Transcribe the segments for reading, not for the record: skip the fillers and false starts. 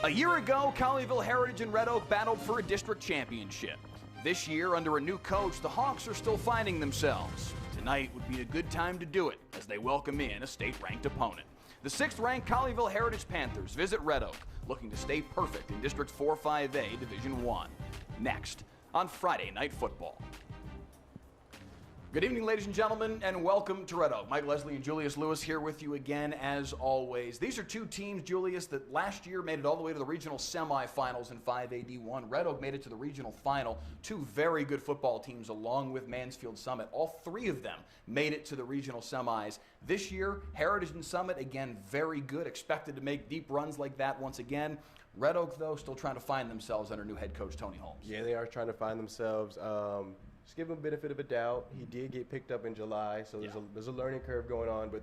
A year ago, Colleyville Heritage and Red Oak battled for a district championship. This year, under a new coach, the Hawks are still finding themselves. Tonight would be a good time to do it as they welcome in a state-ranked opponent. The 6th-ranked Colleyville Heritage Panthers visit Red Oak, looking to stay perfect in District 4-5A Division 1. Next, on Friday Night Football. Good evening, ladies and gentlemen, and welcome to Red Oak. Mike Leslie and Julius Lewis here with you again, as always. These are two teams, Julius, that last year made it all the way to the regional semifinals in 5AD1. Red Oak made it to the regional final. Two very good football teams, along with Mansfield Summit. All three of them made it to the regional semis. This year, Heritage and Summit, again, very good. Expected to make deep runs like that once again. Red Oak, though, still trying to find themselves under new head coach Tony Holmes. Yeah, they are trying to find themselves. Just give him a benefit of a doubt. He did get picked up in July, so there's a learning curve going on, but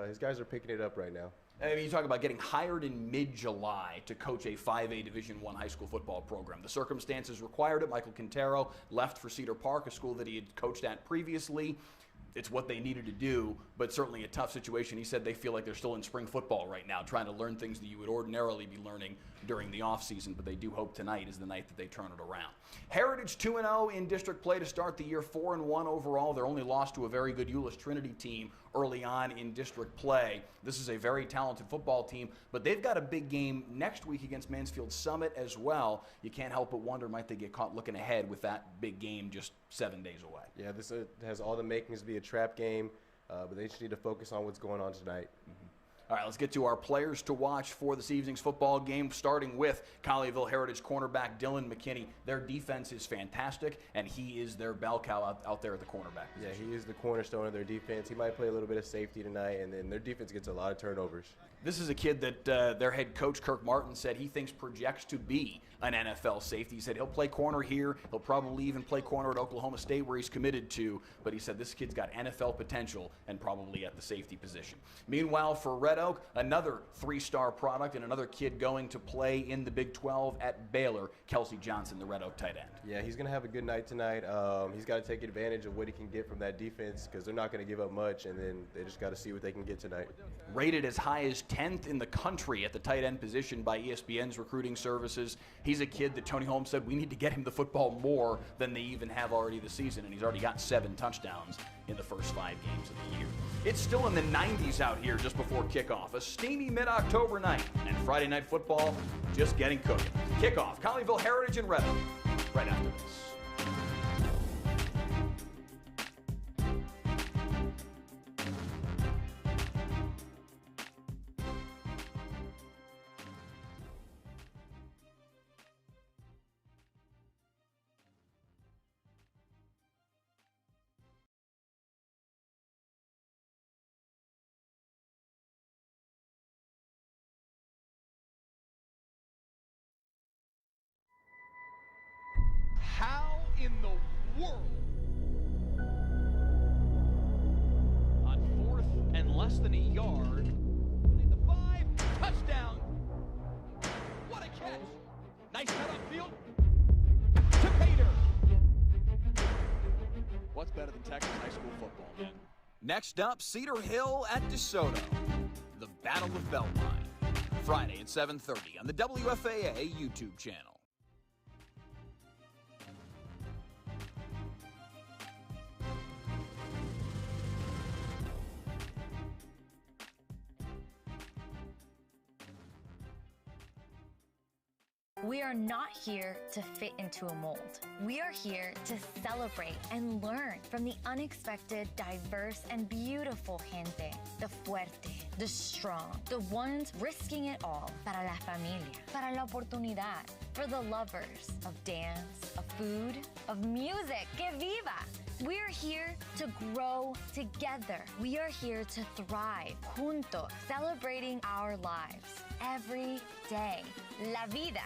his guys are picking it up right now. I mean, you talk about getting hired in mid-July to coach a 5A Division I high school football program. The circumstances required it. Michael Quintero left for Cedar Park, a school that he had coached at previously. It's what they needed to do, but certainly a tough situation. He said they feel like they're still in spring football right now, trying to learn things that you would ordinarily be learning during the offseason, but they do hope tonight is the night that they turn it around. Heritage 2-0 in district play to start the year, 4-1 overall. They're only lost to a very good Euless Trinity team early on in district play. This is a very talented football team, but they've got a big game next week against Mansfield Summit as well. You can't help but wonder, might they get caught looking ahead with that big game just 7 days away? Yeah, this has all the makings to be a trap game, but they just need to focus on what's going on tonight. All right, let's get to our players to watch for this evening's football game, starting with Colleyville Heritage cornerback Dylan McKinney. Their defense is fantastic, and he is their bell cow out there at the cornerback position. Yeah, he is the cornerstone of their defense. He might play a little bit of safety tonight, and then their defense gets a lot of turnovers. This is a kid that their head coach, Kirk Martin, said he thinks projects to be an NFL safety. He said he'll play corner here. He'll probably even play corner at Oklahoma State, where he's committed to. But he said this kid's got NFL potential and probably at the safety position. Meanwhile, for Red Oak, another 3-star product and another kid going to play in the Big 12 at Baylor, Kelsey Johnson, the Red Oak tight end. Yeah, he's going to have a good night tonight. He's got to take advantage of what he can get from that defense because they're not going to give up much, and then they just got to see what they can get tonight. Rated as high as 10th in the country at the tight end position by ESPN's recruiting services. He's a kid that Tony Holmes said we need to get him the football more than they even have already this season, and he's already got 7 touchdowns in the first 5 games of the year. It's still in the 90s out here just before kickoff. A steamy mid-October night, and Friday Night Football just getting cooking. Kickoff, Colleyville Heritage and Red Oak, right after this. How in the world? On 4th and less than a yard. The 5, touchdown. What a catch. Nice cut upfield. To Pater. What's better than Texas high school football, man? Next up, Cedar Hill at DeSoto. The Battle of Beltline. Friday at 7:30 on the WFAA YouTube channel. We are not here to fit into a mold. We are here to celebrate and learn from the unexpected, diverse, and beautiful gente. The fuerte, the strong, the ones risking it all para la familia, para la oportunidad, for the lovers of dance, of food, of music. Que viva! We are here to grow together. We are here to thrive juntos, celebrating our lives every day. La vida.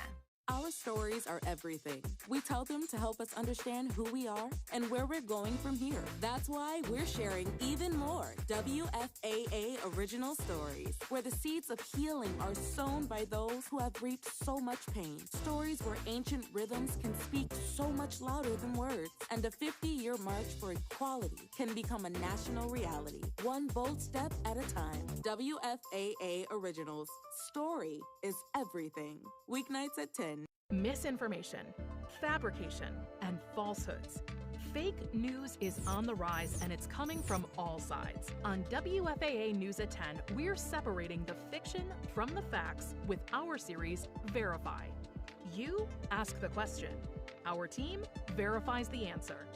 Our stories are everything. We tell them to help us understand who we are and where we're going from here. That's why we're sharing even more WFAA original stories, where the seeds of healing are sown by those who have reaped so much pain. Stories where ancient rhythms can speak so much louder than words, and a 50-year march for equality can become a national reality, one bold step at a time. WFAA Originals. Story is everything. Weeknights at 10. Misinformation, fabrication, and falsehoods. Fake news is on the rise, and it's coming from all sides. On WFAA News at 10, we're separating the fiction from the facts with our series, Verify. You ask the question. Our team verifies the answer.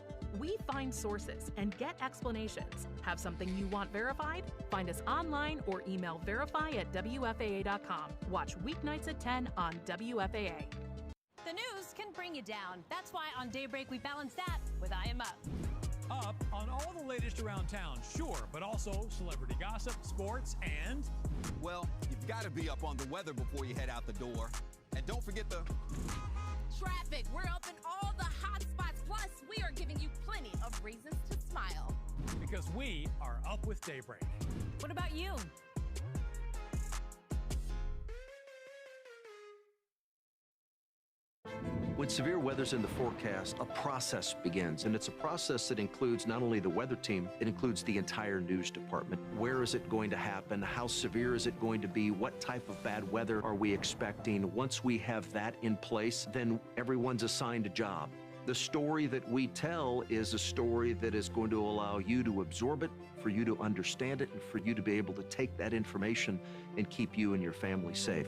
We find sources and get explanations. Have something you want verified? Find us online or email verify@WFAA.com. Watch weeknights at 10 on WFAA. The news can bring you down. That's why on Daybreak we balance that with I Am Up. Up on all the latest around town, sure, but also celebrity gossip, sports, and... Well, you've got to be up on the weather before you head out the door. And don't forget the... Traffic. We're up in all the hot spots. Plus, we are giving you plenty of reasons to smile. Because we are up with Daybreak. What about you? When severe weather's in the forecast, a process begins, and it's a process that includes not only the weather team, it includes the entire news department. Where is it going to happen? How severe is it going to be? What type of bad weather are we expecting? Once we have that in place, then everyone's assigned a job. The story that we tell is a story that is going to allow you to absorb it, for you to understand it, and for you to be able to take that information and keep you and your family safe.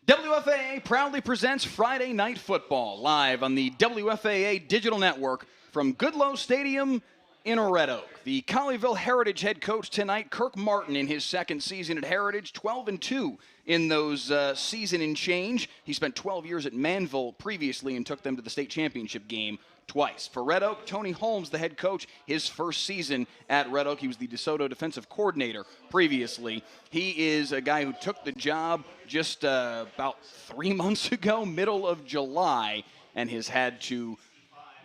WFAA proudly presents Friday Night Football live on the WFAA Digital Network from Goodloe Stadium in Red Oak. The Colleyville Heritage head coach tonight, Kirk Martin, in his second season at Heritage, 12-2 in those season and change. He spent 12 years at Manville previously and took them to the state championship game twice. For Red Oak, Tony Holmes, the head coach, his first season at Red Oak. He was the DeSoto defensive coordinator previously. He is a guy who took the job just about 3 months ago, middle of July, and has had to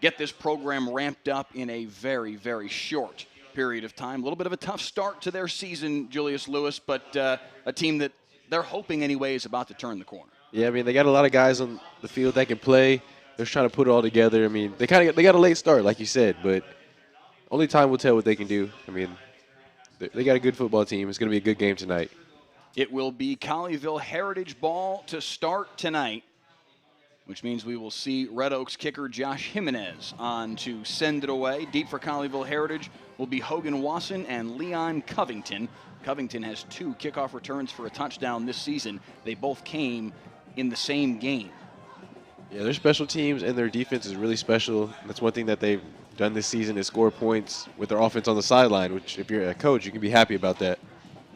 get this program ramped up in a very, very short period of time. A little bit of a tough start to their season, Julius Lewis, but a team that they're hoping anyway is about to turn the corner. Yeah, I mean, they got a lot of guys on the field that can play. They're just trying to put it all together. I mean, they got a late start, like you said, but only time will tell what they can do. I mean, they got a good football team. It's going to be a good game tonight. It will be Colleyville Heritage ball to start tonight, which means we will see Red Oaks kicker Josh Jimenez on to send it away. Deep for Colleyville Heritage will be Hogan Wasson and Leon Covington. Covington has 2 kickoff returns for a touchdown this season. They both came in the same game. Yeah, their special teams and their defense is really special. That's one thing that they've done this season is score points with their offense on the sideline, which if you're a coach, you can be happy about that.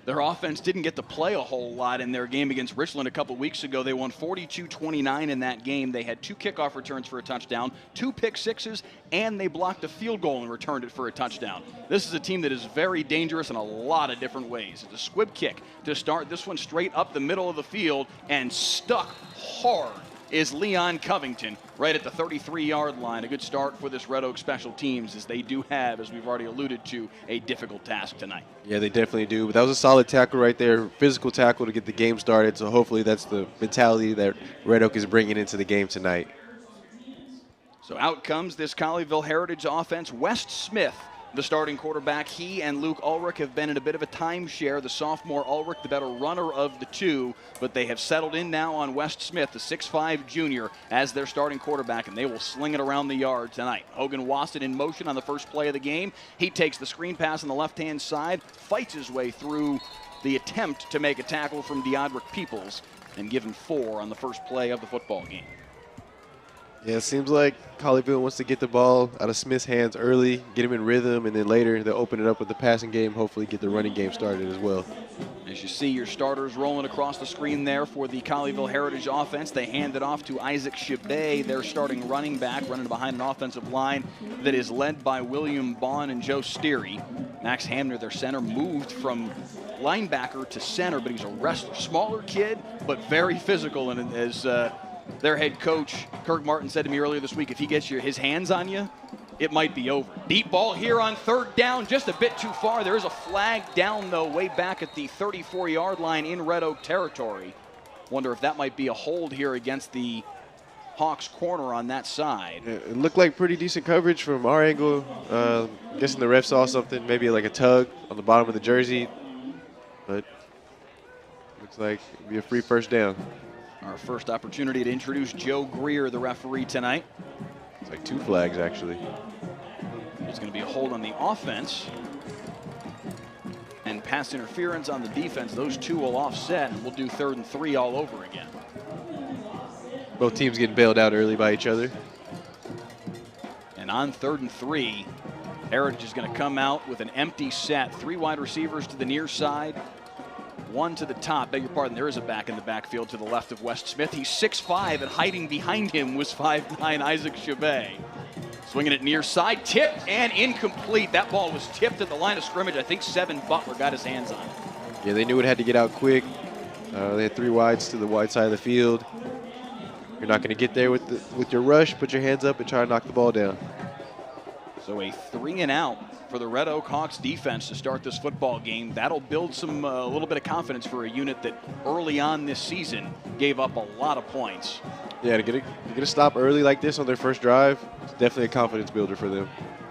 Their offense didn't get to play a whole lot in their game against Richland a couple weeks ago. They won 42-29 in that game. They had 2 kickoff returns for a touchdown, 2 pick sixes, and they blocked a field goal and returned it for a touchdown. This is a team that is very dangerous in a lot of different ways. It's a squib kick to start this one straight up the middle of the field, and stuck hard is Leon Covington right at the 33-yard line. A good start for this Red Oak special teams, as they do have, as we've already alluded to, a difficult task tonight. Yeah, they definitely do. But that was a solid tackle right there, physical tackle to get the game started. So hopefully that's the mentality that Red Oak is bringing into the game tonight. So out comes this Colleyville Heritage offense. West Smith, the starting quarterback. He and Luke Ulrich have been in a bit of a timeshare. The sophomore Ulrich, the better runner of the two, but they have settled in now on West Smith, the 6'5 junior, as their starting quarterback, and they will sling it around the yard tonight. Hogan Wasson in motion on the first play of the game. He takes the screen pass on the left-hand side, fights his way through the attempt to make a tackle from Deodrick Peoples, and given 4 on the first play of the football game. Yeah, it seems like Colleyville wants to get the ball out of Smith's hands early, get him in rhythm, and then later they'll open it up with the passing game, hopefully get the running game started as well. As you see your starters rolling across the screen there for the Colleyville Heritage offense, they hand it off to Isaac Chabet, their starting running back, running behind an offensive line that is led by William Bond and Joe Steery. Max Hamner, their center, moved from linebacker to center, but he's a wrestler. Smaller kid, but very physical, and as their head coach, Kirk Martin, said to me earlier this week, if he gets his hands on you, it might be over. Deep ball here on 3rd down, just a bit too far. There is a flag down, though, way back at the 34-yard line in Red Oak territory. Wonder if that might be a hold here against the Hawks corner on that side. Yeah, it looked like pretty decent coverage from our angle. Guessing the ref saw something, maybe like a tug on the bottom of the jersey, but looks like it'll be a free 1st down. Our first opportunity to introduce Joe Greer, the referee tonight. It's like 2 flags, actually. There's going to be a hold on the offense and pass interference on the defense. Those 2 will offset, and we'll do 3rd and 3 all over again. Both teams getting bailed out early by each other. And on 3rd and 3, Heritage is going to come out with an empty set. 3 wide receivers to the near side, 1 to the top. Beg your pardon, there is a back in the backfield to the left of West Smith. He's 6'5", and hiding behind him was 5'9", Isaac Chabet. Swinging it near side, tipped and incomplete. That ball was tipped at the line of scrimmage. I think 7 Butler got his hands on it. Yeah, they knew it had to get out quick. They had 3 wides to the wide side of the field. You're not going to get there with your rush. Put your hands up and try to knock the ball down. So a 3 and out for the Red Oak Hawks defense to start this football game. That'll build a little bit of confidence for a unit that early on this season gave up a lot of points. Yeah, to get a stop early like this on their first drive, it's definitely a confidence builder for them.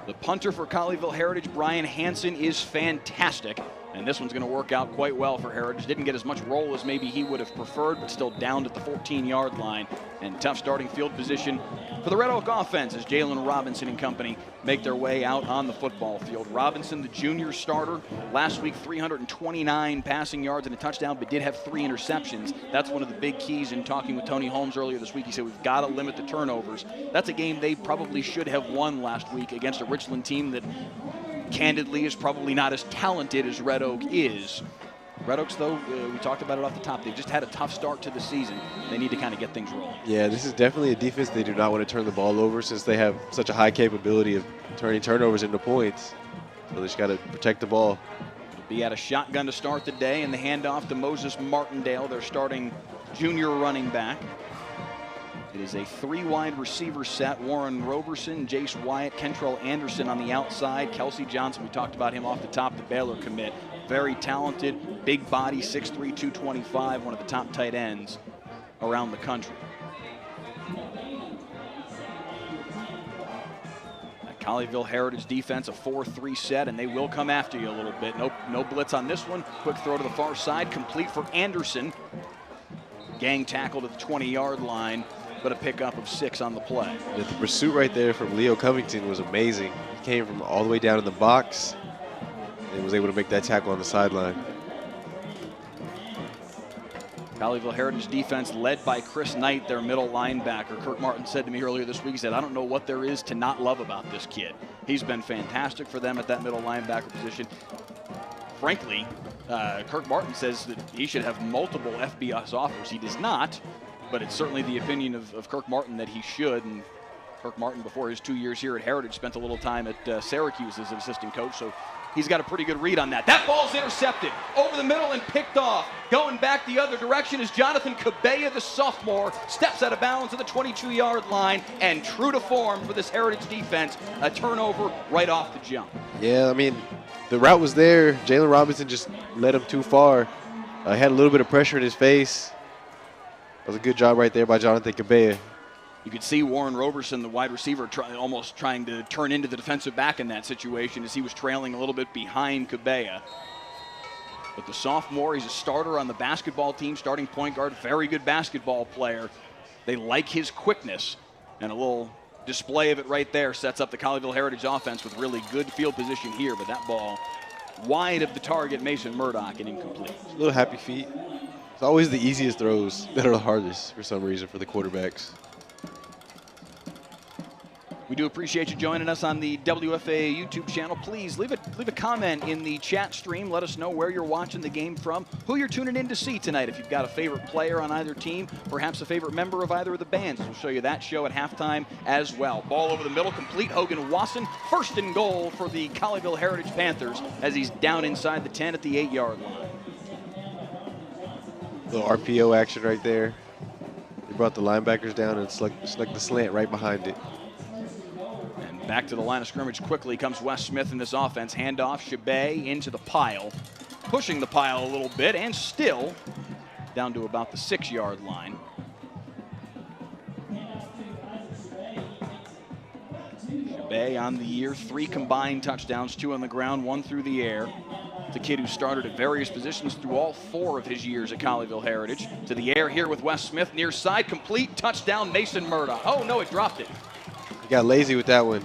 The punter for Colleyville Heritage, Brian Hansen, is fantastic. And this one's going to work out quite well for Heritage. Didn't get as much roll as maybe he would have preferred, but still downed at the 14-yard line. And tough starting field position for the Red Oak offense as Jalen Robinson and company make their way out on the football field. Robinson, the junior starter, last week 329 passing yards and a touchdown, but did have 3 interceptions. That's one of the big keys in talking with Tony Holmes earlier this week. He said we've got to limit the turnovers. That's a game they probably should have won last week against a Richland team that candidly is probably not as talented as Red Oak is. Red Oaks, though, we talked about it off the top. They've just had a tough start to the season. They need to kind of get things rolling. Yeah, this is definitely a defense they do not want to turn the ball over since they have such a high capability of turning turnovers into points. So they just got to protect the ball. It'll be at a shotgun to start the day, and the handoff to Moses Martindale, their starting junior running back. It is a 3 wide receiver set. Warren Roberson, Jace Wyatt, Kentrell Anderson on the outside. Kelsey Johnson, we talked about him off the top, the Baylor commit. Very talented, big body, 6'3", 225, one of the top tight ends around the country. That Colleyville Heritage defense, a 4-3 set, and they will come after you a little bit. No blitz on this one. Quick throw to the far side, complete for Anderson. Gang tackle to the 20-yard line, but a pickup of 6 on the play. Yeah, the pursuit right there from Leo Covington was amazing. He came from all the way down in the box and was able to make that tackle on the sideline. Colleyville Heritage defense led by Chris Knight, their middle linebacker. Kirk Martin said to me earlier this week, he said, I don't know what there is to not love about this kid. He's been fantastic for them at that middle linebacker position. frankly, Kirk Martin says that he should have multiple FBS offers. He does not, but it's certainly the opinion of Kirk Martin that he should. And Kirk Martin, before his 2 years here at Heritage, spent a little time at Syracuse as an assistant coach, so he's got a pretty good read on that. That ball's intercepted over the middle and picked off. Going back the other direction is Jonathan Cabella, the sophomore, steps out of bounds at the 22-yard line, and true to form for this Heritage defense, a turnover right off the jump. Yeah, I mean, the route was there. Jalen Robinson just led him too far. Had a little bit of pressure in his face. That was a good job right there by Jonathan Cabella. You could see Warren Roberson, the wide receiver, almost trying to turn into the defensive back in that situation as he was trailing a little bit behind Cabella. But the sophomore, he's a starter on the basketball team, starting point guard, very good basketball player. They like his quickness, and a little display of it right there sets up the Colleyville Heritage offense with really good field position here, but that ball wide of the target, Mason Murdoch, and incomplete. A little happy feet. It's always the easiest throws that are the hardest for some reason for the quarterbacks. We do appreciate you joining us on the WFAA YouTube channel. Please leave a comment in the chat stream. Let us know where you're watching the game from, who you're tuning in to see tonight. If you've got a favorite player on either team, perhaps a favorite member of either of the bands, we'll show you that show at halftime as well. Ball over the middle, complete. Hogan Wasson, first and goal for the Colleyville Heritage Panthers as he's down inside the 10 at the 8-yard line. Little RPO action right there. They brought the linebackers down and snuck the slant right behind it. Back to the line of scrimmage quickly comes Wes Smith in this offense. Handoff, Chabay into the pile. Pushing the pile a little bit and still down to about the 6-yard line. Chabay on the year, 3 combined touchdowns, 2 on the ground, 1 through the air. It's a kid who started at various positions through all 4 of his years at Colleyville Heritage. To the air here with Wes Smith, near side, complete, touchdown, Mason Murdoch. Oh no, it dropped it. He got lazy with that one.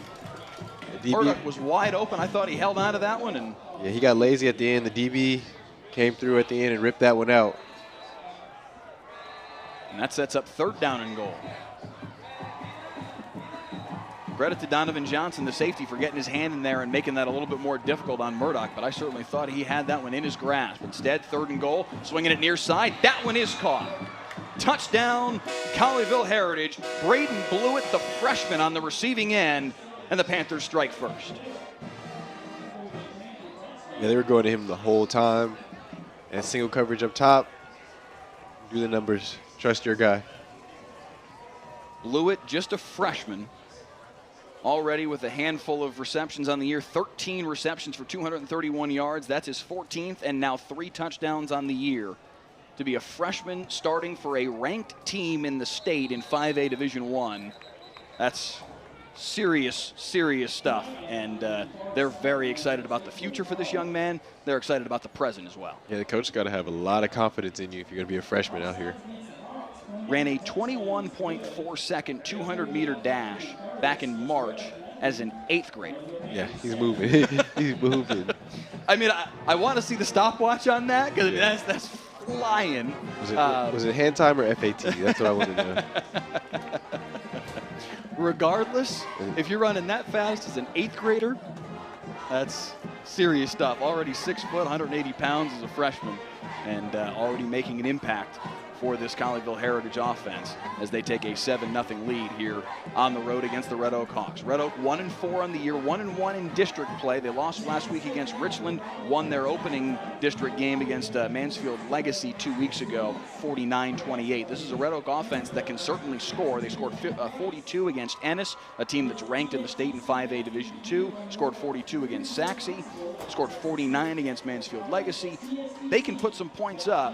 Murdoch was wide open. I thought he held on to that one. And yeah, he got lazy at the end. The DB came through at the end and ripped that one out. And that sets up 3rd down and goal. Credit to Donovan Johnson, the safety, for getting his hand in there and making that a little bit more difficult on Murdoch, but I certainly thought he had that one in his grasp. Instead, 3rd and goal, swinging it near side. That one is caught. Touchdown, Colleyville Heritage. Braden Blewett, the freshman, on the receiving end, and the Panthers strike first. Yeah, they were going to him the whole time. And single coverage up top. Do the numbers. Trust your guy. Blewett, just a freshman, already with a handful of receptions on the year. 13 receptions for 231 yards. That's his 14th, and now 3 touchdowns on the year. To be a freshman starting for a ranked team in the state in 5A Division I, that's serious, serious stuff. And they're very excited about the future for this young man. They're excited about the present as well. Yeah, the coach's got to have a lot of confidence in you if you're going to be a freshman out here. Ran a 21.4-second 200-meter dash back in March as an 8th grader. Yeah, he's moving. He's moving. I mean, I want to see the stopwatch on that, because that's flying. Was it hand time or FAT? That's what I want to know. Regardless, if you're running that fast as an 8th grader, that's serious stuff. Already 6 foot, 180 pounds as a freshman, and already making an impact for this Colleyville Heritage offense as they take a 7-0 lead here on the road against the Red Oak Hawks. Red Oak 1-4 on the year, 1-1 in district play. They lost last week against Richland, won their opening district game against Mansfield Legacy 2 weeks ago, 49-28. This is a Red Oak offense that can certainly score. They scored 42 against Ennis, a team that's ranked in the state in 5A Division II, scored 42 against Saxe, scored 49 against Mansfield Legacy. They can put some points up.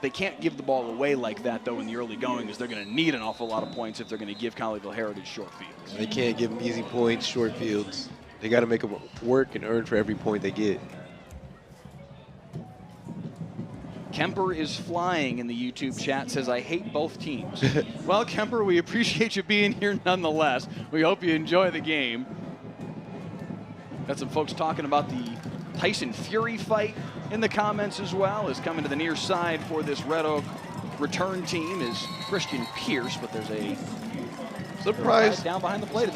They can't give the ball away like that, though, in the early going, because they're going to need an awful lot of points if they're going to give Colleyville Heritage short fields. They can't give them easy points, short fields. They got to make them work and earn for every point they get. Kemper is flying in the YouTube chat, says, I hate both teams. Well, Kemper, we appreciate you being here nonetheless. We hope you enjoy the game. Got some folks talking about the Tyson Fury fight in the comments as well. Is coming to the near side for this Red Oak return team is Christian Pierce, but there's a surprise down behind the plate.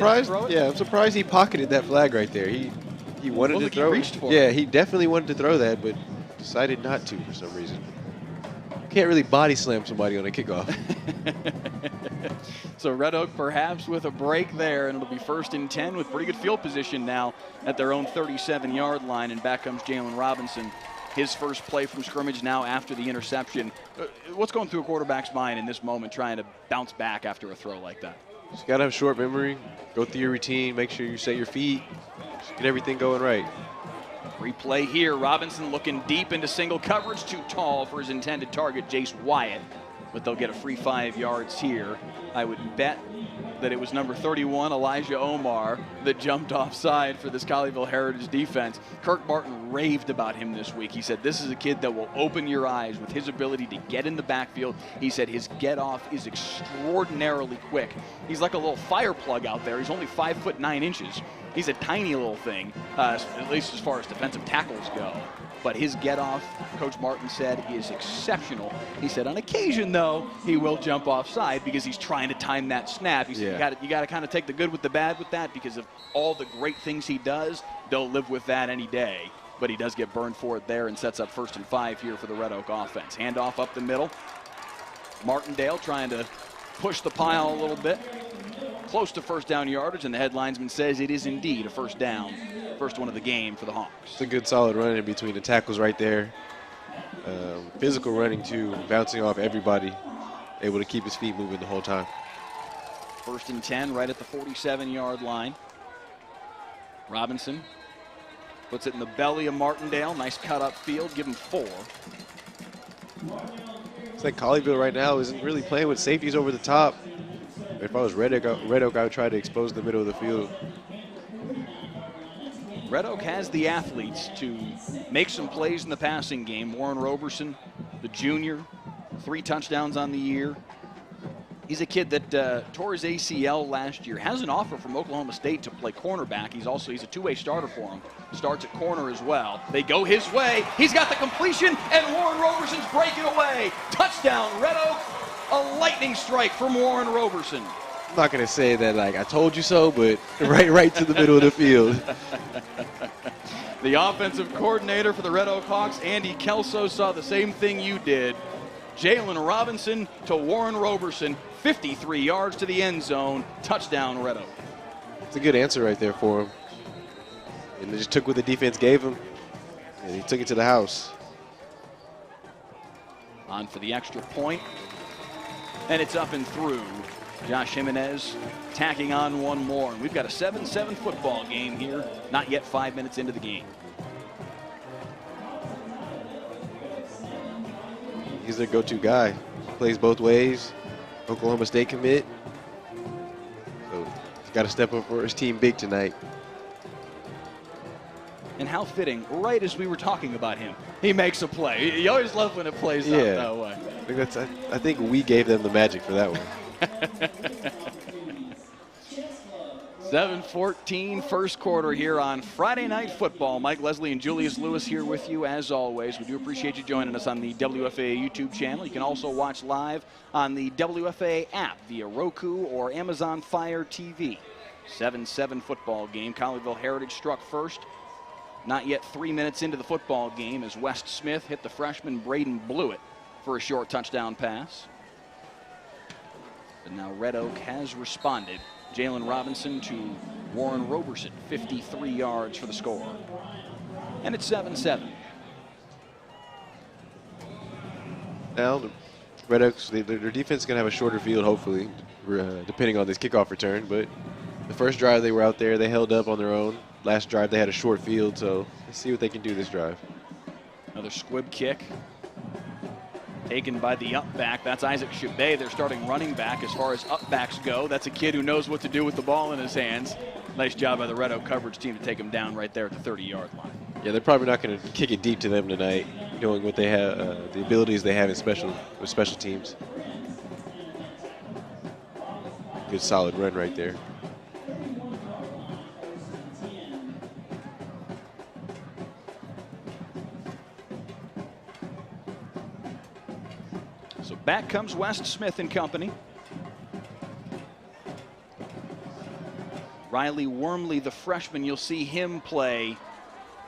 Yeah, I'm surprised he pocketed that flag right there. He He wanted to throw. He reached for yeah, it. he definitely wanted to throw that, but decided not to for some reason. You can't really body slam somebody on a kickoff. So Red Oak perhaps with a break there, and it'll be 1st and 10 with pretty good field position now at their own 37-yard line. And back comes Jalen Robinson. His first play from scrimmage now after the interception. What's going through a quarterback's mind in this moment trying to bounce back after a throw like that? Just got to have short memory, go through your routine, make sure you set your feet, just get everything going right. Replay here. Robinson looking deep into single coverage, too tall for his intended target, Jace Wyatt. But they'll get a free 5 yards here. I would bet that it was number 31, Elijah Omar, that jumped offside for this Colleyville Heritage defense. Kirk Martin raved about him this week. He said this is a kid that will open your eyes with his ability to get in the backfield. He said his get off is extraordinarily quick. He's like a little fire plug out there. He's only 5'9". He's a tiny little thing, at least as far as defensive tackles go. But his get-off, Coach Martin said, is exceptional. He said on occasion, though, he will jump offside because he's trying to time that snap. He said you got to kind of take the good with the bad with that because of all the great things he does. They'll live with that any day. But he does get burned for it there and sets up 1st and 5 here for the Red Oak offense. Handoff up the middle. Martindale trying to push the pile a little bit. Close to 1st down yardage, and the head linesman says it is indeed a 1st down. First one of the game for the Hawks. It's a good solid run in between the tackles right there. Physical running too, bouncing off everybody. Able to keep his feet moving the whole time. 1st and 10 right at the 47-yard line. Robinson puts it in the belly of Martindale. Nice cut up field, give him 4. It's like Colleyville right now isn't really playing with safeties over the top. If I was Red Oak, I would try to expose the middle of the field. Red Oak has the athletes to make some plays in the passing game. Warren Roberson, the junior, 3 touchdowns on the year. He's a kid that tore his ACL last year. Has an offer from Oklahoma State to play cornerback. He's a two-way starter for him. Starts at corner as well. They go his way. He's got the completion, and Warren Roberson's breaking away. Touchdown, Red Oak. A lightning strike from Warren Roberson. I'm not going to say that like I told you so, but right to the middle of the field. The offensive coordinator for the Red Oak Hawks, Andy Kelso, saw the same thing you did. Jalen Robinson to Warren Roberson, 53 yards to the end zone. Touchdown, Red Oak. It's a good answer right there for him. And they just took what the defense gave him, and he took it to the house. On for the extra point. And it's up and through. Josh Jimenez tacking on one more. And we've got a 7-7 football game here. Not yet 5 minutes into the game. He's their go-to guy. Plays both ways. Oklahoma State commit. So he's got to step up for his team big tonight. And how fitting, right as we were talking about him, he makes a play. You always love when it plays out that way. I think we gave them the magic for that one. 7:14 first quarter here on Friday Night Football. Mike Leslie and Julius Lewis here with you as always. We do appreciate you joining us on the WFAA YouTube channel. You can also watch live on the WFAA app via Roku or Amazon Fire TV. 7-7 football game. Colleyville Heritage struck first. Not yet 3 minutes into the football game as West Smith hit the freshman Braden Blewett for a short touchdown pass. And now Red Oak has responded. Jalen Robinson to Warren Roberson, 53 yards for the score. And it's 7-7. Now, the Red Oaks, their defense is going to have a shorter field, hopefully, depending on this kickoff return. But the first drive they were out there, they held up on their own. Last drive, they had a short field, so let's see what they can do this drive. Another squib kick. Taken by the up back. That's Isaac Chabet, their starting running back. As far as up backs go, that's a kid who knows what to do with the ball in his hands. Nice job by the Red Oak coverage team to take him down right there at the 30-yard line. Yeah, they're probably not going to kick it deep to them tonight, knowing what they have, the abilities they have in special teams. Good solid run right there. So back comes West Smith and company. Riley Wormley, the freshman, you'll see him play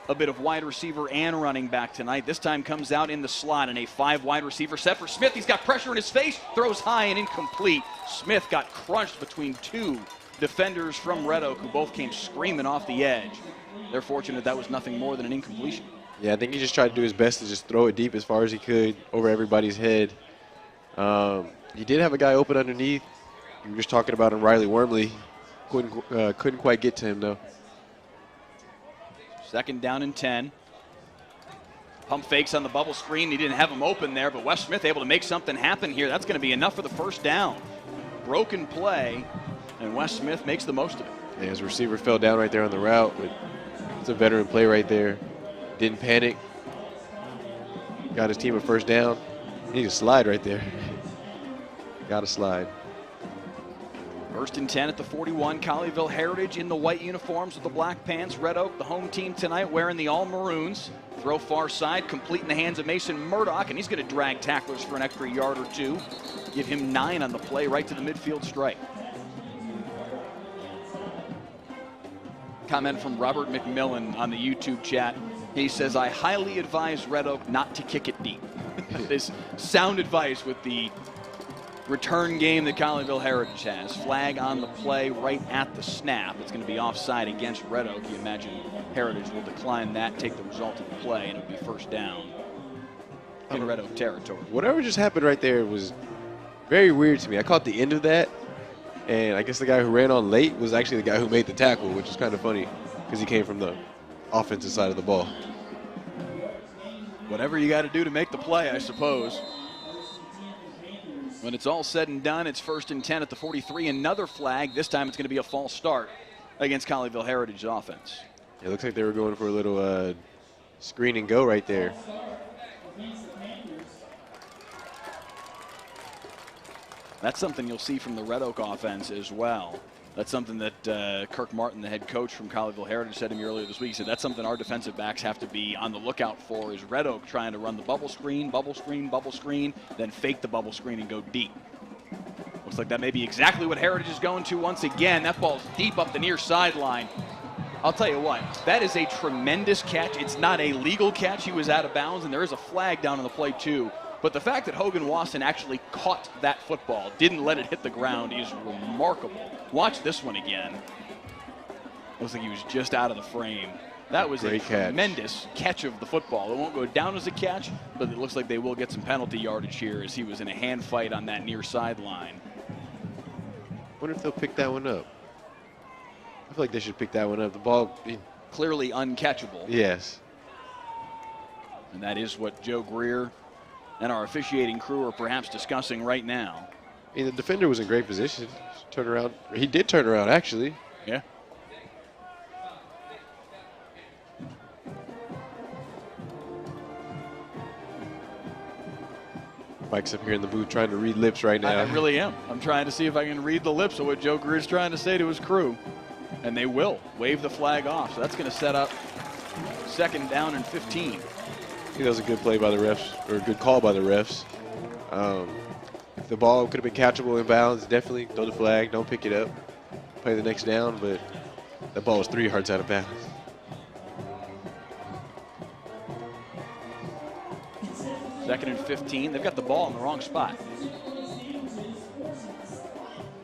a bit of wide receiver and running back tonight. This time comes out in the slot in a 5 wide receiver set for Smith. He's got pressure in his face, throws high and incomplete. Smith got crunched between 2 defenders from Red Oak who both came screaming off the edge. They're fortunate that was nothing more than an incompletion. Yeah, I think he just tried to do his best to just throw it deep as far as he could over everybody's head. He did have a guy open underneath. You were just talking about him, Riley Wormley. Couldn't quite get to him, though. 2nd down and 10. Pump fakes on the bubble screen. He didn't have him open there, but Wes Smith able to make something happen here. That's going to be enough for the 1st down. Broken play, and Wes Smith makes the most of it. Yeah, his receiver fell down right there on the route, but it's a veteran play right there. Didn't panic. Got his team a 1st down. He can slide right there. Got to slide. 1st and 10 at the 41. Colleyville Heritage in the white uniforms with the black pants. Red Oak, the home team tonight, wearing the all maroons. Throw far side, complete in the hands of Mason Murdoch, and he's going to drag tacklers for an extra yard or 2. Give him 9 on the play, right to the midfield stripe. Comment from Robert McMillan on the YouTube chat. He says, I highly advise Red Oak not to kick it deep. This sound advice with the return game that Colleyville Heritage has. Flag on the play right at the snap. It's going to be offside against Red Oak. You imagine Heritage will decline that, take the result of the play, and it'll be 1st down in Red Oak territory. Whatever just happened right there was very weird to me. I caught the end of that, and I guess the guy who ran on late was actually the guy who made the tackle, which is kind of funny because he came from the offensive side of the ball. Whatever you got to do to make the play, I suppose. When it's all said and done, it's 1st and 10 at the 43. Another flag. This time it's going to be a false start against Colleyville Heritage offense. It looks like they were going for a little screen and go right there. That's something you'll see from the Red Oak offense as well. That's something that Kirk Martin, the head coach from Colleyville Heritage, said to me earlier this week. He said that's something our defensive backs have to be on the lookout for, is Red Oak trying to run the bubble screen, then fake the bubble screen and go deep. Looks like that may be exactly what Heritage is going to once again. That ball's deep up the near sideline. I'll tell you what, that is a tremendous catch. It's not a legal catch. He was out of bounds, and there is a flag down on the play too. But the fact that Hogan Wasson actually caught that football, didn't let it hit the ground, is remarkable. Watch this one again. Looks like he was just out of the frame. That was a tremendous catch of the football. It won't go down as a catch, but it looks like they will get some penalty yardage here as he was in a hand fight on that near sideline. Wonder if they'll pick that one up. I feel like they should pick that one up. The ball, clearly uncatchable. Yes. And that is what Joe Greer and our officiating crew are perhaps discussing right now. I mean, the defender was in great position. Turn around. He did turn around, actually. Yeah. Mike's up here in the booth trying to read lips right now. I really am. I'm trying to see if I can read the lips of what Joe Greer's trying to say to his crew. And they will wave the flag off. So that's going to set up 2nd down and 15. I think that was a good play by the refs, or a good call by the refs. If the ball could have been catchable in bounds, definitely throw the flag, don't pick it up, play the next down, but that ball was 3 yards out of bounds. Second and 15. They've got the ball in the wrong spot.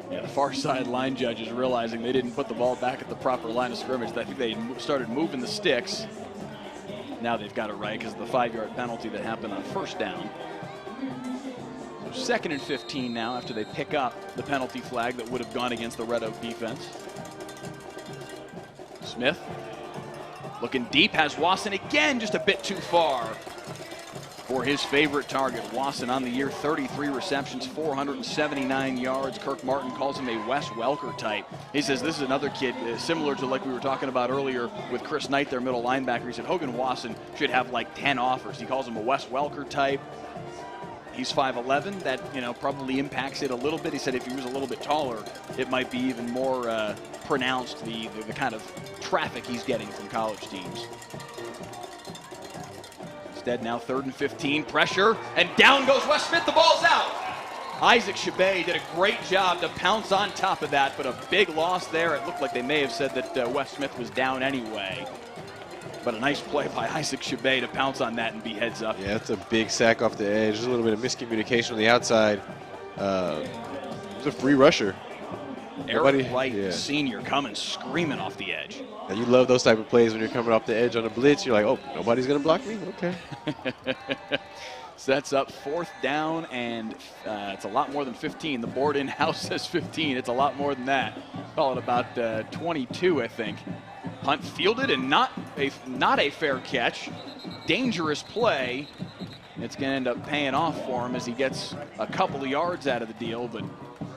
Yeah, the far side line judge is realizing they didn't put the ball back at the proper line of scrimmage. I think they started moving the sticks. Now they've got it right because of the 5-yard penalty that happened on 1st down. So 2nd and 15 now after they pick up the penalty flag that would have gone against the Red Oak defense. Smith looking deep, has Wasson again just a bit too far for his favorite target. Wasson on the year, 33 receptions, 479 yards. Kirk Martin calls him a Wes Welker type. He says this is another kid similar to like we were talking about earlier with Chris Knight, their middle linebacker. He said Hogan Wasson should have like 10 offers. He calls him a Wes Welker type. He's 5'11". That, probably impacts it a little bit. He said if he was a little bit taller, it might be even more pronounced, the kind of traffic he's getting from college teams. Instead, now 3rd and 15, pressure, and down goes Wes Smith. The ball's out. Isaac Chabet did a great job to pounce on top of that, but a big loss there. It looked like they may have said that Wes Smith was down anyway. But a nice play by Isaac Chabet to pounce on that and be heads up. Yeah, that's a big sack off the edge. There's a little bit of miscommunication on the outside. It was a free rusher. Eric Wright, senior, coming screaming off the edge. Now you love those type of plays when you're coming off the edge on a blitz. You're like, oh, nobody's going to block me? Okay. Sets up 4th down, and it's a lot more than 15. The board in-house says 15. It's a lot more than that. Call it about 22, I think. Punt fielded and not a fair catch. Dangerous play. It's going to end up paying off for him as he gets a couple of yards out of the deal, but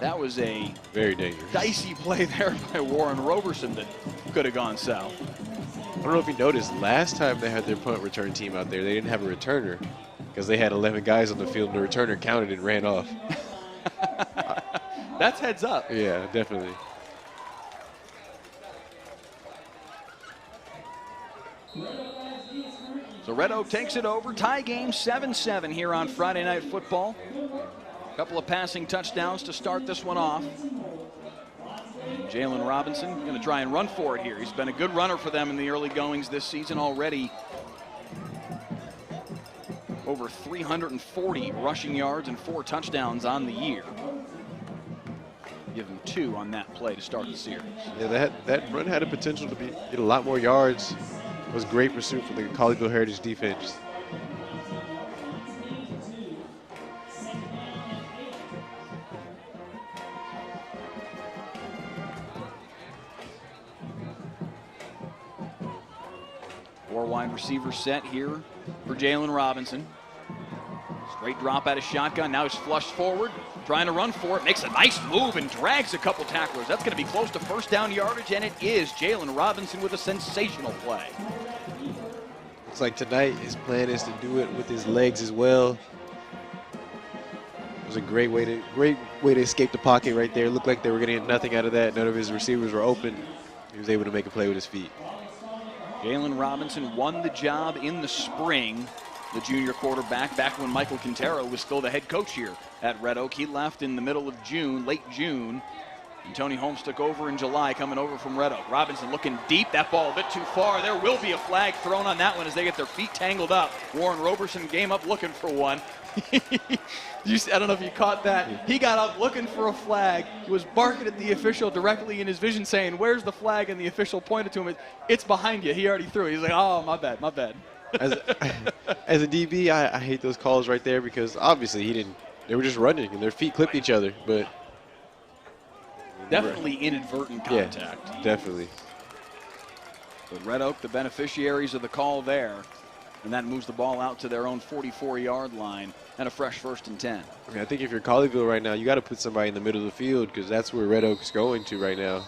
that was a very dangerous, dicey play there by Warren Roberson that could have gone south. I don't know if you noticed, last time they had their punt return team out there, they didn't have a returner because they had 11 guys on the field and the returner counted and ran off. That's heads up. Yeah, definitely. So Red Oak takes it over. Tie game 7-7 here on Friday Night Football. A couple of passing touchdowns to start this one off. Jalen Robinson going to try and run for it here. He's been a good runner for them in the early goings this season already. Over 340 rushing yards and 4 touchdowns on the year. Give him 2 on that play to start the series. Yeah, that run had a potential to get a lot more yards. It was great pursuit for the Colleyville Heritage defense. Four wide receiver set here for Jalen Robinson. Straight drop out of shotgun. Now he's flushed forward, trying to run for it. Makes a nice move and drags a couple tacklers. That's going to be close to 1st down yardage, and it is Jalen Robinson with a sensational play. Looks like tonight his plan is to do it with his legs as well. It was a great way to escape the pocket right there. It looked like they were going to get nothing out of that. None of his receivers were open. He was able to make a play with his feet. Jalen Robinson won the job in the spring, the junior quarterback, back when Michael Quintero was still the head coach here at Red Oak. He left in the middle of June, late June, and Tony Holmes took over in July, coming over from Red Oak. Robinson looking deep, that ball a bit too far. There will be a flag thrown on that one as they get their feet tangled up. Warren Roberson game up looking for one. I don't know if you caught that. He got up looking for a flag. He was barking at the official directly in his vision saying, "Where's the flag?" And the official pointed to him, "It's behind you." He already threw it. He's like, "Oh, my bad, my bad." As a DB, I hate those calls right there because obviously they were just running and their feet clipped each other, but definitely inadvertent contact. Yeah, definitely. But Red Oak, the beneficiaries of the call there, and that moves the ball out to their own 44-yard line and a fresh 1st and 10. I mean, I think if you're Colleyville right now, you got to put somebody in the middle of the field because that's where Red Oak's going to right now.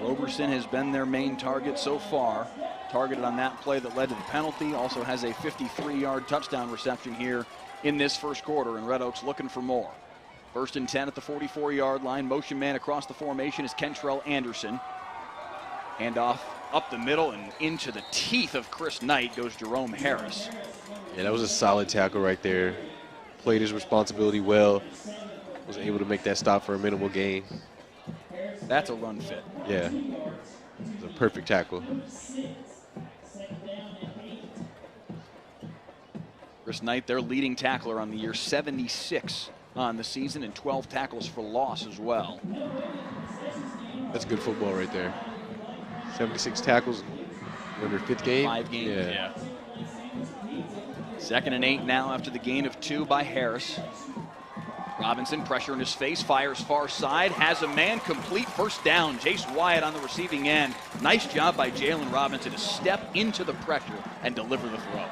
Roberson has been their main target so far. Targeted on that play that led to the penalty. Also has a 53-yard touchdown reception here in this first quarter, and Red Oak's looking for more. 1st and 10 at the 44-yard line. Motion man across the formation is Kentrell Anderson. Handoff up the middle and into the teeth of Chris Knight goes Jerome Harris. Yeah, that was a solid tackle right there. Played his responsibility well. Was able to make that stop for a minimal gain. That's a run fit. Yeah, it was a perfect tackle. Chris Knight, their leading tackler on the year, 76 on the season and 12 tackles for loss as well. That's good football right there. 76 tackles in their 5th game. 5 games, yeah. 2nd and 8 now after the gain of 2 by Harris. Robinson, pressure in his face, fires far side, has a man, complete, 1st down. Jace Wyatt on the receiving end. Nice job by Jalen Robinson to step into the pressure and deliver the throw.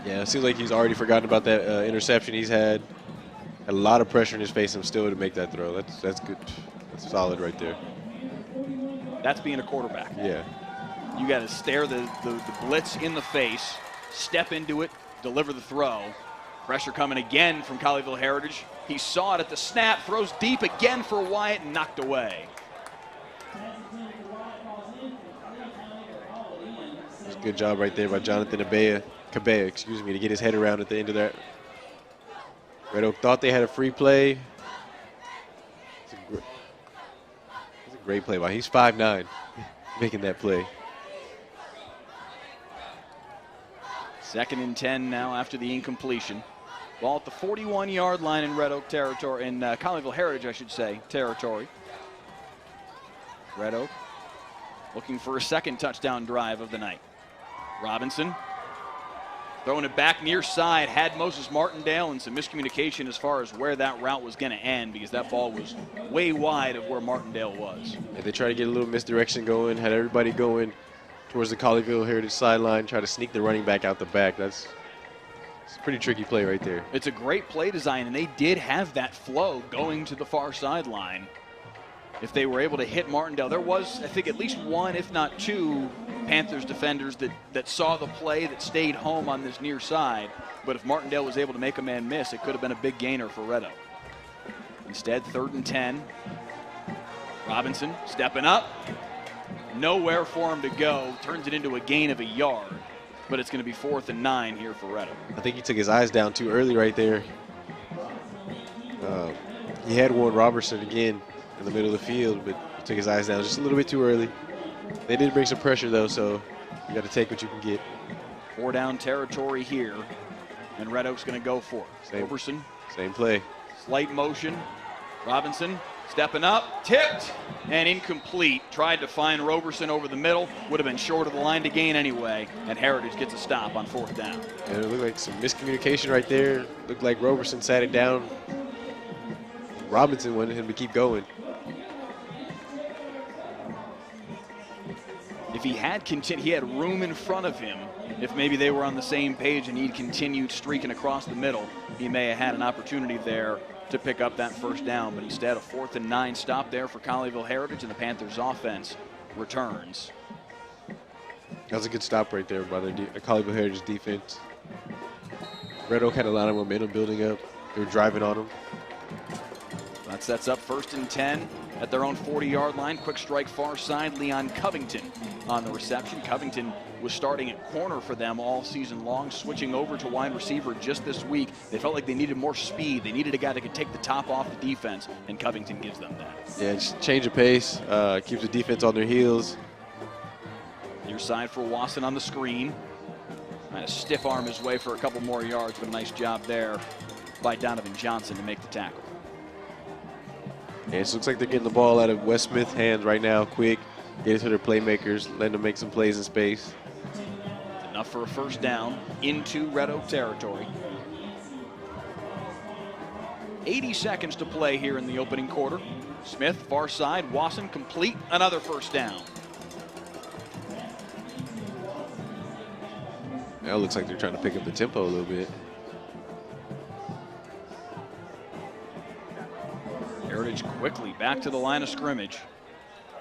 Yeah, it seems like he's already forgotten about that interception he's had. Had a lot of pressure in his face and still to make that throw. That's good. That's solid right there. That's being a quarterback. Yeah. You got to stare the blitz in the face, step into it, deliver the throw. Pressure coming again from Colleyville Heritage. He saw it at the snap, throws deep again for Wyatt and knocked away. That's a good job right there by Jonathan Cabea, to get his head around at the end of that. Red Oak thought they had a free play. It's a Great play by him. He's 5'9", making that play. 2nd and 10 now after the incompletion. Ball at the 41-yard line in Red Oak territory, in Colleyville Heritage, I should say, territory. Red Oak looking for a 2nd touchdown drive of the night. Robinson throwing it back near side, had Moses Martindale, and some miscommunication as far as where that route was going to end, because that ball was way wide of where Martindale was. Yeah, they tried to get a little misdirection going, had everybody going towards the Colleyville Heritage sideline, try to sneak the running back out the back. It's a pretty tricky play right there. It's a great play design, and they did have that flow going to the far sideline. If they were able to hit Martindale, there was, I think, at least one, if not two, Panthers defenders that saw the play, that stayed home on this near side. But if Martindale was able to make a man miss, it could have been a big gainer for Red Oak. Instead, 3rd and 10. Robinson stepping up. Nowhere for him to go. Turns it into a gain of a yard. But it's going to be 4th and 9 here for Red Oak. I think he took his eyes down too early right there. He had Warren Robertson again in the middle of the field, but he took his eyes down just a little bit too early. They did bring some pressure, though, so you got to take what you can get. 4 down territory here, and Red Oak's going to go for it. Roberson. Same play. Slight motion. Robinson stepping up, tipped, and incomplete. Tried to find Roberson over the middle. Would have been short of the line to gain anyway, and Heritage gets a stop on 4th down. And it looked like some miscommunication right there. Looked like Roberson sat it down. Robinson wanted him to keep going. If he had room in front of him. If maybe they were on the same page and he'd continued streaking across the middle, he may have had an opportunity there to pick up that 1st down. But instead, a 4th and 9 stop there for Colleyville Heritage, and the Panthers offense returns. That was a good stop right there by the Colleyville Heritage defense. Red Oak had a lot of momentum building up. They were driving on them. That sets up 1st and 10 at their own 40-yard line. Quick strike far side. Leon Covington on the reception. Covington was starting at corner for them all season long, switching over to wide receiver just this week. They felt like they needed more speed. They needed a guy that could take the top off the defense, and Covington gives them that. Yeah, just change of pace, keeps the defense on their heels. Near side for Wasson on the screen. Trying to stiff arm his way for a couple more yards, but a nice job there by Donovan Johnson to make the tackle. Yeah, it looks like they're getting the ball out of Wes Smith's hands right now, quick. Get it to their playmakers, letting them make some plays in space. Enough for a 1st down into Red Oak territory. 80 seconds to play here in the opening quarter. Smith, far side, Wasson complete, another 1st down. Now it looks like they're trying to pick up the tempo a little bit. Heritage quickly back to the line of scrimmage.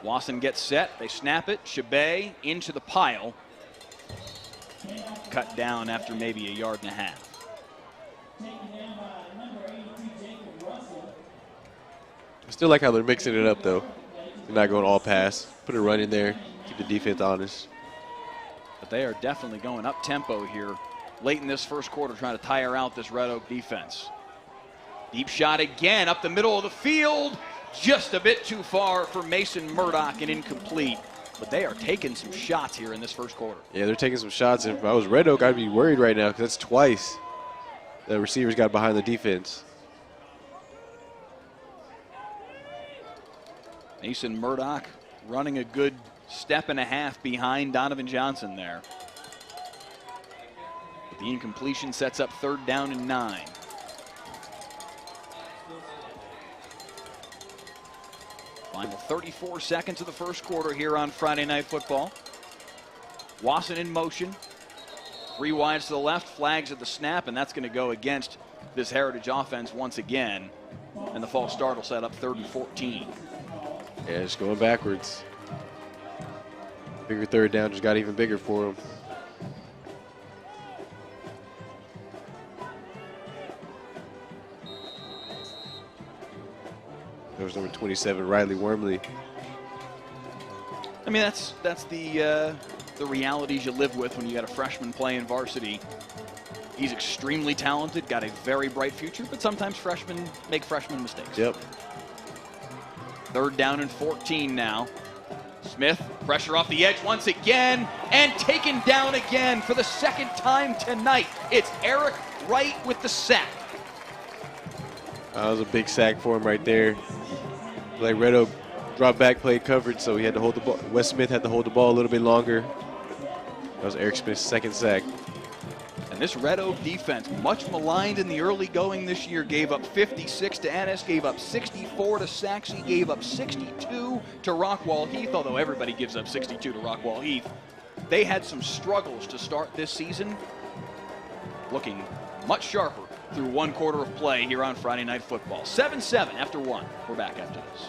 Wasson gets set, they snap it, Chabet into the pile. Cut down after maybe a yard and a half. I still like how they're mixing it up, though. They're not going all pass. Put a run in there, keep the defense honest. But they are definitely going up tempo here late in this 1st quarter, trying to tire out this Red Oak defense. Deep shot again up the middle of the field. Just a bit too far for Mason Murdoch and incomplete. But they are taking some shots here in this 1st quarter. Yeah, they're taking some shots. If I was Red Oak, I'd be worried right now because that's twice the receivers got behind the defense. Mason Murdoch running a good step and a half behind Donovan Johnson there. But the incompletion sets up 3rd down and 9. Final 34 seconds of the 1st quarter here on Friday Night Football. Wasson in motion. 3 wides to the left, flags at the snap, and that's going to go against this Heritage offense once again. And the false start will set up 3rd and 14. Yeah, just going backwards. Bigger 3rd down just got even bigger for them. There was number 27, Riley Wormley. I mean, that's the realities you live with when you got a freshman playing varsity. He's extremely talented, got a very bright future, but sometimes freshmen make freshman mistakes. Yep. 3rd down and 14 now. Smith, pressure off the edge once again, and taken down again for the 2nd time tonight. It's Eric Wright with the sack. That was a big sack for him right there. Like Red Oak dropped back, played coverage, so he had to hold the ball. Wes Smith had to hold the ball a little bit longer. That was Eric Smith's 2nd sack. And this Red Oak defense, much maligned in the early going this year, gave up 56 to Ennis, gave up 64 to Saxe, gave up 62 to Rockwall Heath, although everybody gives up 62 to Rockwall Heath. They had some struggles to start this season, looking much sharper through 1 quarter of play here on Friday Night Football. 7-7 after 1. We're back after this.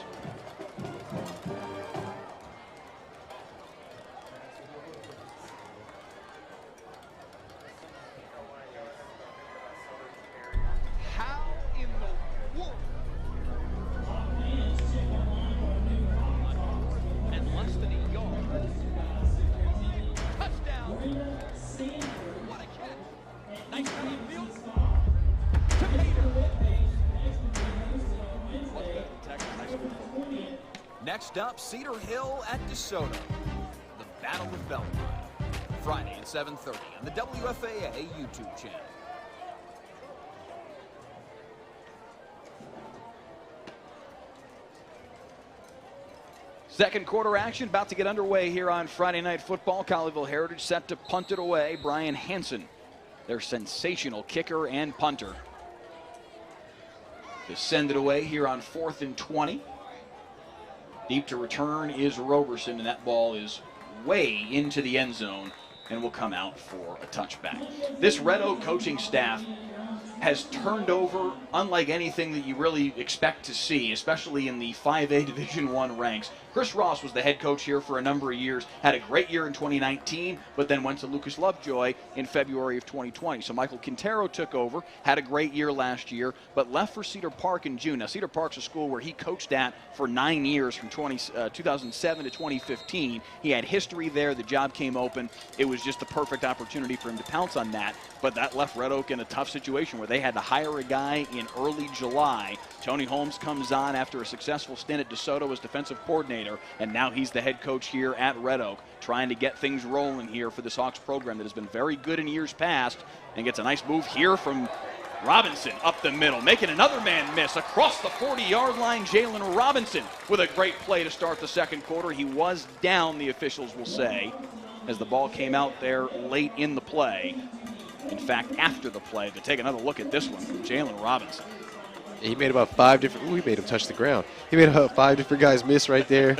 Next up, Cedar Hill at DeSoto. The Battle of Belmont. Friday at 7:30 on the WFAA YouTube channel. Second quarter action about to get underway here on Friday Night Football. Colleyville Heritage set to punt it away. Brian Hansen, their sensational kicker and punter, to send it away here on 4th and 20. Deep to return is Roberson, and that ball is way into the end zone and will come out for a touchback. This Red Oak coaching staff has turned over unlike anything that you really expect to see, especially in the 5A Division I ranks. Chris Ross was the head coach here for a number of years, had a great year in 2019, but then went to Lucas Lovejoy in February of 2020. So Michael Quintero took over, had a great year last year, but left for Cedar Park in June. Now, Cedar Park's a school where he coached at for 9 years, from 2007 to 2015. He had history there. The job came open. It was just the perfect opportunity for him to pounce on that, but that left Red Oak in a tough situation where they had to hire a guy in early July. Tony Holmes comes on after a successful stint at DeSoto as defensive coordinator, and now he's the head coach here at Red Oak, trying to get things rolling here for this Hawks program that has been very good in years past, and gets a nice move here from Robinson up the middle, making another man miss across the 40-yard line. Jalen Robinson with a great play to start the second quarter. He was down, the officials will say, as the ball came out there late in the play. In fact, after the play, to take another look at this one from Jalen Robinson. He made about 5 different. Ooh, he made him touch the ground. He made about 5 different guys miss right there.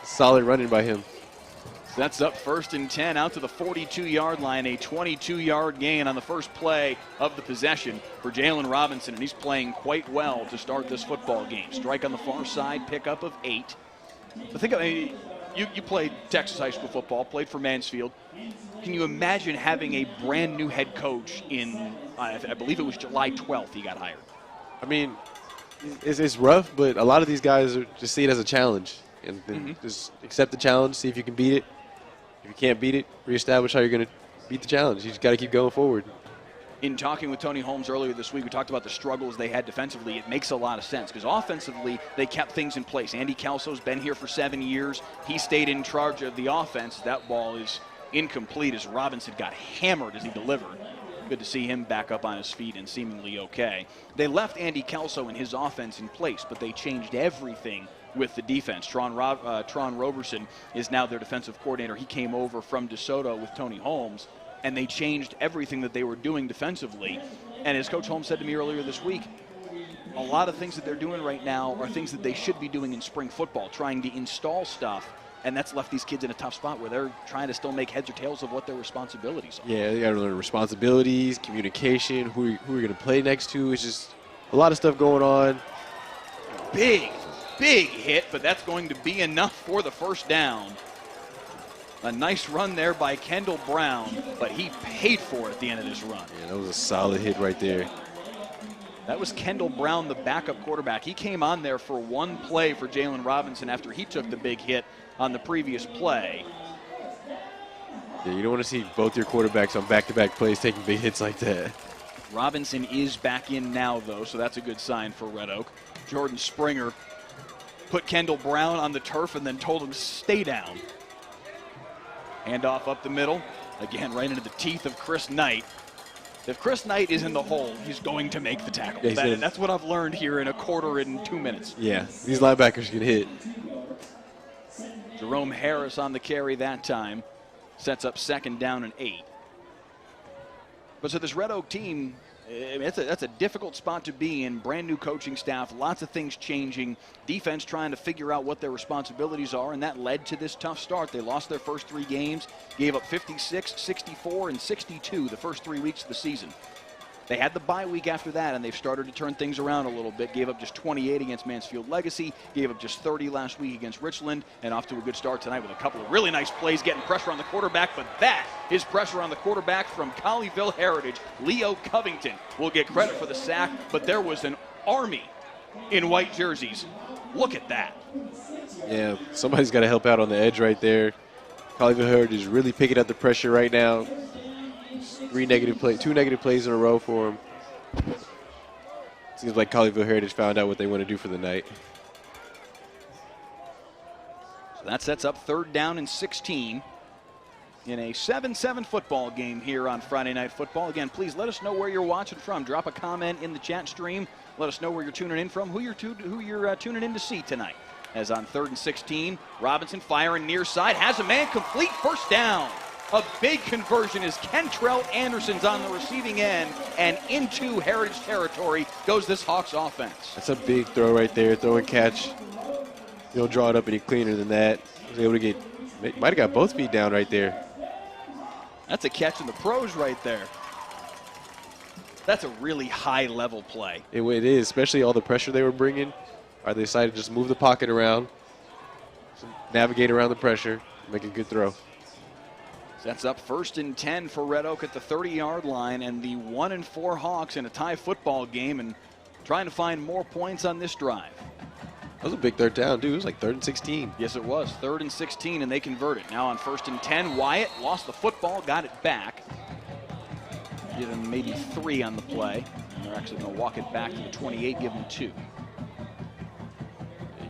Solid running by him. That's up 1st and 10 out to the 42-yard line. A 22-yard gain on the first play of the possession for Jalen Robinson, and he's playing quite well to start this football game. Strike on the far side, pickup of 8. But think of it. You played Texas high school football, played for Mansfield. Can you imagine having a brand new head coach in, I believe it was July 12th he got hired? I mean, it's rough, but a lot of these guys just see it as a challenge. And then just accept the challenge, see if you can beat it. If you can't beat it, reestablish how you're going to beat the challenge. You just got to keep going forward. In talking with Tony Holmes earlier this week, we talked about the struggles they had defensively. It makes a lot of sense because offensively, they kept things in place. Andy Kelso's been here for 7 years. He stayed in charge of the offense. That ball is incomplete as Robinson got hammered as he delivered. Good to see him back up on his feet and seemingly okay. They left Andy Kelso and his offense in place, but they changed everything with the defense. Tron Roberson is now their defensive coordinator. He came over from DeSoto with Tony Holmes, and they changed everything that they were doing defensively. And as Coach Holmes said to me earlier this week, a lot of things that they're doing right now are things that they should be doing in spring football, trying to install stuff, and that's left these kids in a tough spot where they're trying to still make heads or tails of what their responsibilities are. Yeah, they got to learn responsibilities, communication, who you're going to play next to. It's just a lot of stuff going on. Big hit, but that's going to be enough for the first down. A nice run there by Kendall Brown, but he paid for it at the end of this run. Yeah, that was a solid hit right there. That was Kendall Brown, the backup quarterback. He came on there for one play for Jalen Robinson after he took the big hit on the previous play. Yeah, you don't want to see both your quarterbacks on back-to-back plays taking big hits like that. Robinson is back in now, though, so that's a good sign for Red Oak. Jordan Springer put Kendall Brown on the turf and then told him to stay down. Handoff up the middle. Again, right into the teeth of Chris Knight. If Chris Knight is in the hole, he's going to make the tackle. Yeah, That's what I've learned here in a quarter and 2 minutes. Yeah, these linebackers can hit. Jerome Harris on the carry that time. Sets up 2nd down and 8. But so this Red Oak team, that's a difficult spot to be in. Brand new coaching staff, lots of things changing. Defense trying to figure out what their responsibilities are, and that led to this tough start. They lost their first 3 games, gave up 56, 64, and 62 the first 3 weeks of the season. They had the bye week after that, and they've started to turn things around a little bit. Gave up just 28 against Mansfield Legacy, gave up just 30 last week against Richland, and off to a good start tonight with a couple of really nice plays, getting pressure on the quarterback. But that is pressure on the quarterback from Colleyville Heritage. Leo Covington will get credit for the sack, but there was an army in white jerseys. Look at that. Yeah, somebody's got to help out on the edge right there. Colleyville Heritage is really picking up the pressure right now. 2 negative plays in a row for him. Seems like Colleyville Heritage found out what they want to do for the night. So that sets up 3rd down and 16 in a 7-7 football game here on Friday Night Football. Again, please let us know where you're watching from. Drop a comment in the chat stream. Let us know where you're tuning in from, who you're tuning in to see tonight. As on 3rd and 16, Robinson firing near side, has a man complete, 1st down. A big conversion as Kentrell Anderson's on the receiving end, and into Heritage territory goes this Hawks offense. That's a big throw right there, throw and catch. You don't draw it up any cleaner than that. Was able to might have got both feet down right there. That's a catch in the pros right there. That's a really high-level play. It is, especially all the pressure they were bringing. They decided to just move the pocket around, navigate around the pressure, make a good throw. That's up 1st and 10 for Red Oak at the 30-yard line, and the 1-4 Hawks in a tie football game and trying to find more points on this drive. That was a big 3rd down, dude. It was like 3rd and 16. Yes, it was. 3rd and 16, and they converted. Now on 1st and 10, Wyatt lost the football, got it back. Give him maybe 3 on the play. And they're actually going to walk it back to the 28, give him 2. He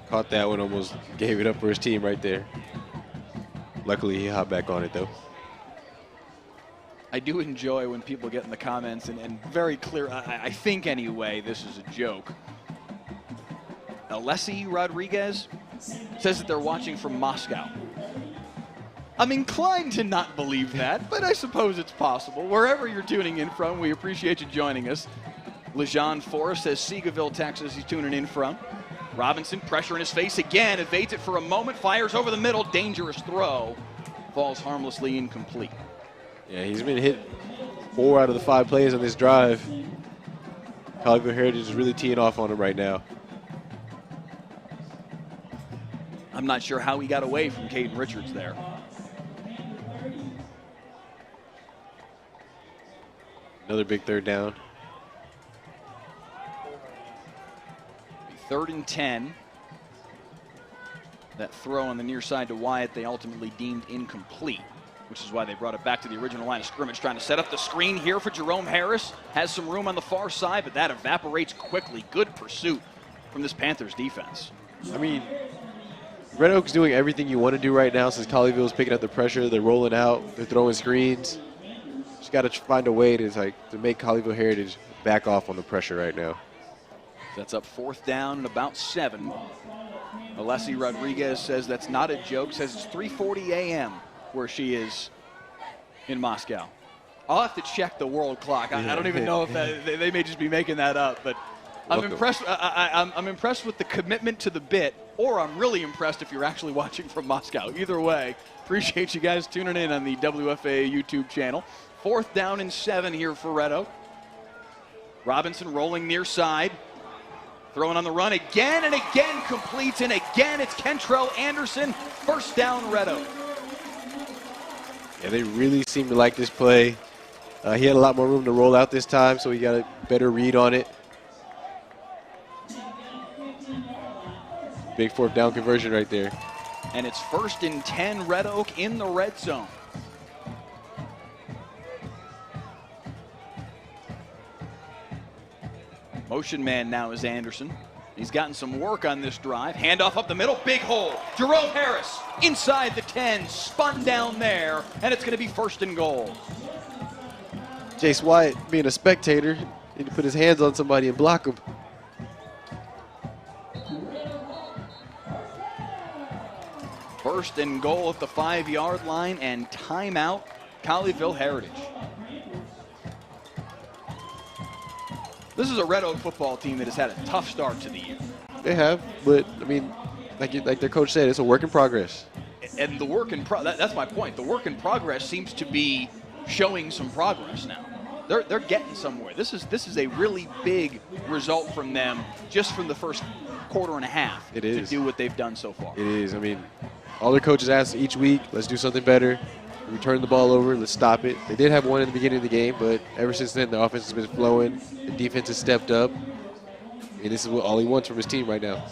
caught that one, almost gave it up for his team right there. Luckily, he hopped back on it, though. I do enjoy when people get in the comments and very clear, I think anyway, this is a joke. Alessi Rodriguez says that they're watching from Moscow. I'm inclined to not believe that, but I suppose it's possible. Wherever you're tuning in from, we appreciate you joining us. LeJean Forrest says Seagoville, Texas, he's tuning in from. Robinson, pressure in his face again, evades it for a moment, fires over the middle, dangerous throw. Falls harmlessly incomplete. Yeah, he's been hit 4 out of the 5 plays on this drive. Colleyville Heritage is really teeing off on him right now. I'm not sure how he got away from Caden Richards there. Another big 3rd down. 3rd and 10. That throw on the near side to Wyatt they ultimately deemed incomplete, which is why they brought it back to the original line of scrimmage, trying to set up the screen here for Jerome Harris. Has some room on the far side, but that evaporates quickly. Good pursuit from this Panthers defense. I mean, Red Oak's doing everything you want to do right now since Colleyville's picking up the pressure. They're rolling out. They're throwing screens. Just got to find a way to make Colleyville Heritage back off on the pressure right now. That's up 4th down and about 7. Alessi Rodriguez says that's not a joke. Says it's 3:40 a.m. where she is in Moscow. I'll have to check the world clock. I don't even know if they may just be making that up, but I'm impressed. I'm impressed with the commitment to the bit, or I'm really impressed if you're actually watching from Moscow. Either way, appreciate you guys tuning in on the WFAA YouTube channel. 4th down and 7 here for Red Oak. Robinson rolling near side. Throwing on the run again and again, completes, and again it's Kentrell Anderson. 1st down, Red Oak. Yeah, they really seem to like this play. He had a lot more room to roll out this time, so he got a better read on it. Big 4th down conversion right there. And it's 1st and 10, Red Oak in the red zone. Motion man now is Anderson. He's gotten some work on this drive. Handoff up the middle, big hole. Jerome Harris inside the 10, spun down there, and it's going to be 1st and goal. Jace White, being a spectator, need to put his hands on somebody and block him. First and goal at the 5-yard line, and timeout, Colleyville Heritage. This is a Red Oak football team that has had a tough start to the year. They have, but, I mean, like their coach said, it's a work in progress. And the work in that's my point. The work in progress seems to be showing some progress now. They're getting somewhere. This is a really big result from them just from the first quarter and a half. It is. To do what they've done so far. It is. I mean, all their coaches ask each week, let's do something better. We turn the ball over, let's stop it. They did have one in the beginning of the game, but ever since then, the offense has been flowing. The defense has stepped up. And this is what all he wants from his team right now.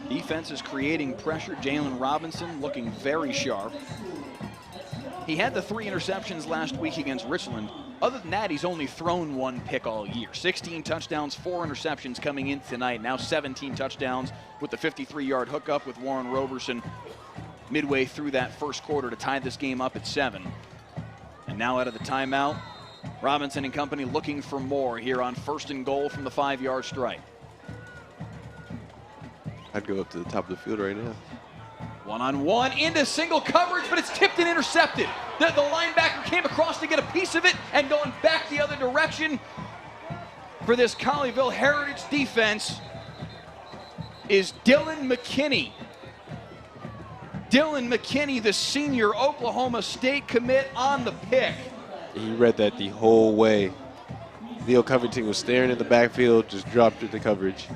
Defense is creating pressure. Jalen Robinson looking very sharp. He had the 3 interceptions last week against Richland. Other than that, he's only thrown 1 pick all year. 16 touchdowns, 4 interceptions coming in tonight. Now 17 touchdowns with the 53-yard hookup with Warren Roberson midway through that first quarter to tie this game up at 7. And now out of the timeout, Robinson and company looking for more here on 1st and goal from the 5-yard strike. I'd go up to the top of the field right now. One-on-one into single coverage, but it's tipped and intercepted. The linebacker came across to get a piece of it, and going back the other direction for this Colleyville Heritage defense is Dylan McKinney. Dylan McKinney, the senior Oklahoma State commit, on the pick. He read that the whole way. Leo Covington was staring in the backfield, just dropped through the coverage.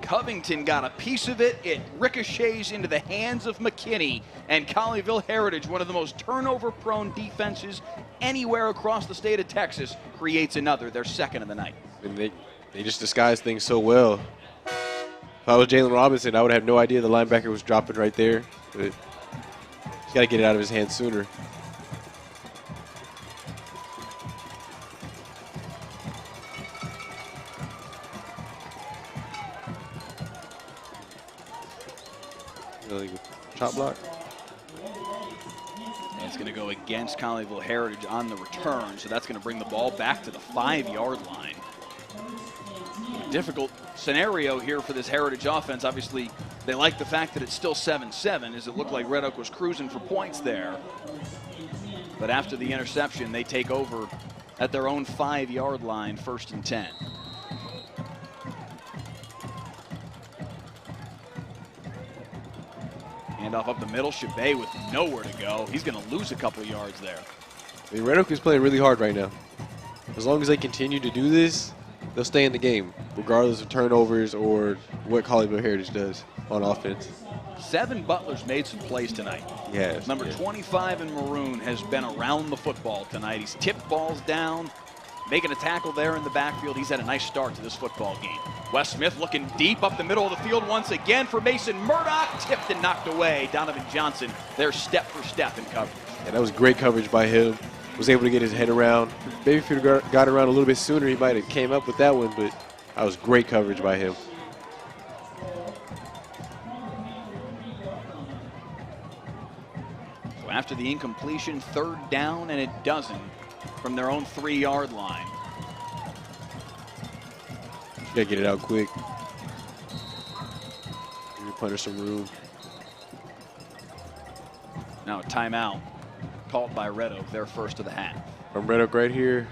Covington got a piece of it. It ricochets into the hands of McKinney, and Colleyville Heritage, one of the most turnover-prone defenses anywhere across the state of Texas, creates another, their 2nd of the night. And they just disguise things so well. If I was Jalen Robinson, I would have no idea the linebacker was dropping right there. But he's got to get it out of his hands sooner. Chop block. And it's going to go against Colleyville Heritage on the return, so that's going to bring the ball back to the 5-yard line. A difficult scenario here for this Heritage offense. Obviously, they like the fact that it's still 7-7, as it looked like Red Oak was cruising for points there. But after the interception, they take over at their own 5-yard line, 1st and 10. Handoff up the middle, Chabet with nowhere to go. He's going to lose a couple yards there. I mean, Red Oak is playing really hard right now. As long as they continue to do this, they'll stay in the game, regardless of turnovers or what Colleyville Heritage does on offense. 7 Butlers made some plays tonight. Yes. Number 25 in maroon has been around the football tonight. He's tipped balls down, making a tackle there in the backfield. He's had a nice start to this football game. Wes Smith looking deep up the middle of the field once again for Mason Murdoch. Tipped and knocked away. Donovan Johnson there step for step in coverage. Yeah, that was great coverage by him. Was able to get his head around. Maybe if he got around a little bit sooner, he might have came up with that one, but that was great coverage by him. So after the incompletion, 3rd down and a dozen from their own 3-yard line. You gotta get it out quick. Give your punter some room. Now a timeout called by Red Oak, their 1st of the half. From Red Oak right here,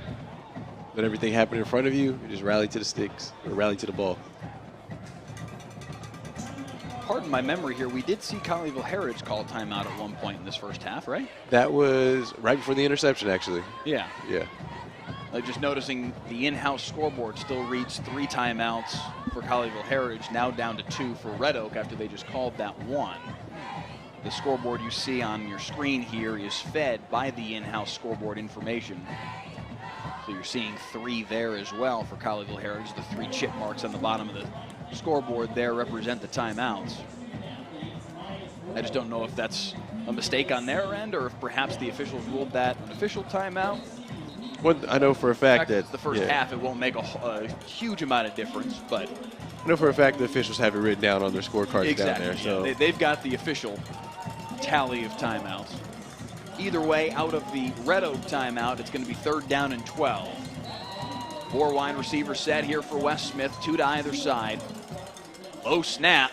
let everything happen in front of you. You just rally to the sticks or rally to the ball. Pardon my memory here, we did see Colleyville Heritage call timeout at one point in this first half, right? That was right before the interception, actually. Yeah. Yeah. Just noticing the in-house scoreboard still reads 3 timeouts for Colleyville Heritage, now down to 2 for Red Oak after they just called that one. The scoreboard you see on your screen here is fed by the in-house scoreboard information. So you're seeing 3 there as well for Colleyville Heritage. The 3 chip marks on the bottom of the scoreboard there represent the timeouts. I just don't know if that's a mistake on their end or if perhaps the officials ruled that an official timeout. What I know for a fact that the first half, it won't make a huge amount of difference, but I know for a fact the officials have it written down on their scorecards down there. So they've got the official tally of timeouts. Either way, out of the Red Oak timeout, it's going to be 3rd down and 12. 4 wide receivers set here for Wes Smith, 2 to either side. Low snap,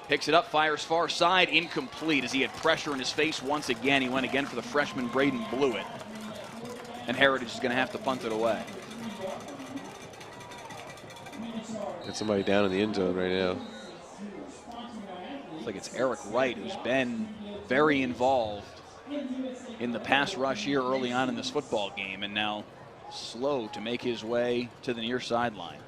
picks it up, fires far side, incomplete as he had pressure in his face once again. He went again for the freshman, Braden blew it. And Heritage is going to have to punt it away. Got somebody down in the end zone right now. Looks like it's Eric Wright, who's been very involved in the pass rush here early on in this football game, and now slow to make his way to the near sideline.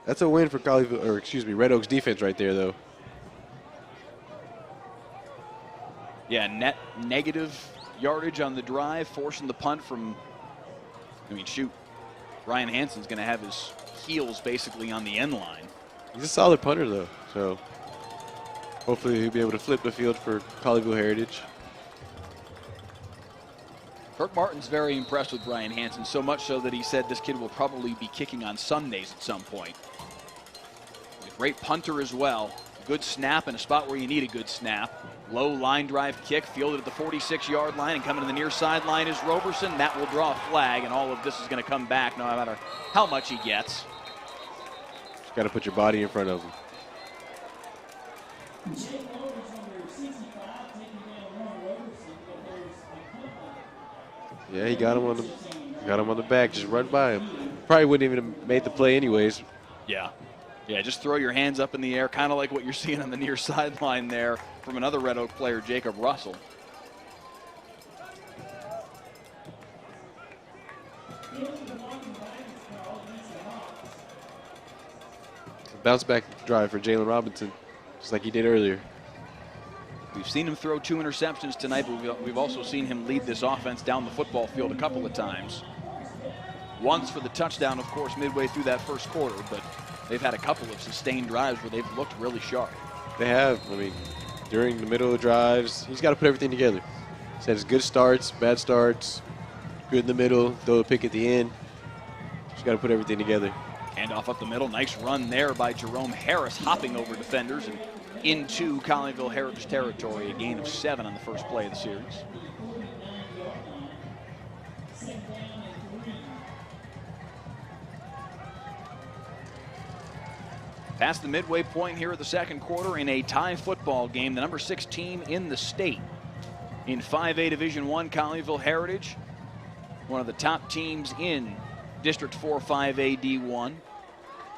That's a win for Red Oak's defense right there, though. Yeah, net negative yardage on the drive, forcing the punt from, Ryan Hansen's going to have his heels basically on the end line. He's a solid punter, though, so hopefully he'll be able to flip the field for Colleyville Heritage. Kirk Martin's very impressed with Ryan Hansen, so much so that he said this kid will probably be kicking on Sundays at some point. A great punter as well. Good snap in a spot where you need a good snap. Low line drive kick, fielded at the 46-yard line, and coming to the near sideline is Roberson. That will draw a flag, and all of this is going to come back no matter how much he gets. Just got to put your body in front of him. Yeah, he got him on the back. Just run by him. Probably wouldn't even have made the play anyways. Yeah, just throw your hands up in the air, kind of like what you're seeing on the near sideline there from another Red Oak player, Jacob Russell. Bounce back drive for Jalen Robinson, just like he did earlier. We've seen him throw 2 interceptions tonight, but we've also seen him lead this offense down the football field a couple of times. Once for the touchdown, of course, midway through that first quarter, but they've had a couple of sustained drives where they've looked really sharp. They have. During the middle of drives, he's got to put everything together. He's had his good starts, bad starts, good in the middle, throw a pick at the end. Just got to put everything together. Handoff up the middle. Nice run there by Jerome Harris, hopping over defenders and into Colleyville Heritage territory. A gain of 7 on the first play of the series. Past the midway point here of the second quarter in a tie football game, the number 6 team in the state. In 5A Division I, Colleyville Heritage, one of the top teams in District 4 5A D1.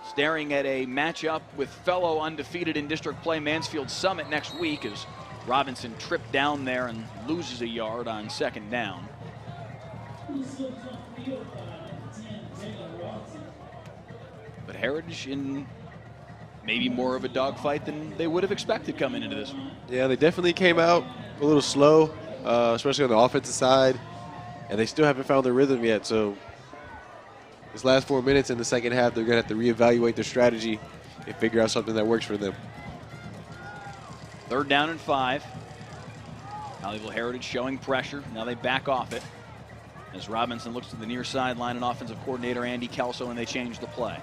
Staring at a matchup with fellow undefeated in district play Mansfield Summit next week as Robinson tripped down there and loses a yard on 2nd down. But Heritage in maybe more of a dogfight than they would have expected coming into this one. Yeah, they definitely came out a little slow, especially on the offensive side, and they still haven't found their rhythm yet. So this last 4 minutes in the second half, they're going to have to reevaluate their strategy and figure out something that works for them. 3rd down and 5. Colleyville Heritage showing pressure. Now they back off it as Robinson looks to the near sideline and offensive coordinator Andy Kelso, and they change the play.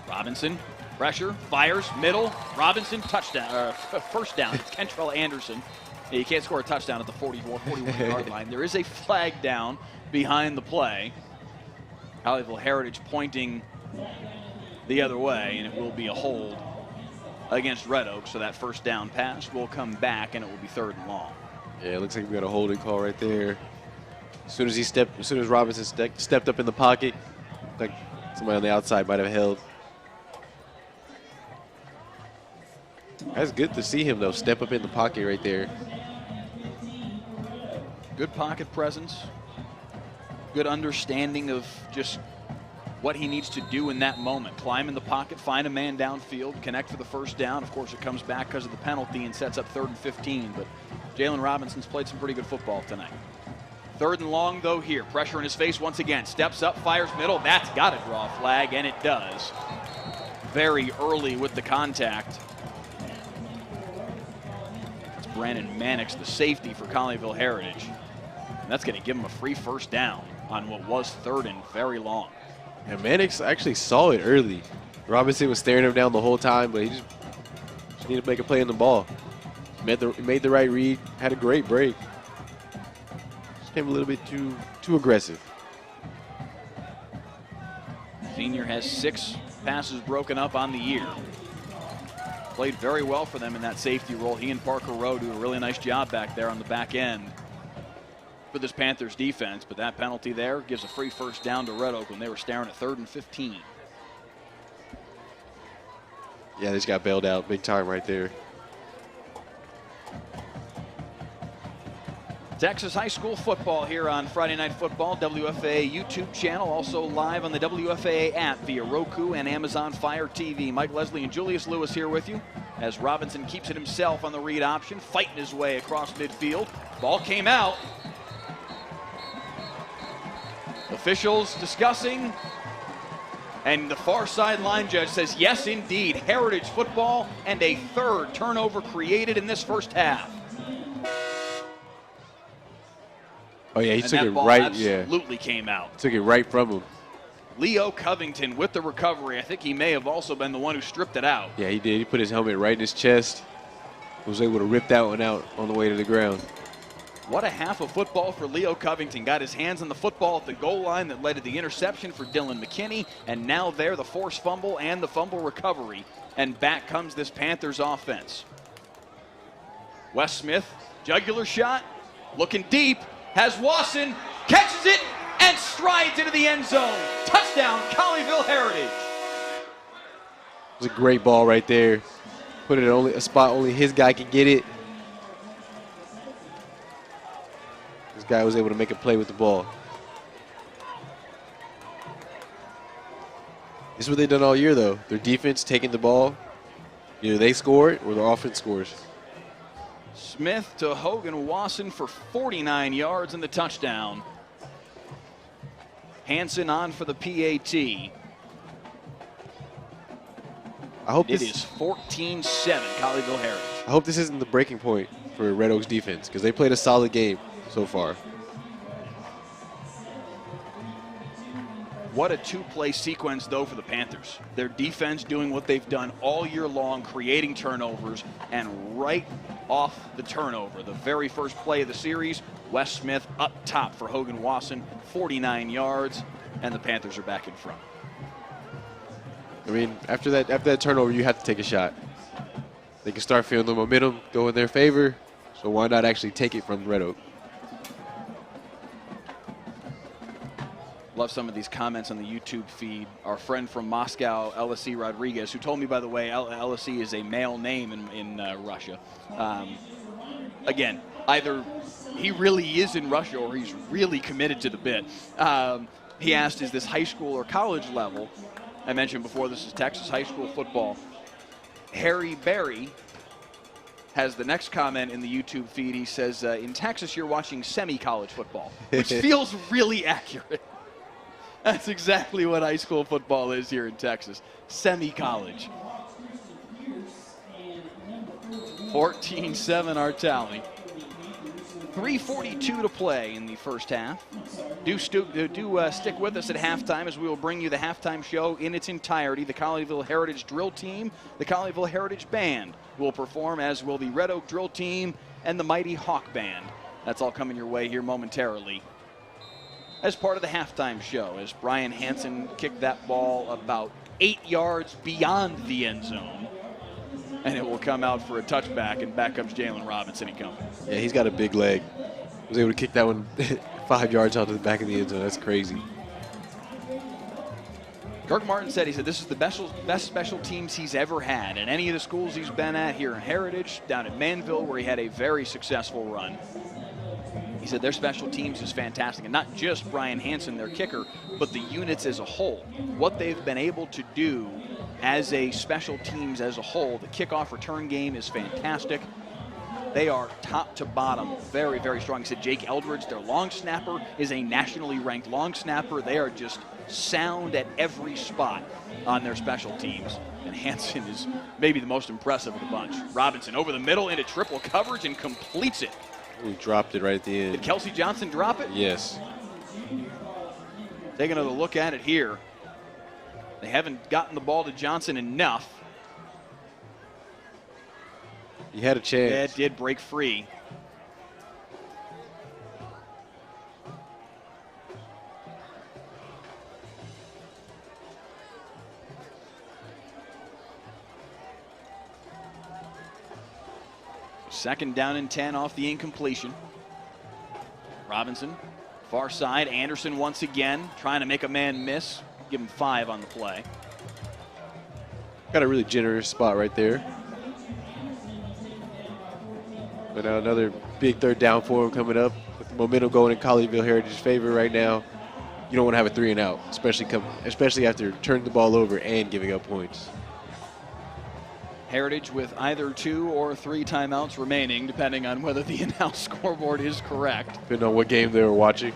Robinson, pressure, fires, middle. Robinson, touchdown, first down. It's Kentrell Anderson. You can't score a touchdown at the 41-yard line. There is a flag down behind the play. Colleyville Heritage pointing the other way, and it will be a hold against Red Oak. So that first down pass will come back, and it will be 3rd and long. Yeah, it looks like we got a holding call right there. As soon as Robinson stepped up in the pocket, like somebody on the outside might have held. That's good to see him, though, step up in the pocket right there. Good pocket presence. Good understanding of just what he needs to do in that moment. Climb in the pocket, find a man downfield, connect for the first down. Of course, it comes back because of the penalty and sets up 3rd and 15. But Jalen Robinson's played some pretty good football tonight. 3rd and long, though, here. Pressure in his face once again. Steps up, fires middle. That's got to draw a flag, and it does. Very early with the contact. Brandon Mannix, the safety for Colleyville Heritage. That's going to give him a free first down on what was 3rd and very long. And Mannix actually saw it early. Robinson was staring him down the whole time, but he just needed to make a play on the ball. Made the right read, had a great break. Just came a little bit too aggressive. Senior has 6 passes broken up on the year. Played very well for them in that safety role. He and Parker Rowe do a really nice job back there on the back end for this Panthers defense, but that penalty there gives a free first down to Red Oak when they were staring at 3rd and 15. Yeah, they just got bailed out big time right there. Texas high school football here on Friday Night Football, WFAA YouTube channel, also live on the WFAA app via Roku and Amazon Fire TV. Mike Leslie and Julius Lewis here with you as Robinson keeps it himself on the read option, fighting his way across midfield. Ball came out. Officials discussing, and the far sideline judge says, yes, indeed, Heritage football, and a 3rd turnover created in this first half. Oh, yeah, he and took that it ball right. Absolutely came out. Took it right from him. Leo Covington with the recovery. I think he may have also been the one who stripped it out. Yeah, he did. He put his helmet right in his chest. Was able to rip that one out on the way to the ground. What a half of football for Leo Covington. Got his hands on the football at the goal line that led to the interception for Dylan McKinney. And now there, the forced fumble and the fumble recovery. And back comes this Panthers offense. Wes Smith, jugular shot, looking deep, has Wasson, catches it, and strides into the end zone. Touchdown, Colleyville Heritage. It was a great ball right there. Put it in a spot only his guy could get it. This guy was able to make a play with the ball. This is what they've done all year, though. Their defense taking the ball. Either they score it or their offense scores. Smith to Hogan Wasson for 49 yards and the touchdown. Hansen on for the PAT. It is 14-7, Colleyville Heritage. I hope this isn't the breaking point for Red Oaks defense because they played a solid game so far. What a two-play sequence, though, for the Panthers. Their defense doing what they've done all year long, creating turnovers, and right off the turnover, the very first play of the series, Wes Smith up top for Hogan Wasson, 49 yards, and the Panthers are back in front. I mean, after that turnover, you have to take a shot. They can start feeling the momentum go in their favor, so why not actually take it from Red Oak? Love some of these comments on the YouTube feed. Our friend from Moscow, LSE Rodriguez, who told me, by the way, LSE is a male name in Russia. Again, either he really is in Russia or he's really committed to the bit. He asked, is this high school or college level? I mentioned before, this is Texas high school football. Harry Berry has the next comment in the YouTube feed. He says, in Texas, you're watching semi-college football, which feels really accurate. That's exactly what high school football is here in Texas, semi-college. 14-7 our tally. 3:42 to play in the first half. Do stick with us at halftime as we will bring you the halftime show in its entirety. The Colleyville Heritage Drill Team, the Colleyville Heritage Band will perform, as will the Red Oak Drill Team and the Mighty Hawk Band. That's all coming your way here momentarily as part of the halftime show, as Brian Hansen kicked that ball about 8 yards beyond the end zone. And it will come out for a touchback, and back comes Jalen Robinson and company. Yeah, he's got a big leg. Was able to kick that one 5 yards out to the back of the end zone. That's crazy. Kirk Martin said, this is the best special teams he's ever had. And any of the schools he's been at here in Heritage, down at Manville, where he had a very successful run. He said their special teams is fantastic. And not just Brian Hansen, their kicker, but the units as a whole. What they've been able to do as a special teams as a whole. The kickoff return game is fantastic. They are top to bottom very, very strong. He said Jake Eldridge, their long snapper, is a nationally ranked long snapper. They are just sound at every spot on their special teams. And Hansen is maybe the most impressive of the bunch. Robinson over the middle into triple coverage and completes it. He dropped it right at the end. Did Kelsey Johnson drop it? Yes. Take another look at it here. They haven't gotten the ball to Johnson enough. He had a chance. Yeah, it did break free. Second down and 10 off the incompletion. Robinson, far side. Anderson once again trying to make a man miss. Give him 5 on the play. Got a really generous spot right there. But now another big third down for him coming up. With the momentum going in Colleyville Heritage's favor right now, you don't want to have a 3 and out, especially after turning the ball over and giving up points. Heritage with either 2 or 3 timeouts remaining, depending on whether the in-house scoreboard is correct. Depending on what game they were watching.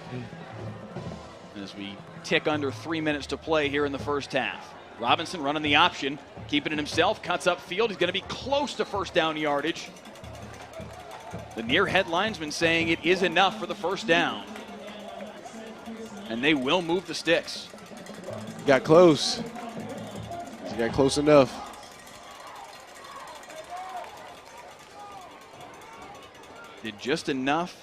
As we tick under 3 minutes to play here in the first half. Robinson running the option, keeping it himself, cuts upfield. He's going to be close to first down yardage. The near headlinesman saying it is enough for the first down. And they will move the sticks. He got close. He got close enough. Did just enough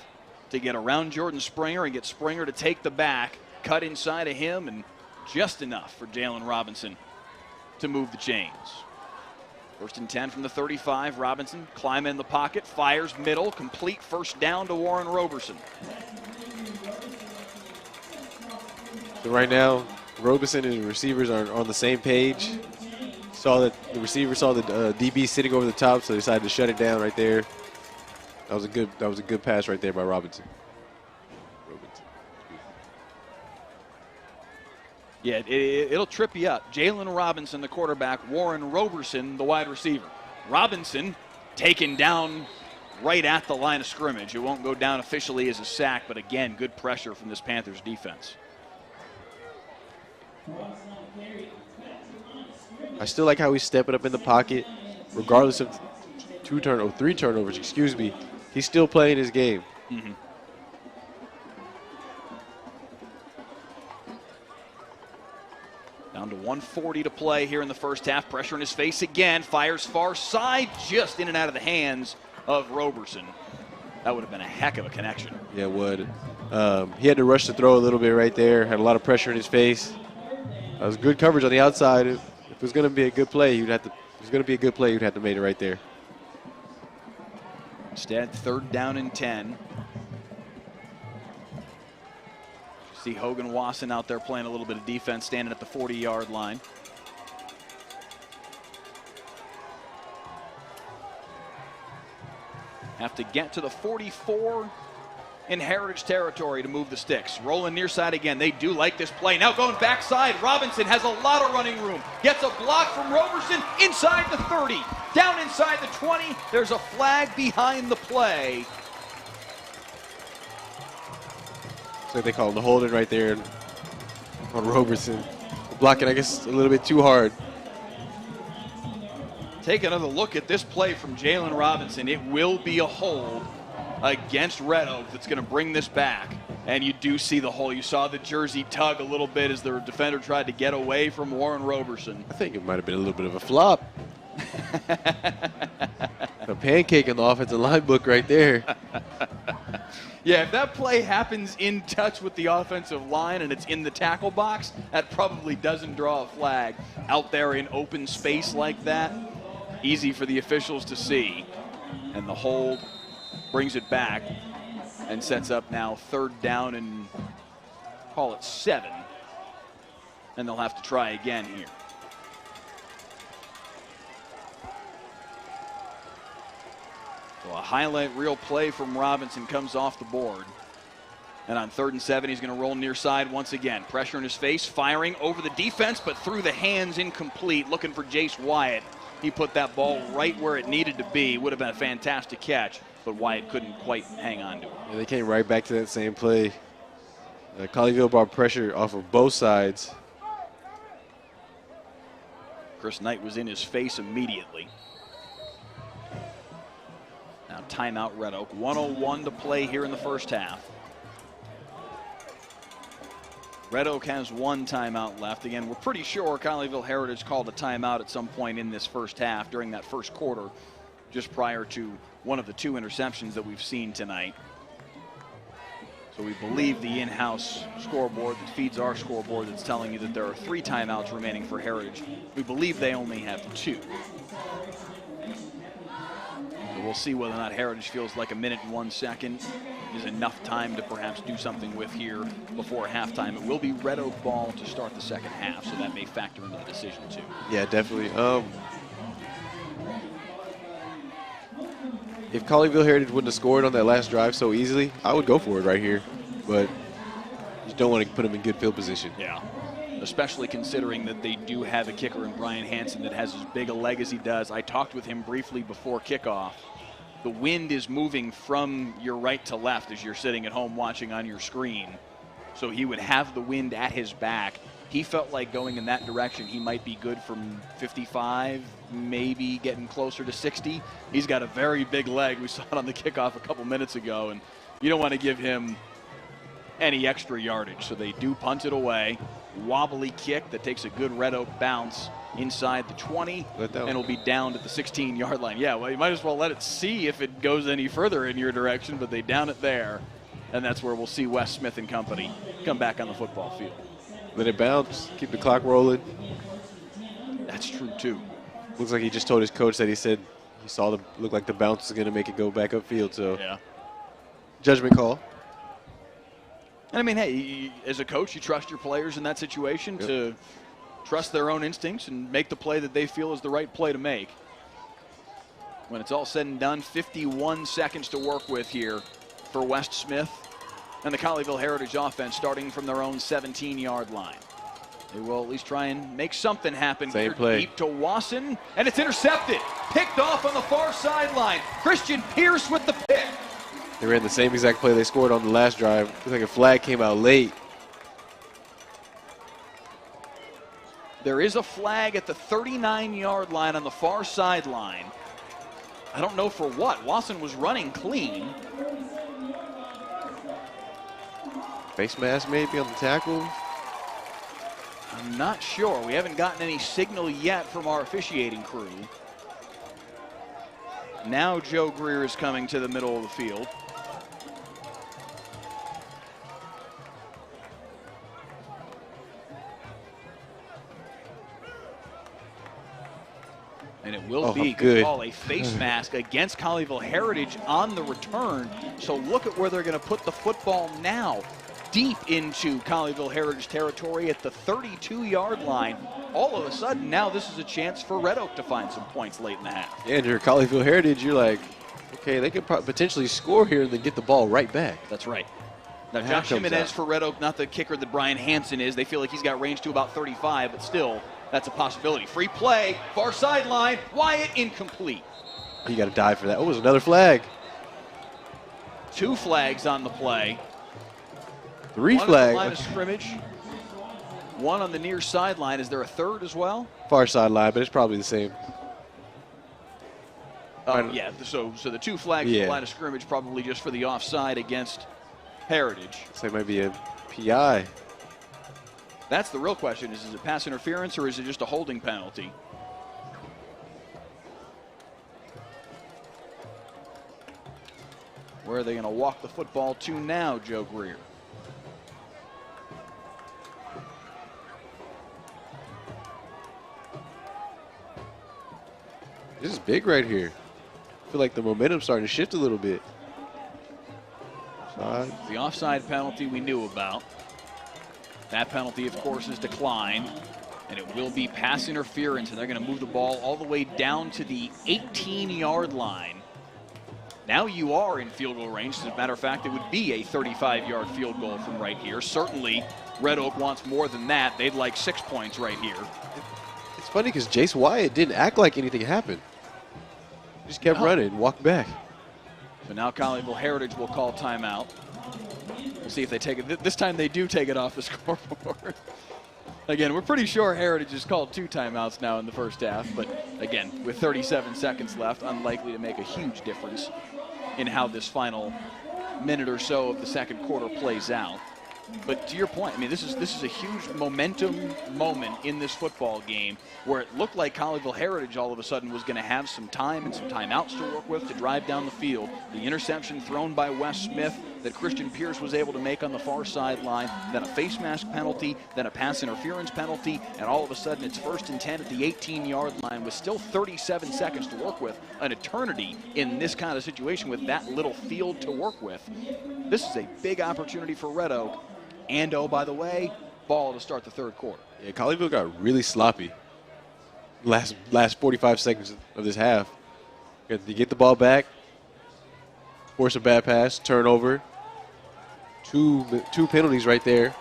to get around Jordan Springer and get Springer to take the back, cut inside of him, and just enough for Jalen Robinson to move the chains. First and 10 from the 35. Robinson climb in the pocket, fires middle, complete first down to Warren Roberson. So right now, Roberson and the receivers are on the same page. Saw that the receiver saw the DB sitting over the top, so they decided to shut it down right there. That was a good pass right there by Robinson. Yeah, it'll trip you up. Jalen Robinson, the quarterback. Warren Roberson, the wide receiver. Robinson taken down right at the line of scrimmage. It won't go down officially as a sack, but again, good pressure from this Panthers defense. I still like how he's stepping up in the pocket, regardless of 3 turnovers, excuse me. He's still playing his game. Mm-hmm. Down to 1:40 to play here in the first half. Pressure in his face again. Fires far side, just in and out of the hands of Roberson. That would have been a heck of a connection. Yeah, it would. He had to rush the throw a little bit right there. Had a lot of pressure in his face. That was good coverage on the outside. If it was going to be a good play, you'd have to make it right there. Instead, third down and 10. See Hogan Wasson out there playing a little bit of defense, standing at the 40-yard line. Have to get to the 44 in Heritage territory to move the sticks. Rolling near side again. They do like this play. Now going backside. Robinson has a lot of running room. Gets a block from Roberson inside the 30. Down inside the 20. There's a flag behind the play. So they call him the holding right there on Roberson. Blocking, I guess, a little bit too hard. Take another look at this play from Jalen Robinson. It will be a hold against Red Oak that's going to bring this back. And you do see the hole. You saw the jersey tug a little bit as the defender tried to get away from Warren Roberson. I think it might have been a little bit of a flop. A pancake in the offensive line book right there. Yeah, if that play happens in touch with the offensive line and it's in the tackle box, that probably doesn't draw a flag. Out there in open space like that, easy for the officials to see. And the hold brings it back and sets up now third down and call it 7. And they'll have to try again here. So a highlight reel play from Robinson comes off the board. And on 3rd and 7, he's going to roll near side once again. Pressure in his face, firing over the defense, but through the hands, incomplete. Looking for Jace Wyatt. He put that ball right where it needed to be. Would have been a fantastic catch, but Wyatt couldn't quite hang on to it. Yeah, they came right back to that same play. Colleyville brought pressure off of both sides. Chris Knight was in his face immediately. Now timeout Red Oak. 1:01 to play here in the first half. Red Oak has one timeout left. Again, we're pretty sure Colleyville Heritage called a timeout at some point in this first half during that first quarter, just prior to one of the 2 interceptions that we've seen tonight. So we believe the in-house scoreboard that feeds our scoreboard that's telling you that there are 3 timeouts remaining for Heritage. We believe they only have 2. So we'll see whether or not Heritage feels like 1 minute and 1 second is enough time to perhaps do something with here before halftime. It will be Red Oak ball to start the second half, so that may factor into the decision too. Yeah, definitely. If Colleyville Heritage wouldn't have scored on that last drive so easily, I would go for it right here. But you don't want to put them in good field position. Yeah, especially considering that they do have a kicker in Brian Hansen that has as big a leg as he does. I talked with him briefly before kickoff. The wind is moving from your right to left as you're sitting at home watching on your screen. So he would have the wind at his back. He felt like going in that direction, he might be good from 55, maybe getting closer to 60. He's got a very big leg. We saw it on the kickoff a couple minutes ago, and you don't want to give him any extra yardage. So they do punt it away. Wobbly kick that takes a good Red Oak bounce inside the 20, and it'll be down at the 16-yard line. Yeah, well, you might as well let it see if it goes any further in your direction, but they down it there, and that's where we'll see Wes Smith and company come back on the football field. Let it bounce, keep the clock rolling. That's true, too. Looks like he just told his coach that he said he saw the look like the bounce is going to make it go back upfield, so yeah. Judgment call. And I mean, hey, as a coach, you trust your players in that situation to trust their own instincts and make the play that they feel is the right play to make. When it's all said and done, 51 seconds to work with here for West Smith and the Colleyville Heritage offense starting from their own 17-yard line. They will at least try and make something happen. Same play. Deep to Wasson, and it's intercepted. Picked off on the far sideline. Christian Pierce with the pick. They ran the same exact play they scored on the last drive. Looks like a flag came out late. There is a flag at the 39-yard line on the far sideline. I don't know for what. Wasson was running clean. Face mask maybe on the tackle. I'm not sure. We haven't gotten any signal yet from our officiating crew. Now Joe Greer is coming to the middle of the field. And it will be good call, a face mask against Colleyville Heritage on the return. So look at where they're going to put the football now. Deep into Colleyville Heritage territory at the 32-yard line. All of a sudden, now this is a chance for Red Oak to find some points late in the half. Yeah, and you're Colleyville Heritage, you're like, okay, they could potentially score here and then get the ball right back. That's right. Now, Josh Jimenez for Red Oak, not the kicker that Brian Hansen is. They feel like he's got range to about 35, but still, that's a possibility. Free play, far sideline, Wyatt incomplete. You got to dive for that. Oh, it was another flag. 2 flags on the play. 3 1 flags. On the line of scrimmage. 1 on the near sideline. Is there a third as well? Far sideline, but it's probably the same. Yeah, so the 2 flags on the line of scrimmage probably just for the offside against Heritage. So it might be a PI. That's the real question. Is it pass interference or is it just a holding penalty? Where are they going to walk the football to now, Joe Greer? This is big right here. I feel like the momentum's starting to shift a little bit. The offside penalty we knew about. That penalty, of course, is declined, and it will be pass interference, and they're going to move the ball all the way down to the 18-yard line. Now you are in field goal range. As a matter of fact, it would be a 35-yard field goal from right here. Certainly, Red Oak wants more than that. They'd like 6 points right here. It's funny because Jace Wyatt didn't act like anything happened. He just kept running, walked back. So now Colleyville Heritage will call timeout. We'll see if they take it. This time they do take it off the scoreboard. Again, we're pretty sure Heritage has called 2 timeouts now in the first half. But again, with 37 seconds left, unlikely to make a huge difference in how this final minute or so of the second quarter plays out. But to your point, I mean, this is a huge momentum moment in this football game where it looked like Colleyville Heritage all of a sudden was going to have some time and some timeouts to work with to drive down the field. The interception thrown by Wes Smith that Christian Pierce was able to make on the far sideline, then a face mask penalty, then a pass interference penalty, and all of a sudden it's 1st and 10 at the 18-yard line with still 37 seconds to work with. An eternity in this kind of situation with that little field to work with. This is a big opportunity for Red Oak. And, oh, by the way, ball to start the third quarter. Yeah, Colleyville got really sloppy last 45 seconds of this half. You get the ball back, force a bad pass, turnover, two penalties right there.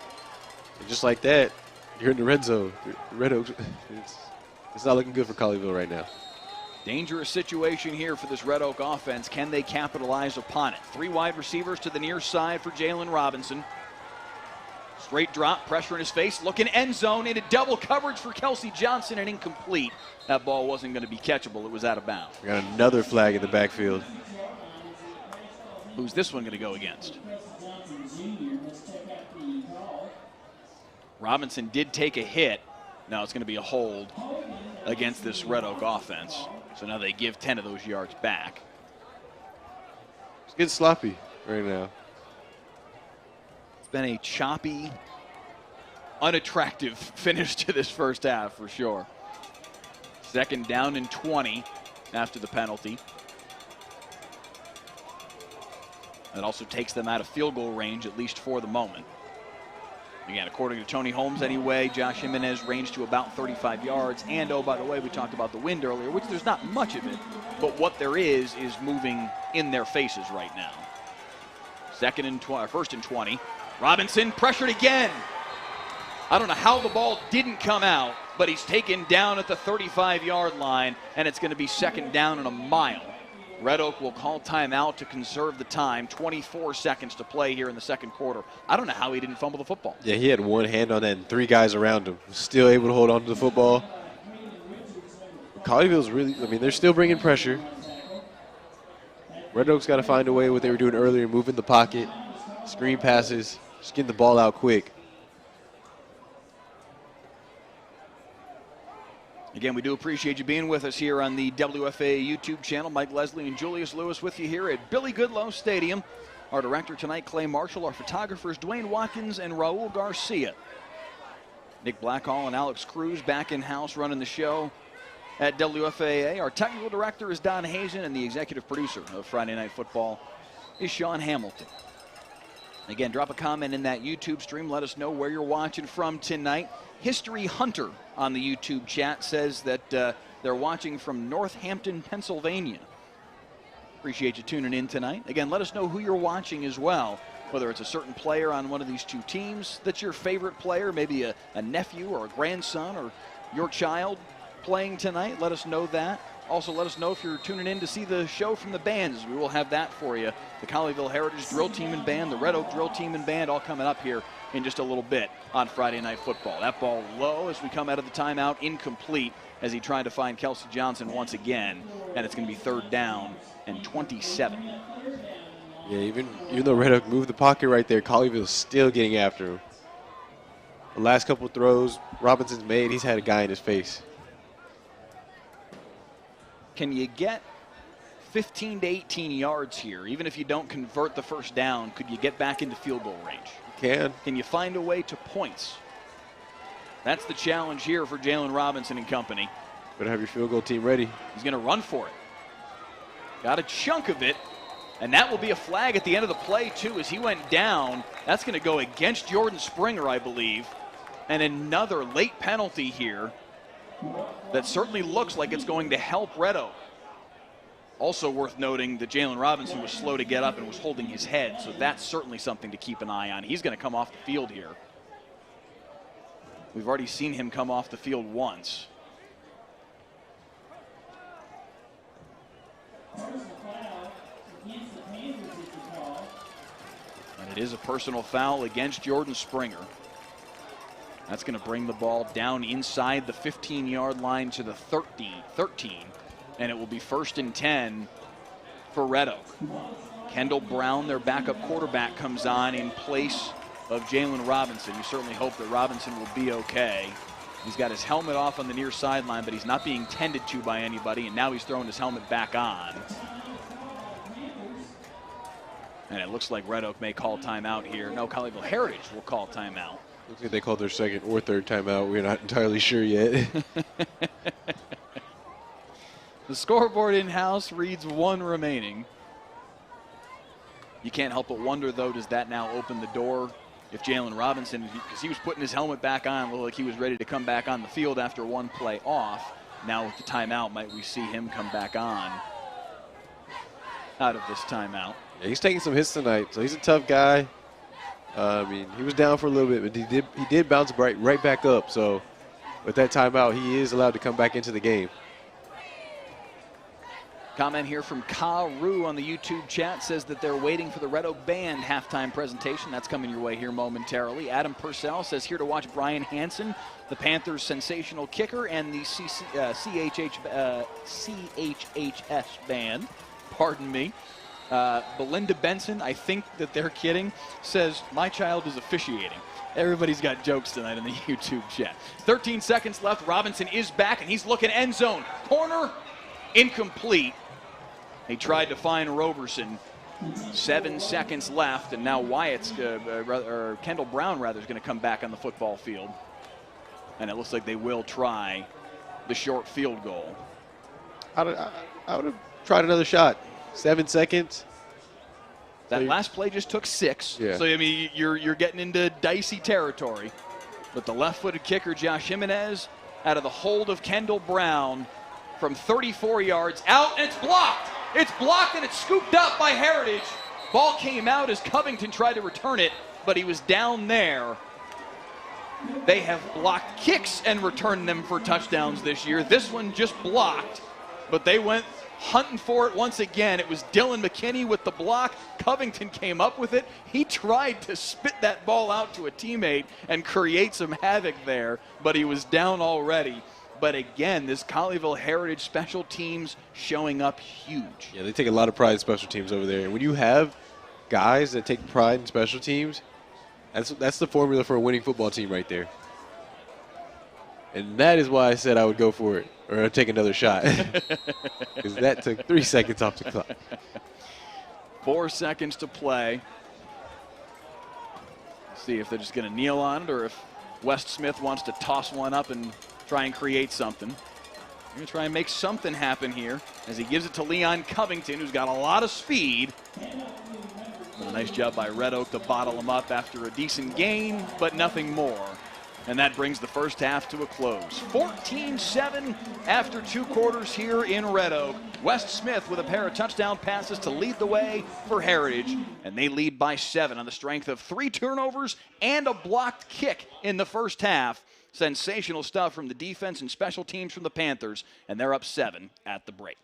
And just like that, you're in the red zone. Red Oaks, it's not looking good for Colleyville right now. Dangerous situation here for this Red Oak offense. Can they capitalize upon it? 3 wide receivers to the near side for Jalen Robinson. Straight drop, pressure in his face, looking end zone into double coverage for Kelsey Johnson and incomplete. That ball wasn't going to be catchable. It was out of bounds. We got another flag in the backfield. Who's this one going to go against? Robinson did take a hit. Now it's going to be a hold against this Red Oak offense. So now they give 10 of those yards back. It's getting sloppy right now. Been a choppy, unattractive finish to this first half for sure. 2nd down and 20 after the penalty. That also takes them out of field goal range, at least for the moment. Again, according to Tony Holmes anyway, Josh Jimenez ranged to about 35 yards. And, oh, by the way, we talked about the wind earlier, which there's not much of it, but what there is moving in their faces right now. 1st and 20. Robinson pressured again. I don't know how the ball didn't come out, but he's taken down at the 35-yard line, and it's going to be 2nd down and a mile. Red Oak will call timeout to conserve the time. 24 seconds to play here in the second quarter. I don't know how he didn't fumble the football. Yeah, he had one hand on that and 3 guys around him. Still able to hold on to the football. Colleyville's really, I mean, they're still bringing pressure. Red Oak's got to find a way what they were doing earlier, move in the pocket, screen passes, just getting the ball out quick. Again, we do appreciate you being with us here on the WFAA YouTube channel. Mike Leslie and Julius Lewis with you here at Billy Goodloe Stadium. Our director tonight, Clay Marshall. Our photographers, Dwayne Watkins and Raul Garcia. Nick Blackhall and Alex Cruz back in-house running the show at WFAA. Our technical director is Don Hazen, and the executive producer of Friday Night Football is Sean Hamilton. Again, drop a comment in that YouTube stream. Let us know where you're watching from tonight. History Hunter on the YouTube chat says that they're watching from Northampton, Pennsylvania. Appreciate you tuning in tonight. Again, let us know who you're watching as well, whether it's a certain player on one of these 2 teams that's your favorite player, maybe a nephew or a grandson or your child playing tonight. Let us know that. Also, let us know if you're tuning in to see the show from the bands. We will have that for you. The Colleyville Heritage Drill Team and Band, the Red Oak Drill Team and Band, all coming up here in just a little bit on Friday Night Football. That ball low as we come out of the timeout, incomplete as he tried to find Kelsey Johnson once again, and it's going to be 3rd down and 27. Yeah, even though Red Oak moved the pocket right there, Colleyville's still getting after him. The last couple of throws Robinson's made, he's had a guy in his face. Can you get 15 to 18 yards here? Even if you don't convert the 1st down, could you get back into field goal range? Can. Can you find a way to points? That's the challenge here for Jalen Robinson and company. Better have your field goal team ready. He's going to run for it. Got a chunk of it, and that will be a flag at the end of the play, too, as he went down. That's going to go against Jordan Springer, I believe. And another late penalty here that certainly looks like it's going to help Red Oak. Also worth noting that Jalen Robinson was slow to get up and was holding his head, so that's certainly something to keep an eye on. He's going to come off the field here. We've already seen him come off the field once. And it is a personal foul against Jordan Springer. That's going to bring the ball down inside the 15-yard line to the 13, and it will be 1st and 10 for Red Oak. Kendall Brown, their backup quarterback, comes on in place of Jalen Robinson. You certainly hope that Robinson will be okay. He's got his helmet off on the near sideline, but he's not being tended to by anybody, and now he's throwing his helmet back on. And it looks like Red Oak may call timeout here. No, Colleyville Heritage will call timeout. Looks like they called their second or third timeout. We're not entirely sure yet. The scoreboard in-house reads 1 remaining. You can't help but wonder, though, does that now open the door if Jalen Robinson, because he was putting his helmet back on, looked like he was ready to come back on the field after 1 play off. Now with the timeout, might we see him come back on out of this timeout? Yeah, he's taking some hits tonight, so he's a tough guy. I mean, he was down for a little bit, but he did bounce right back up. So with that timeout, he is allowed to come back into the game. Comment here from Ka Ru on the YouTube chat says that they're waiting for the Red Oak Band halftime presentation. That's coming your way here momentarily. Adam Purcell says here to watch Brian Hansen, the Panthers' sensational kicker, and the CHHS Band. Pardon me. Belinda Benson, I think that they're kidding, says, my child is officiating. Everybody's got jokes tonight in the YouTube chat. 13 seconds left. Robinson is back, and he's looking end zone. Corner, incomplete. He tried to find Roberson. 7 seconds left, and now Kendall Brown is going to come back on the football field. And it looks like they will try the short field goal. I would have tried another shot. 7 seconds. That last play just took 6. Yeah. So, I mean, you're getting into dicey territory. But the left-footed kicker, Josh Jimenez, out of the hold of Kendall Brown from 34 yards out, and it's blocked. It's blocked, and it's scooped up by Heritage. Ball came out as Covington tried to return it, but he was down there. They have blocked kicks and returned them for touchdowns this year. This one just blocked, but they went hunting for it once again. It was Dylan McKinney with the block. Covington came up with it. He tried to spit that ball out to a teammate and create some havoc there, but he was down already. But again, this Colleyville Heritage special teams showing up huge. Yeah, they take a lot of pride in special teams over there. And when you have guys that take pride in special teams, that's the formula for a winning football team right there. And that is why I said I would go for it, or I'd take another shot. Because that took 3 seconds off the clock. 4 seconds to play. See if they're just going to kneel on it, or if West Smith wants to toss one up and try and create something. We're going to try and make something happen here as he gives it to Leon Covington, who's got a lot of speed. But a nice job by Red Oak to bottle him up after a decent gain, but nothing more. And that brings the first half to a close. 14-7 after 2 quarters here in Red Oak. West Smith with a pair of touchdown passes to lead the way for Heritage. And they lead by 7 on the strength of 3 turnovers and a blocked kick in the first half. Sensational stuff from the defense and special teams from the Panthers. And they're up 7 at the break.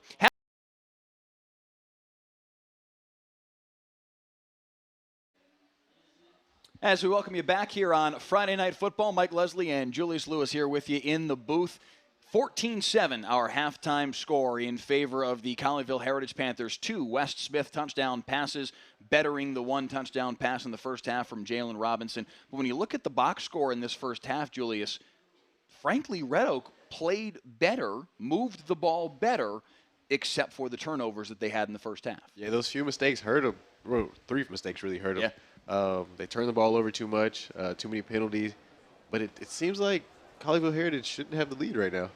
As we welcome you back here on Friday Night Football, Mike Leslie and Julius Lewis here with you in the booth. 14-7, our halftime score in favor of the Colleyville Heritage Panthers. 2 West Smith touchdown passes, bettering the 1 touchdown pass in the first half from Jalen Robinson. But when you look at the box score in this first half, Julius, frankly, Red Oak played better, moved the ball better, except for the turnovers that they had in the first half. Yeah, those few mistakes hurt them. Well, 3 mistakes really hurt them. Yeah. They turned the ball over too much, too many penalties. But it seems like Colleyville Heritage shouldn't have the lead right now.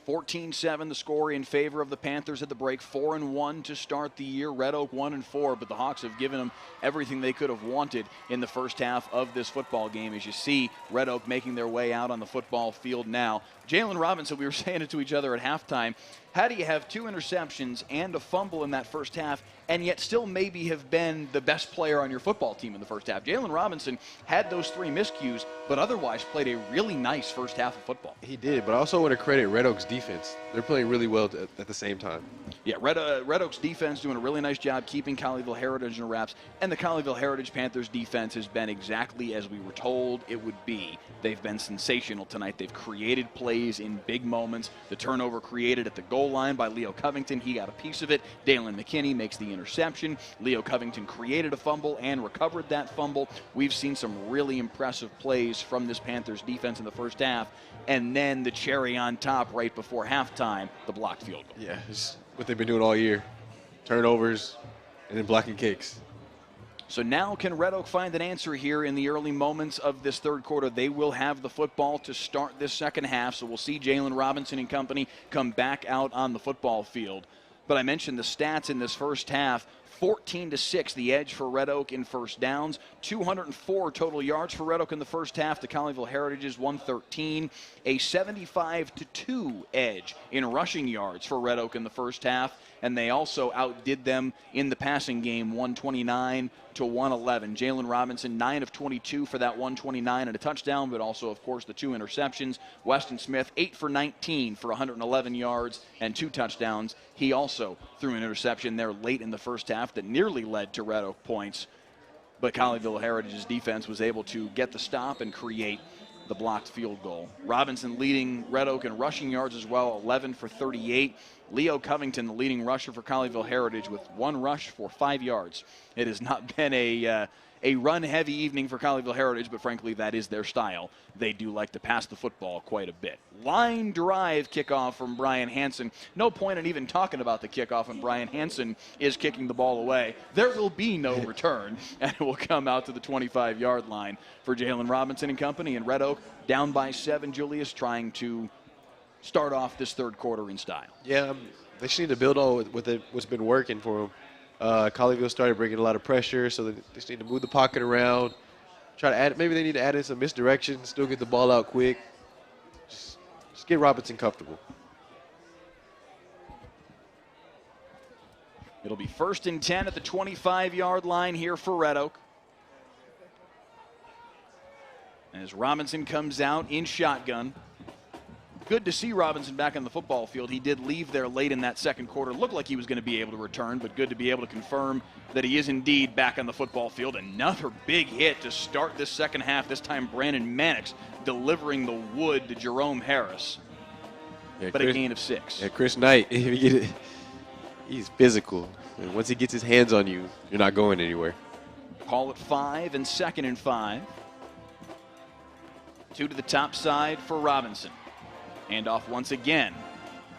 14-7, the score in favor of the Panthers at the break. 4-1 to start the year. Red Oak 1-4, but the Hawks have given them everything they could have wanted in the first half of this football game. As you see, Red Oak making their way out on the football field now. Jalen Robinson, we were saying it to each other at halftime. How do you have 2 interceptions and a fumble in that first half and yet still maybe have been the best player on your football team in the first half? Jalen Robinson had those 3 miscues, but otherwise played a really nice first half of football. He did, but I also want to credit Red Oak's defense. defense. They're playing really well at the same time. Yeah, Red Oak's defense doing a really nice job keeping Colleyville Heritage in wraps, and the Colleyville Heritage Panthers defense has been exactly as we were told it would be. They've been sensational tonight. They've created plays in big moments. The turnover created at the goal line by Leo Covington, he got a piece of it. Dalen McKinney makes the interception. Leo Covington created a fumble and recovered that fumble. We've seen some really impressive plays from this Panthers defense in the first half, and then the cherry on top right before halftime, the blocked field goal. Yeah, it's what they've been doing all year. Turnovers and then blocking kicks. So now can Red Oak find an answer here in the early moments of this third quarter? They will have the football to start this second half, so we'll see Jalen Robinson and company come back out on the football field. But I mentioned the stats in this first half. 14-6, the edge for Red Oak in first downs. 204 total yards for Red Oak in the first half. The Colleyville Heritage's 113. A 75-2 edge in rushing yards for Red Oak in the first half. And they also outdid them in the passing game, 129-111. Jalen Robinson, 9 of 22 for that 129 and a touchdown, but also, of course, the 2 interceptions. Weston Smith, 8 for 19 for 111 yards and 2 touchdowns. He also threw an interception there late in the first half that nearly led to Red Oak points. But Colleyville Heritage's defense was able to get the stop and create the blocked field goal. Robinson leading Red Oak in rushing yards as well, 11 for 38. Leo Covington, the leading rusher for Colleyville Heritage, with 1 rush for 5 yards. It has not been a run-heavy evening for Colleyville Heritage, but frankly, that is their style. They do like to pass the football quite a bit. Line drive kickoff from Brian Hansen. No point in even talking about the kickoff when Brian Hansen is kicking the ball away. There will be no return, and it will come out to the 25-yard line for Jalen Robinson and company. And Red Oak down by 7, Julius, trying to start off this third quarter in style. Yeah, they just need to build on what's been working for them. Colleyville started bringing a lot of pressure, so they just need to move the pocket around. Try to add. Maybe they need to add in some misdirection, still get the ball out quick. Just get Robinson comfortable. It'll be 1st and 10 at the 25-yard line here for Red Oak. As Robinson comes out in shotgun. Good to see Robinson back on the football field. He did leave there late in that second quarter. Looked like he was going to be able to return, but good to be able to confirm that he is indeed back on the football field. Another big hit to start this second half. This time Brandon Mannix delivering the wood to Jerome Harris. Yeah, but a gain of 6. Yeah, Chris Knight, he's physical. And once he gets his hands on you, you're not going anywhere. Call it 5 and 2nd and 5. 2 to the top side for Robinson. Handoff once again.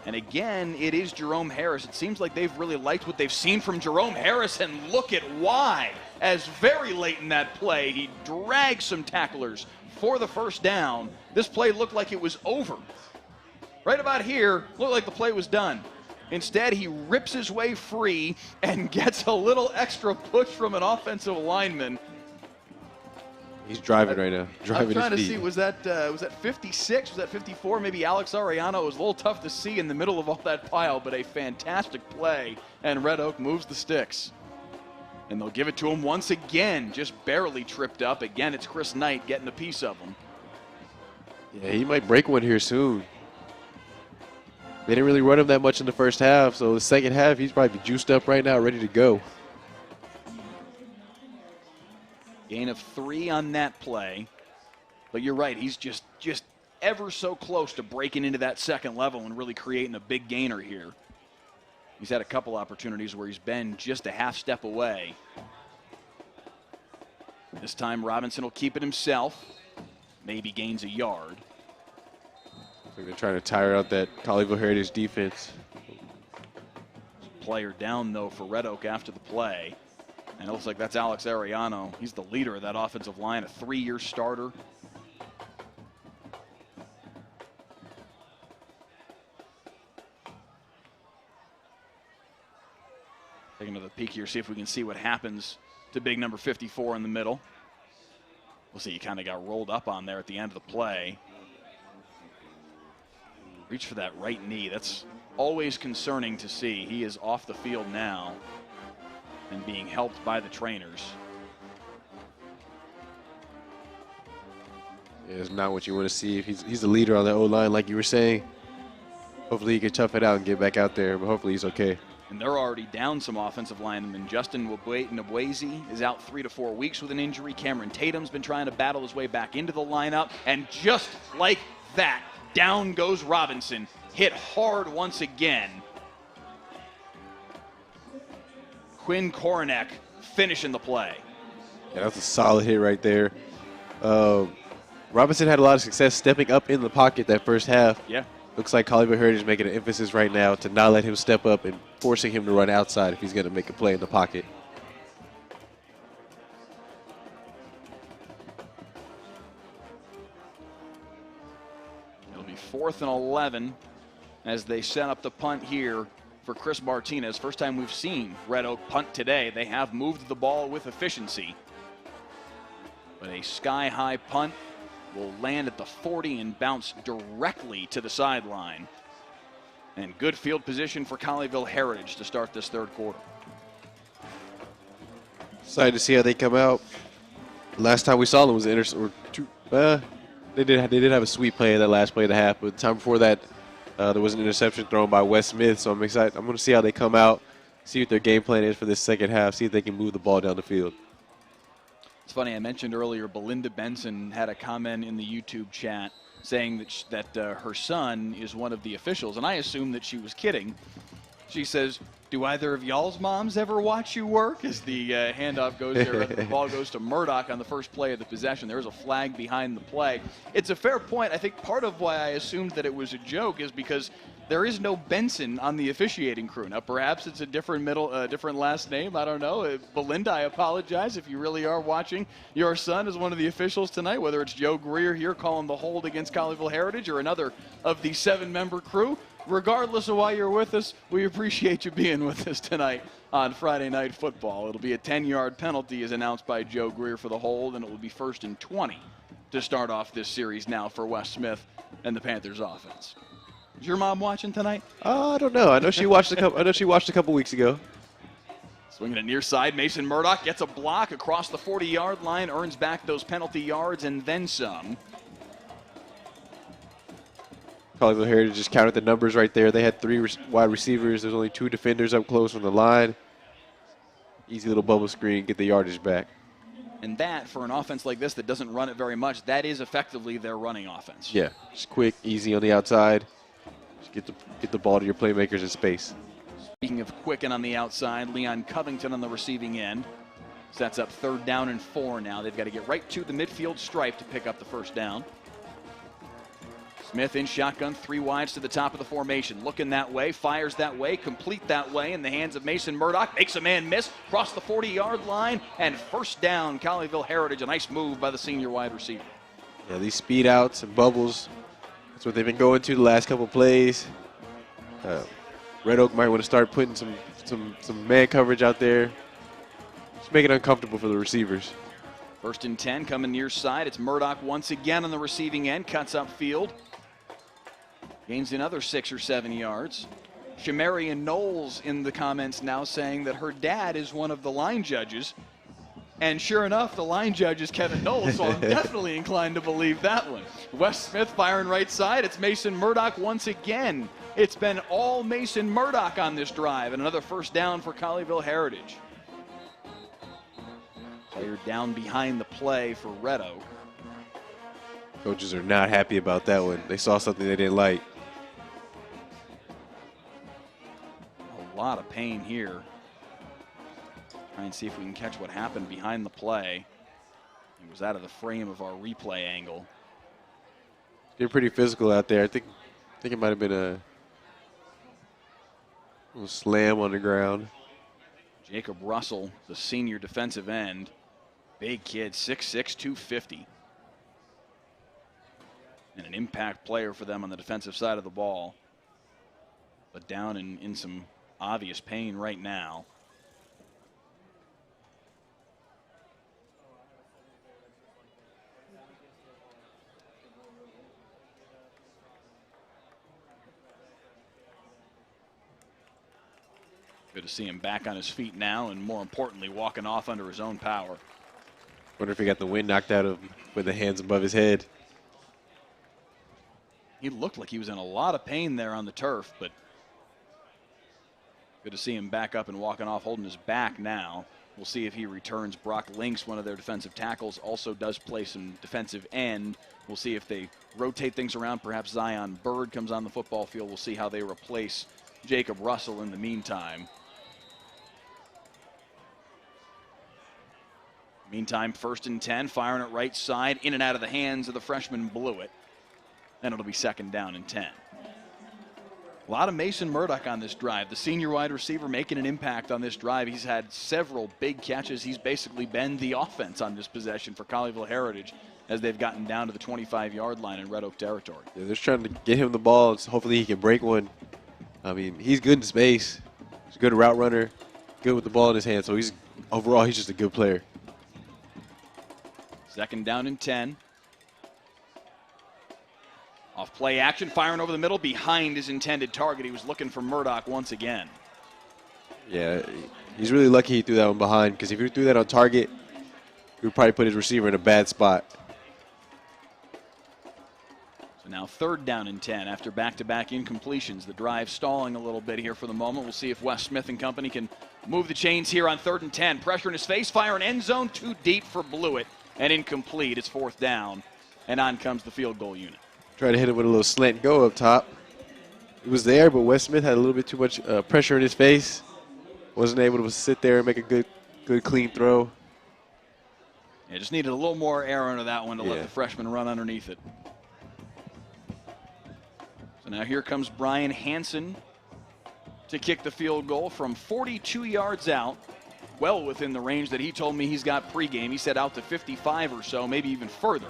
And again, it is Jerome Harris. It seems like they've really liked what they've seen from Jerome Harris, and look at why. As very late in that play, he dragged some tacklers for the first down. This play looked like it was over. Right about here, looked like the play was done. Instead, he rips his way free and gets a little extra push from an offensive lineman. He's driving right now. I'm trying to see, was that 56? Was that 54? Maybe Alex Arellano. It was a little tough to see in the middle of all that pile, but a fantastic play, and Red Oak moves the sticks. And they'll give it to him once again, just barely tripped up. Again, it's Chris Knight getting a piece of him. Yeah, he might break one here soon. They didn't really run him that much in the first half, so the second half, he's probably juiced up right now, ready to go. Gain of 3 on that play. But you're right, he's just ever so close to breaking into that second level and really creating a big gainer here. He's had a couple opportunities where he's been just a half step away. This time Robinson will keep it himself. Maybe gains a yard. I think they're trying to tire out that Colleyville Heritage defense. Player down, though, for Red Oak after the play. And it looks like that's Alex Arellano. He's the leader of that offensive line, a 3-year starter. Take another peek here, see if we can see what happens to big number 54 in the middle. We'll see, he kind of got rolled up on there at the end of the play. Reach for that right knee. That's always concerning to see. He is off the field now and being helped by the trainers. Yeah, it's not what you want to see. If he's the leader on the O-line, like you were saying. hopefully he can tough it out and get back out there, but hopefully he's okay. And they're already down some offensive linemen. Justin Nabwezi is out 3 to 4 weeks with an injury. Cameron Tatum's been trying to battle his way back into the lineup. And just like that, down goes Robinson. Hit hard once again. Quinn Koronek finishing the play. Yeah, that's a solid hit right there. Robinson had a lot of success stepping up in the pocket that first half. Yeah. Looks like Colleyville Heritage is making an emphasis right now to not let him step up and forcing him to run outside if he's going to make a play in the pocket. It'll be 4th and 11 as they set up the punt here for Chris Martinez. First time we've seen Red Oak punt today. They have moved the ball with efficiency. But a sky-high punt will land at the 40 and bounce directly to the sideline. And good field position for Colleyville Heritage to start this third quarter. Excited to see how they come out. Last time we saw them was they did have a sweet play that last play of the half, but the time before that there was an interception thrown by Wes Smith, so I'm excited. I'm going to see how they come out, see what their game plan is for this second half, see if they can move the ball down the field. It's funny, I mentioned earlier Belinda Benson had a comment in the YouTube chat saying that her son is one of the officials, and I assumed that she was kidding. She says, "Do either of y'all's moms ever watch you work?" As the handoff goes there, the ball goes to Murdoch on the first play of the possession. There's a flag behind the play. It's a fair point. I think part of why I assumed that it was a joke is because there is no Benson on the officiating crew. Now, perhaps it's a different different last name. I don't know. Belinda, I apologize if you really are watching your son as one of the officials tonight, whether it's Joe Greer here calling the hold against Colleyville Heritage or another of the 7-member crew. Regardless of why you're with us, we appreciate you being with us tonight on Friday Night Football. It'll be a 10-yard penalty as announced by Joe Greer for the hold, and it will be 1st and 20 to start off this series now for Wes Smith and the Panthers offense. Is your mom watching tonight? I don't know. I know she watched a couple weeks ago. Swinging it near side, Mason Murdoch gets a block across the 40-yard line, earns back those penalty yards and then some. Colleyville Heritage just counted the numbers right there. They had 3 wide receivers. There's only 2 defenders up close on the line. Easy little bubble screen, get the yardage back. And that, for an offense like this that doesn't run it very much, that is effectively their running offense. Yeah, just quick, easy on the outside. Just get the ball to your playmakers in space. Speaking of quick and on the outside, Leon Covington on the receiving end. Sets up 3rd down and 4 now. They've got to get right to the midfield stripe to pick up the first down. Smith in shotgun, 3 wides to the top of the formation. Looking that way, fires that way, complete that way in the hands of Mason Murdoch. Makes a man miss, across the 40-yard line, and first down, Colleyville Heritage. A nice move by the senior wide receiver. Yeah, these speed outs and bubbles, that's what they've been going to the last couple plays. Red Oak might want to start putting some man coverage out there. Just make it uncomfortable for the receivers. 1st and 10 coming near side. It's Murdoch once again on the receiving end, cuts upfield. Gains another 6 or 7 yards. Shamarian Knowles in the comments now saying that her dad is one of the line judges. And sure enough, the line judge is Kevin Knowles, so I'm definitely inclined to believe that one. Wes Smith firing right side. It's Mason Murdoch once again. It's been all Mason Murdoch on this drive, and another first down for Colleyville Heritage. Player down behind the play for Red Oak. Coaches are not happy about that one. They saw something they didn't like. A lot of pain here. Try and see if we can catch what happened behind the play. It was out of the frame of our replay angle. They're pretty physical out there. I think it might have been a little slam on the ground. Jacob Russell, the senior defensive end. Big kid, 6'6", 250. And an impact player for them on the defensive side of the ball. But down in some obvious pain right now. Good to see him back on his feet now, and more importantly, walking off under his own power. Wonder if he got the wind knocked out of him with the hands above his head. He looked like he was in a lot of pain there on the turf, but good to see him back up and walking off, holding his back now. We'll see if he returns. Brock Links, one of their defensive tackles, also does play some defensive end. We'll see if they rotate things around. Perhaps Zion Bird comes on the football field. We'll see how they replace Jacob Russell in the meantime. Meantime, 1st and 10, firing it right side, in and out of the hands of the freshman Blewett. And it'll be 2nd down and 10. A lot of Mason Murdoch on this drive. The senior wide receiver making an impact on this drive. He's had several big catches. He's basically been the offense on this possession for Colleyville Heritage as they've gotten down to the 25-yard line in Red Oak territory. Yeah, they're trying to get him the ball. So hopefully he can break one. I mean, he's good in space. He's a good route runner, good with the ball in his hand. So overall, he's just a good player. 2nd down and 10. Off play action, firing over the middle behind his intended target. He was looking for Murdoch once again. Yeah, he's really lucky he threw that one behind, because if he threw that on target, he would probably put his receiver in a bad spot. So now 3rd down and 10 after back-to-back incompletions. The drive stalling a little bit here for the moment. We'll see if Wes Smith and company can move the chains here on 3rd and 10. Pressure in his face, firing end zone, too deep for Blewett and incomplete. It's 4th down, and on comes the field goal unit. Tried to hit it with a little slant go up top. It was there, but Wes Smith had a little bit too much pressure in his face. Wasn't able to sit there and make a good clean throw. Yeah, just needed a little more air into that one to let the freshman run underneath it. So now here comes Brian Hansen to kick the field goal from 42 yards out. Well within the range that he told me he's got pregame. He said out to 55 or so, maybe even further.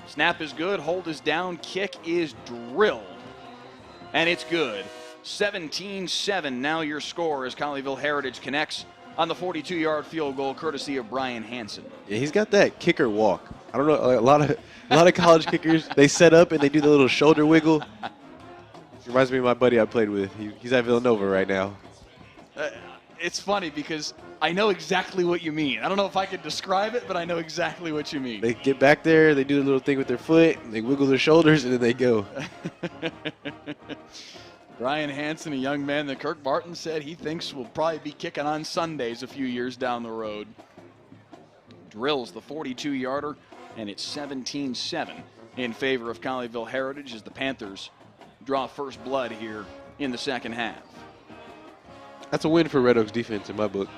Snap is good, hold is down, kick is drilled. And it's good. 17-7 now your score as Colleyville Heritage connects on the 42-yard field goal courtesy of Brian Hansen. Yeah, he's got that kicker walk. I don't know, a lot of college kickers, they set up and they do the little shoulder wiggle. Reminds me of my buddy I played with. He's at Villanova right now. It's funny because I know exactly what you mean. I don't know if I can describe it, but I know exactly what you mean. They get back there, they do the little thing with their foot, and they wiggle their shoulders, and then they go. Brian Hansen, a young man that Kirk Barton said he thinks will probably be kicking on Sundays a few years down the road. Drills the 42-yarder, and it's 17-7 in favor of Colleyville Heritage as the Panthers draw first blood here in the 2nd half. That's a win for Red Oak's defense in my book.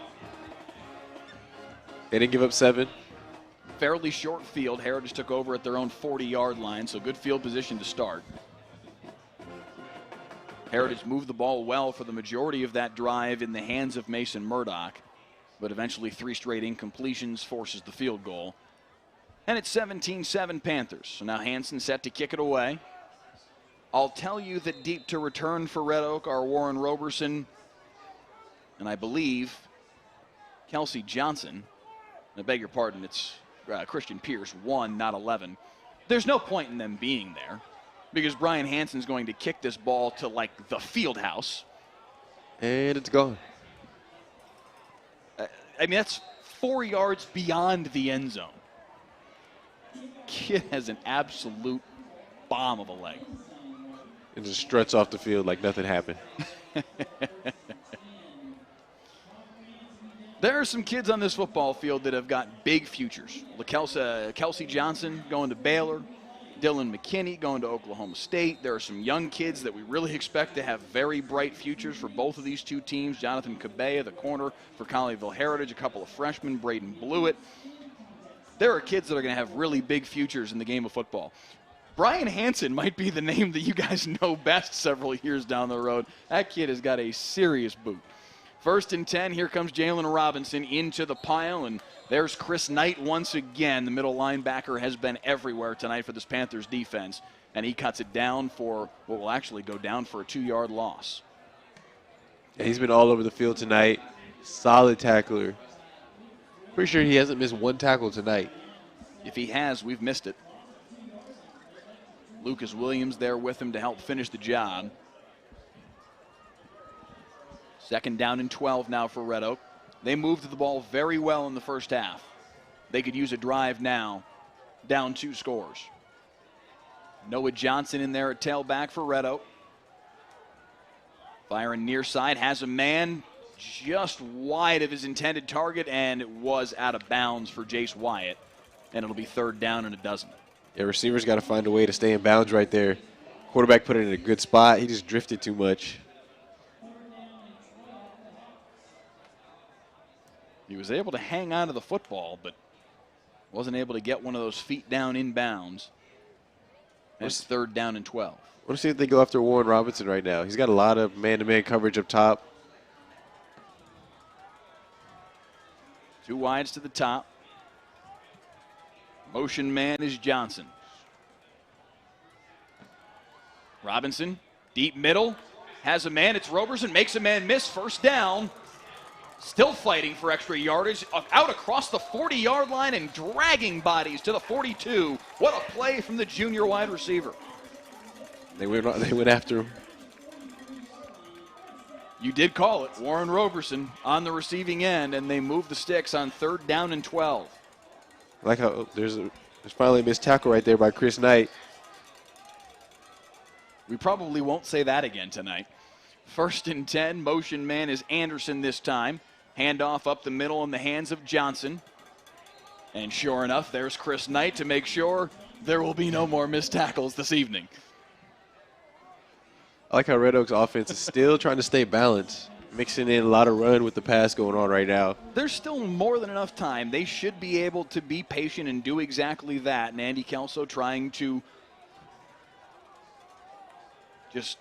They didn't give up 7. Fairly short field. Heritage took over at their own 40-yard line, so good field position to start. Heritage moved the ball well for the majority of that drive in the hands of Mason Murdoch, but eventually 3 straight incompletions forces the field goal. And it's 17-7 Panthers. So now Hansen set to kick it away. I'll tell you that deep to return for Red Oak are Warren Roberson and I believe Kelsey Johnson. I beg your pardon, it's Christian Pierce, 1, not 11. There's no point in them being there because Brian Hansen's going to kick this ball to like the field house. And it's gone. I mean, that's 4 yards beyond the end zone. Kid has an absolute bomb of a leg. It just struts off the field like nothing happened. There are some kids on this football field that have got big futures. Kelsey Johnson going to Baylor, Dylan McKinney going to Oklahoma State. There are some young kids that we really expect to have very bright futures for both of these two teams. Jonathan Cabea, the corner for Colleyville Heritage, a couple of freshmen, Braden Blewett. There are kids that are going to have really big futures in the game of football. Brian Hansen might be the name that you guys know best several years down the road. That kid has got a serious boot. 1st and 10, here comes Jalen Robinson into the pile, and there's Chris Knight once again. The middle linebacker has been everywhere tonight for this Panthers defense, and he cuts it down for what will actually go down for a 2-yard loss. Yeah, he's been all over the field tonight. Solid tackler. Pretty sure he hasn't missed one tackle tonight. If he has, we've missed it. Lucas Williams there with him to help finish the job. 2nd down and 12 now for Red Oak. They moved the ball very well in the first half. They could use a drive now, down 2 scores. Noah Johnson in there at tailback for Red Oak. Firing near side, has a man just wide of his intended target, and it was out of bounds for Jace Wyatt. And it'll be 3rd down and a dozen. Yeah, receivers got to find a way to stay in bounds right there. Quarterback put it in a good spot. He just drifted too much. He was able to hang on to the football, but wasn't able to get one of those feet down in bounds. It's 3rd down and 12. I want to see if they go after Warren Robinson right now. He's got a lot of man-to-man coverage up top. 2 wides to the top. Motion man is Johnson. Robinson, deep middle, has a man. It's Roberson, makes a man miss. 1st down. Still fighting for extra yardage. Out across the 40-yard line and dragging bodies to the 42. What a play from the junior wide receiver. They went after him. You did call it. Warren Roberson on the receiving end, and they move the sticks on 3rd down and 12. I like how there's finally a missed tackle right there by Chris Knight. We probably won't say that again tonight. 1st and 10. Motion man is Anderson this time. Handoff up the middle in the hands of Johnson. And sure enough, there's Chris Knight to make sure there will be no more missed tackles this evening. I like how Red Oak's offense is still trying to stay balanced, mixing in a lot of run with the pass going on right now. There's still more than enough time. They should be able to be patient and do exactly that. And Andy Kelso trying to just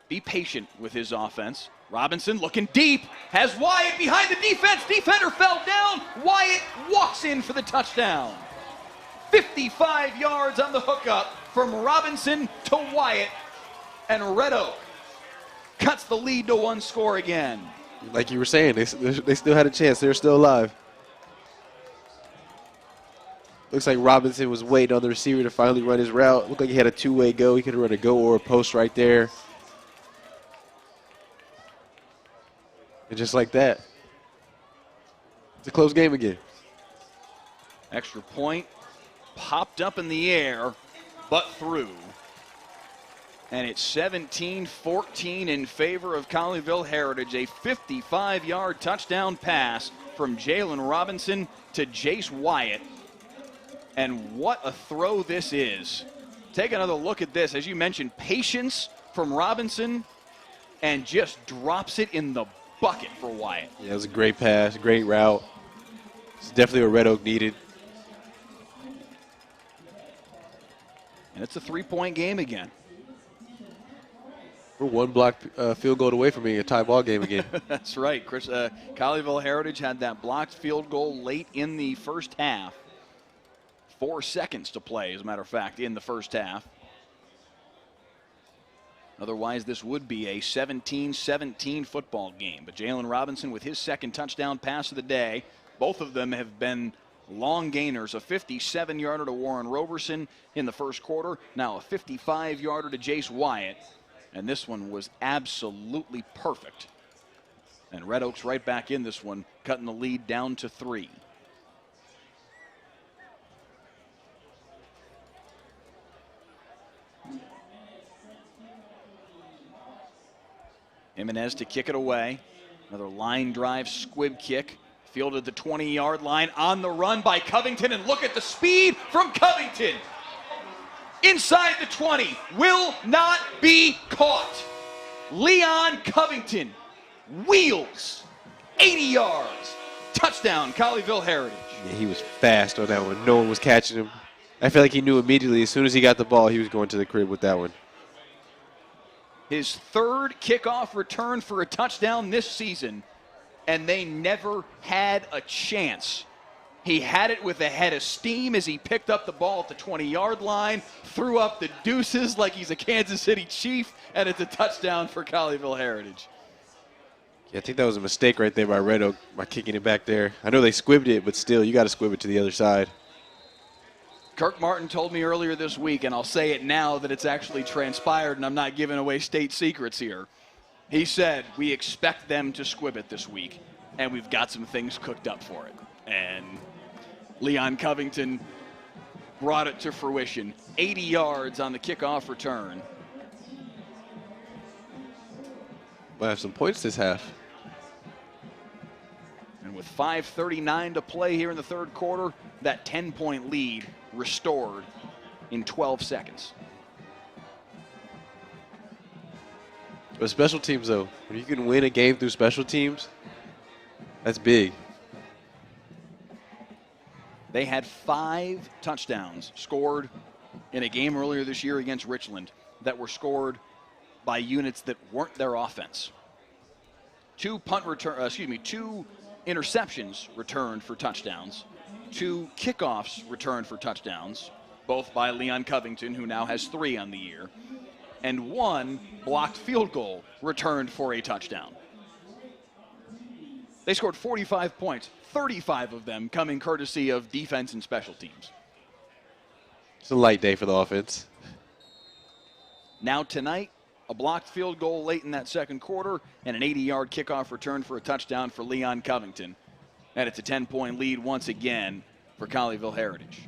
be patient with his offense. Robinson looking deep, has Wyatt behind the defense. Defender fell down. Wyatt walks in for the touchdown. 55 yards on the hookup from Robinson to Wyatt. And Red Oak cuts the lead to 1 score again. Like you were saying, they still had a chance. They're still alive. Looks like Robinson was waiting on the receiver to finally run his route. Looked like he had a 2-way go. He could run a go or a post right there. And just like that, it's a close game again. Extra point popped up in the air, but through. And it's 17-14 in favor of Colleyville Heritage. A 55-yard touchdown pass from Jalen Robinson to Jace Wyatt. And what a throw this is. Take another look at this. As you mentioned, patience from Robinson, and just drops it in the bucket for Wyatt. Yeah, it was a great pass, great route. It's definitely what Red Oak needed. And it's a 3-point game again. We're 1 block field goal away from being a tie ball game again. That's right. Colleyville Heritage had that blocked field goal late in the first half. 4 seconds to play, as a matter of fact, in the first half. Otherwise, this would be a 17-17 football game. But Jalen Robinson with his 2nd touchdown pass of the day. Both of them have been long gainers. A 57-yarder to Warren Roberson in the first quarter. Now a 55-yarder to Jace Wyatt. And this one was absolutely perfect. And Red Oak's right back in this one, cutting the lead down to 3. Jimenez to kick it away. Another line drive squib kick. Fielded the 20-yard line, on the run by Covington, and look at the speed from Covington. Inside the 20, will not be caught. Leon Covington wheels 80 yards. Touchdown, Colleyville Heritage. Yeah, he was fast on that one. No one was catching him. I feel like he knew immediately as soon as he got the ball, he was going to the crib with that one. His 3rd kickoff return for a touchdown this season, and they never had a chance. He had it with a head of steam as he picked up the ball at the 20-yard line, threw up the deuces like he's a Kansas City Chief, and it's a touchdown for Colleyville Heritage. Yeah, I think that was a mistake right there by Red Oak by kicking it back there. I know they squibbed it, but still, you got to squib it to the other side. Kirk Martin told me earlier this week, and I'll say it now that it's actually transpired and I'm not giving away state secrets here. He said, we expect them to squib it this week, and we've got some things cooked up for it. And Leon Covington brought it to fruition. 80 yards on the kickoff return. Might have some points this half. And with 5:39 to play here in the third quarter, that 10-point lead restored in 12 seconds. But special teams, though, when you can win a game through special teams, that's big. They had 5 touchdowns scored in a game earlier this year against Richland that were scored by units that weren't their offense. 2 interceptions returned for touchdowns, 2 kickoffs returned for touchdowns, both by Leon Covington, who now has 3 on the year, and 1 blocked field goal returned for a touchdown. They scored 45 points, 35 of them coming courtesy of defense and special teams. It's a light day for the offense. Now tonight, a blocked field goal late in that second quarter and an 80-yard kickoff return for a touchdown for Leon Covington. And it's a 10-point lead once again for Colleyville Heritage.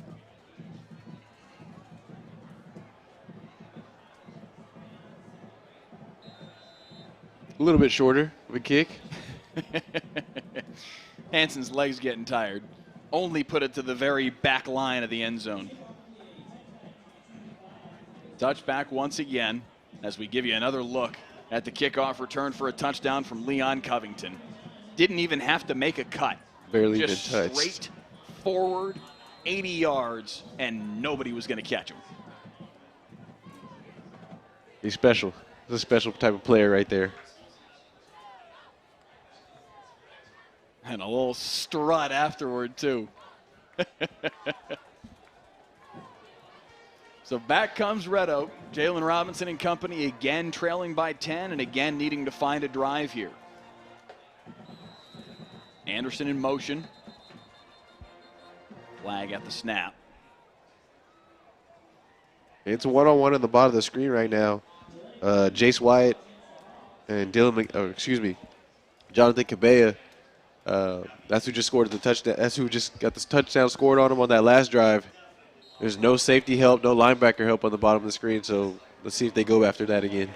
A little bit shorter of a kick. Hanson's legs getting tired. Only put it to the very back line of the end zone. Touchback once again as we give you another look at the kickoff return for a touchdown from Leon Covington. Didn't even have to make a cut. Barely just been touched. Straight forward, 80 yards, and nobody was going to catch him. He's special. He's a special type of player right there. And a little strut afterward, too. So back comes Red Oak. Jalen Robinson and company again trailing by 10 and again needing to find a drive here. Anderson in motion. Flag at the snap. It's a one-on-one at the bottom of the screen right now. Jace Wyatt and Jonathan Cabella. That's who just scored the touchdown. That's who just got this touchdown scored on him on that last drive. There's no safety help, no linebacker help on the bottom of the screen, so let's see if they go after that again.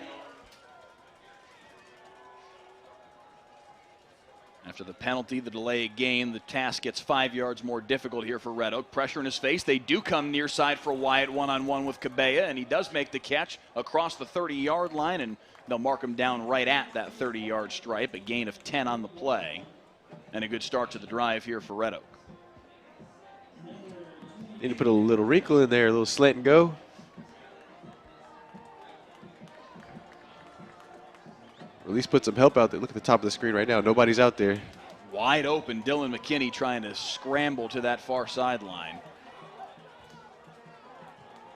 After the penalty, the delay of game, the task gets 5 yards more difficult here for Red Oak. Pressure in his face. They do come near side for Wyatt one-on-one with Cabella, and he does make the catch across the 30-yard line, and they'll mark him down right at that 30-yard stripe, a gain of 10 on the play, and a good start to the drive here for Red Oak. Need to put a little wrinkle in there, a little slant and go. Or at least put some help out there. Look at the top of the screen right now. Nobody's out there. Wide open, Dylan McKinney trying to scramble to that far sideline.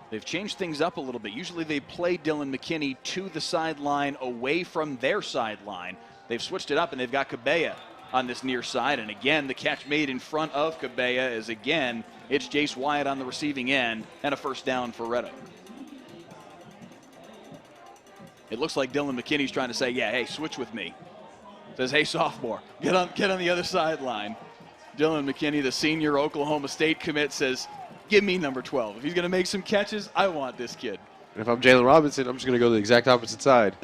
They've changed things up a little bit. Usually they play Dylan McKinney to the sideline away from their sideline. They've switched it up, and they've got Cabella on this near side. And again, the catch made in front of Cabella is again, it's Jace Wyatt on the receiving end and a first down for Red Oak. It looks like Dylan McKinney's trying to say, yeah, hey, switch with me. Says, hey, sophomore, get on the other sideline. Dylan McKinney, the senior Oklahoma State commit, says, give me number 12. If he's going to make some catches, I want this kid. And if I'm Jalen Robinson, I'm just going to go to the exact opposite side.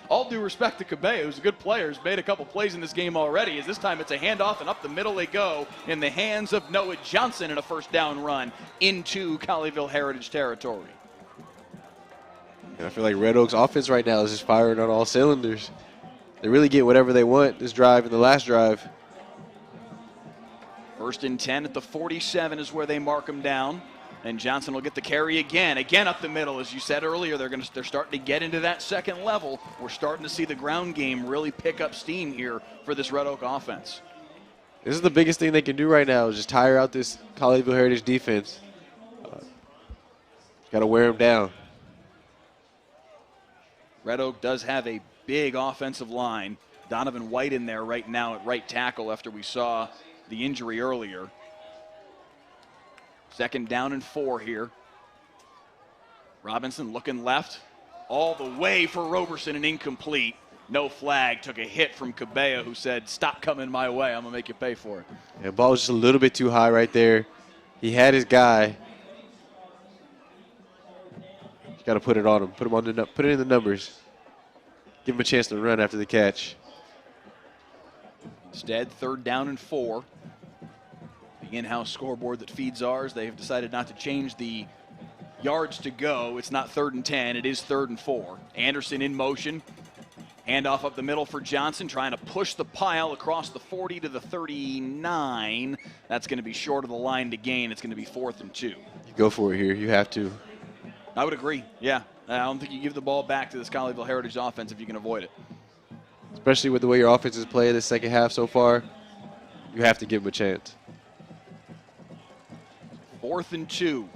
All due respect to Cabella, who's a good player, has made a couple plays in this game already, as this time it's a handoff, and up the middle they go in the hands of Noah Johnson in a first down run into Colleyville Heritage territory. And I feel like Red Oak's offense right now is just firing on all cylinders. They really get whatever they want this drive and the last drive. First and 10 at the 47 is where they mark him down. And Johnson will get the carry again up the middle. As you said earlier, they're starting to get into that second level. We're starting to see the ground game really pick up steam here for this Red Oak offense. This is the biggest thing they can do right now is just tire out this Colleyville Heritage defense. Got to wear them down. Red Oak does have a big offensive line. Donovan White in there right now at right tackle after we saw the injury earlier. Second down and 4 here. Robinson looking left. All the way for Roberson and incomplete. No flag. Took a hit from Cabella, who said, stop coming my way. I'm going to make you pay for it. Yeah, ball was just a little bit too high right there. He had his guy. You got to put it on him. Put it in the numbers. Give him a chance to run after the catch. Instead, 3rd down and 4. The in-house scoreboard that feeds ours, they have decided not to change the yards to go. It's not 3rd and 10. It is 3rd and 4. Anderson in motion. Handoff up the middle for Johnson, trying to push the pile across the 40 to the 39. That's going to be short of the line to gain. It's going to be 4th and 2. You go for it here. You have to. I would agree, yeah. I don't think you give the ball back to this Colleyville Heritage offense if you can avoid it. Especially with the way your offense is playing this second half so far, you have to give them a chance. 4th and 2.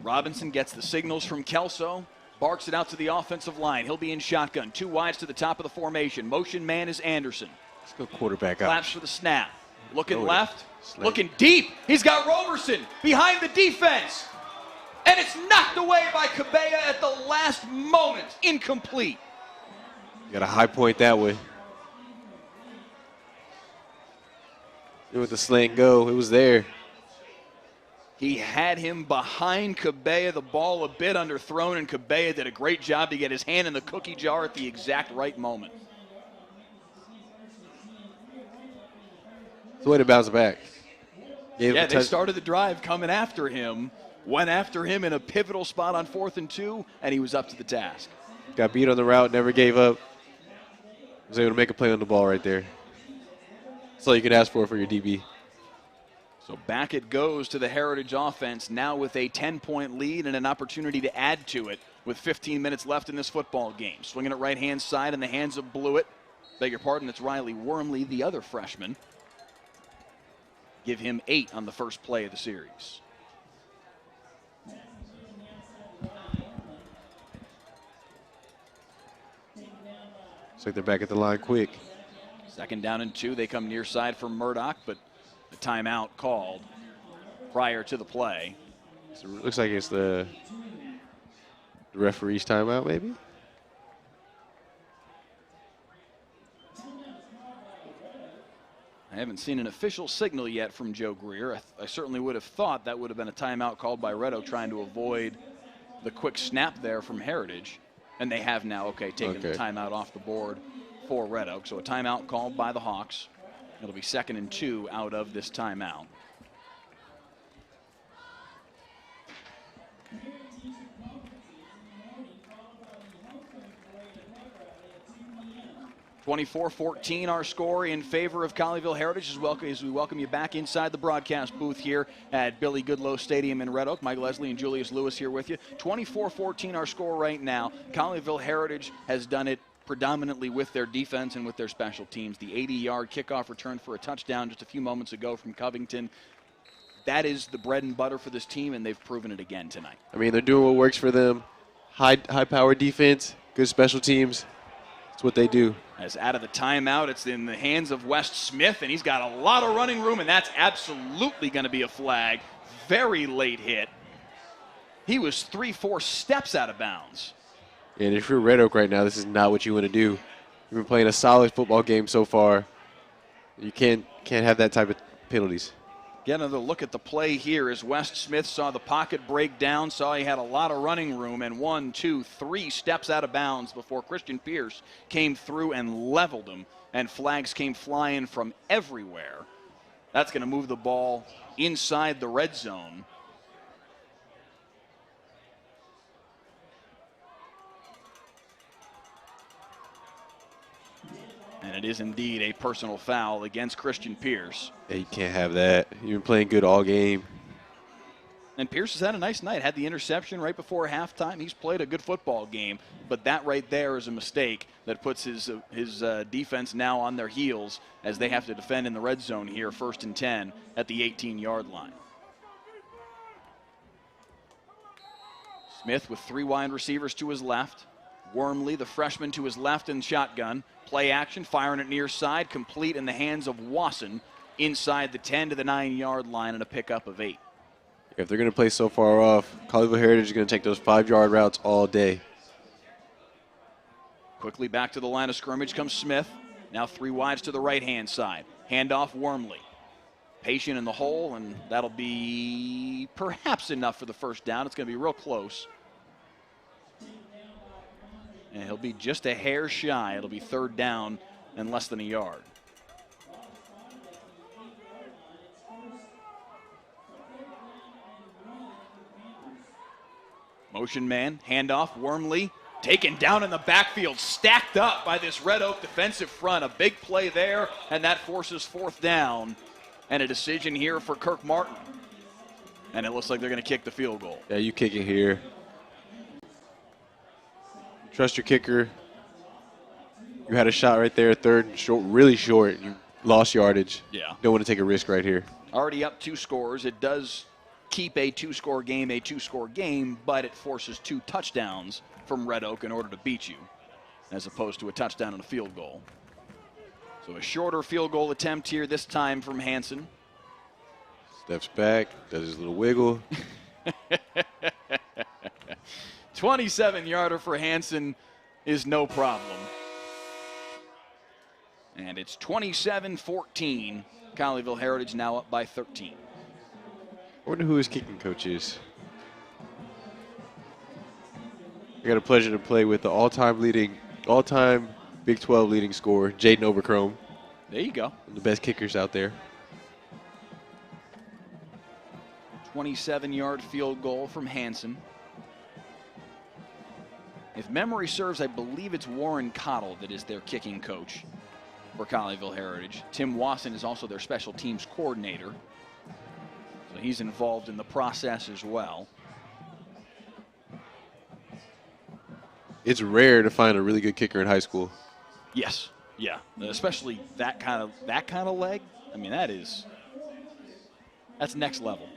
Robinson gets the signals from Kelso, barks it out to the offensive line. He'll be in shotgun. 2 wides to the top of the formation. Motion man is Anderson. Let's go quarterback out. Claps for the snap. Looking left, looking deep. He's got Roberson behind the defense. And it's knocked away by Cabella at the last moment. Incomplete. You got a high point that way. With the slant go, it was there. He had him behind Cabella, the ball a bit underthrown, and Cabella did a great job to get his hand in the cookie jar at the exact right moment. It's the way to bounce back. Yeah, they started the drive coming after him, went after him in a pivotal spot on 4th and 2, and he was up to the task. Got beat on the route, never gave up. Was able to make a play on the ball right there. That's all you can ask for your DB. So back it goes to the Heritage offense, now with a 10-point lead and an opportunity to add to it with 15 minutes left in this football game. Swinging it right-hand side in the hands of Blewett. Beg your pardon, it's Riley Wormley, the other freshman. Give him 8 on the first play of the series. Looks like they're back at the line quick. 2nd down and 2. They come near side for Murdoch, but the timeout called prior to the play. So it looks like it's the referee's timeout, maybe? I haven't seen an official signal yet from Joe Greer. I certainly would have thought that would have been a timeout called by Red Oak, trying to avoid the quick snap there from Heritage. And they have now, taken the timeout off the board for Red Oak. So a timeout called by the Hawks. It'll be 2nd and 2 out of this timeout. (24-14) our score in favor of Colleyville Heritage as we welcome you back inside the broadcast booth here at Billy Goodloe Stadium in Red Oak. Mike Leslie and Julius Lewis here with you. 24-14 our score right now. Colleyville Heritage has done it predominantly with their defense and with their special teams. The 80-yard kickoff return for a touchdown just a few moments ago from Covington. That is the bread and butter for this team, and they've proven it again tonight. I mean, they're doing what works for them. High-power defense, good special teams. That's what they do. As out of the timeout, it's in the hands of West Smith, and he's got a lot of running room, and that's absolutely going to be a flag. Very late hit. He was 3-4 steps out of bounds. And if you're Red Oak right now, this is not what you want to do. You've been playing a solid football game so far. You can't have that type of penalties. Get another look at the play here as West Smith saw the pocket break down, saw he had a lot of running room, and 1, 2, 3 steps out of bounds before Christian Pierce came through and leveled him, and flags came flying from everywhere. That's going to move the ball inside the red zone. And it is indeed a personal foul against Christian Pierce. Yeah, you can't have that. You've been playing good all game. And Pierce has had a nice night. Had the interception right before halftime. He's played a good football game. But that right there is a mistake that puts his defense now on their heels as they have to defend in the red zone here, 1st and 10 at the 18-yard line. Smith with 3 wide receivers to his left. Wormley, the freshman, to his left in shotgun. Play action, firing it near side, complete in the hands of Wasson inside the 10 to the 9-yard line and a pickup of 8. If they're going to play so far off, Colleyville Heritage is going to take those 5-yard routes all day. Quickly back to the line of scrimmage comes Smith. Now 3 wides to the right-hand side. Handoff Wormley. patient in the hole, and that'll be perhaps enough for the first down. It's going to be real close. And he'll be just a hair shy. It'll be third down and less than a yard. Motion man, handoff, Wormley, taken down in the backfield, stacked up by this Red Oak defensive front. A big play there, and that forces fourth down. And a decision here for Kirk Martin. And it looks like they're going to kick the field goal. Yeah, you kick it here. Trust your kicker. You had a shot right there, third and short, really short. You lost yardage. Yeah. Don't want to take a risk right here. Already up 2 scores. It does keep a 2-score game, but it forces 2 touchdowns from Red Oak in order to beat you, as opposed to a touchdown and a field goal. So a shorter field goal attempt here, this time from Hansen. Steps back, does his little wiggle. 27-yarder for Hansen is no problem. And it's 27-14. Colleyville Heritage now up by 13. I wonder who his kicking coach is. I got a pleasure to play with the all-time Big 12 leading scorer, Jaden Oberchrome. There you go. One of the best kickers out there. 27-yard field goal from Hansen. If memory serves, I believe it's Warren Cottle that is their kicking coach for Colleyville Heritage. Tim Wasson is also their special teams coordinator. So he's involved in the process as well. It's rare to find a really good kicker in high school. Yes, yeah, especially that kind of leg. I mean, that's next level.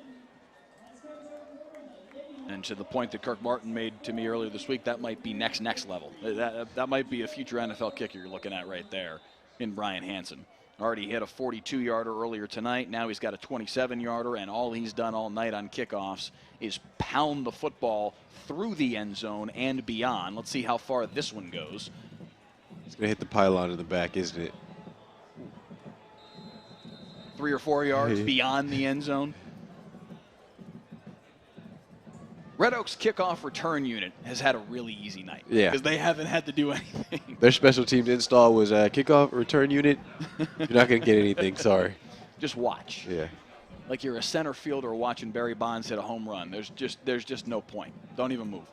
And to the point that Kirk Martin made to me earlier this week, that might be next level. That might be a future NFL kicker you're looking at right there in Brian Hansen. Already hit a 42-yarder earlier tonight. Now he's got a 27-yarder, and all he's done all night on kickoffs is pound the football through the end zone and beyond. Let's see how far this one goes. It's going to hit the pylon in the back, isn't it? 3 or 4 yards beyond the end zone. Red Oak's kickoff return unit has had a really easy night. Yeah. Because they haven't had to do anything. Their special teams install was a kickoff return unit. You're not going to get anything, sorry. Just watch. Yeah. Like you're a center fielder watching Barry Bonds hit a home run. There's just no point. Don't even move.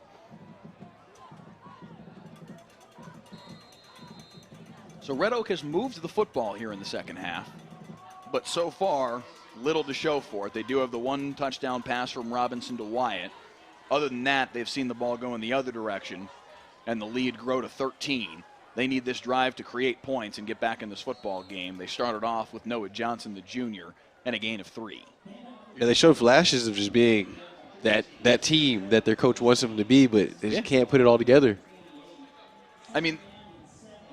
So Red Oak has moved the football here in the second half, but so far, little to show for it. They do have the 1 touchdown pass from Robinson to Wyatt. Other than that, they've seen the ball go in the other direction and the lead grow to 13. They need this drive to create points and get back in this football game. They started off with Noah Johnson, the junior, and a gain of 3. Yeah, they showed flashes of just being that team that their coach wants them to be, but they just can't put it all together. I mean,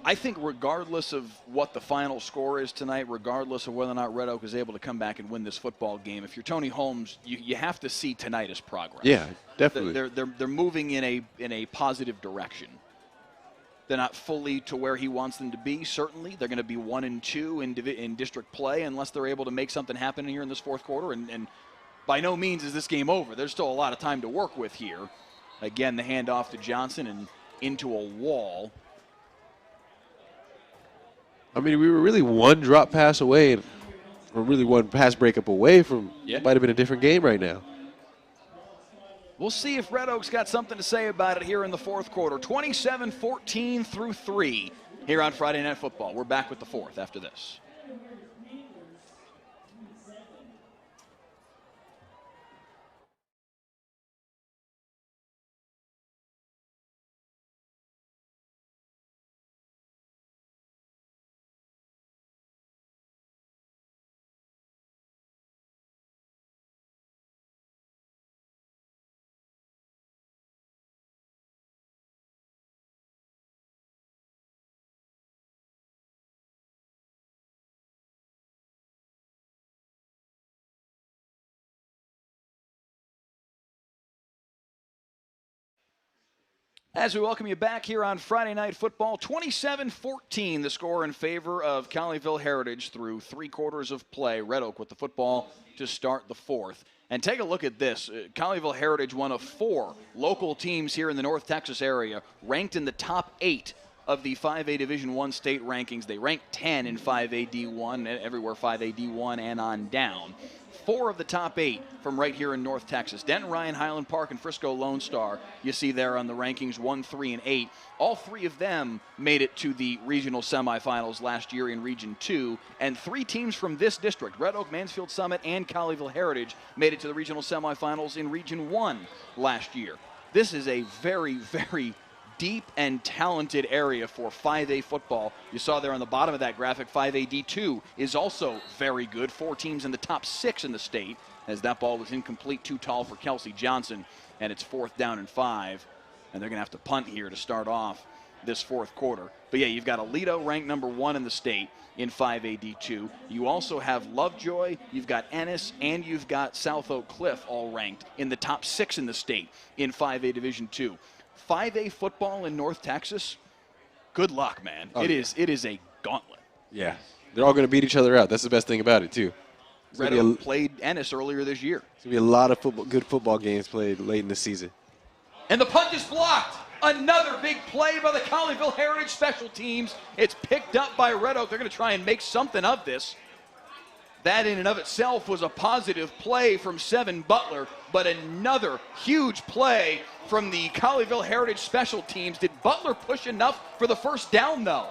I think regardless of what the final score is tonight, regardless of whether or not Red Oak is able to come back and win this football game, if you're Tony Holmes, you have to see tonight as progress. Yeah, definitely. They're moving in a positive direction. They're not fully to where he wants them to be, certainly. They're going to be 1-2 in district play unless they're able to make something happen here in this fourth quarter. And by no means is this game over. There's still a lot of time to work with here. Again, the handoff to Johnson and into a wall. I mean, we were really one drop pass away, or really one pass breakup away from it might have been a different game right now. We'll see if Red Oak's got something to say about it here in the fourth quarter. 27-14 through 3 here on Friday Night Football. We're back with the fourth after this. As we welcome you back here on Friday Night Football, 27-14 the score in favor of Colleyville Heritage through 3 quarters of play. Red Oak with the football to start the 4th. And take a look at this. Colleyville Heritage, one of 4 local teams here in the North Texas area, ranked in the top 8 of the 5A Division I state rankings. They ranked 10 in 5A D1, everywhere 5A D1 and on down. 4 of the top 8 from right here in North Texas. Denton, Ryan, Highland Park, and Frisco Lone Star, you see there on the rankings 1, 3, and 8. All 3 of them made it to the regional semifinals last year in Region 2, and 3 teams from this district, Red Oak, Mansfield Summit, and Colleyville Heritage, made it to the regional semifinals in Region 1 last year. This is a very, very deep and talented area for 5A football. You saw there on the bottom of that graphic, 5A D2 is also very good. 4 teams in the top 6 in the state, as that ball was incomplete, too tall for Kelsey Johnson, and it's 4th down and 5. And they're going to have to punt here to start off this 4th quarter. But yeah, you've got Aledo ranked number 1 in the state in 5A D2. You also have Lovejoy, you've got Ennis, and you've got South Oak Cliff all ranked in the top 6 in the state in 5A Division 2. 5A football in North Texas, good luck, man. Oh, it is a gauntlet. Yeah. They're all going to beat each other out. That's the best thing about it, too. Red Oak played Ennis earlier this year. There's going to be a lot of good football games played late in the season. And the punt is blocked. Another big play by the Colleyville Heritage special teams. It's picked up by Red Oak. They're going to try and make something of this. That in and of itself was a positive play from Seven Butler, but another huge play from the Colleyville Heritage special teams. Did Butler push enough for the first down, though?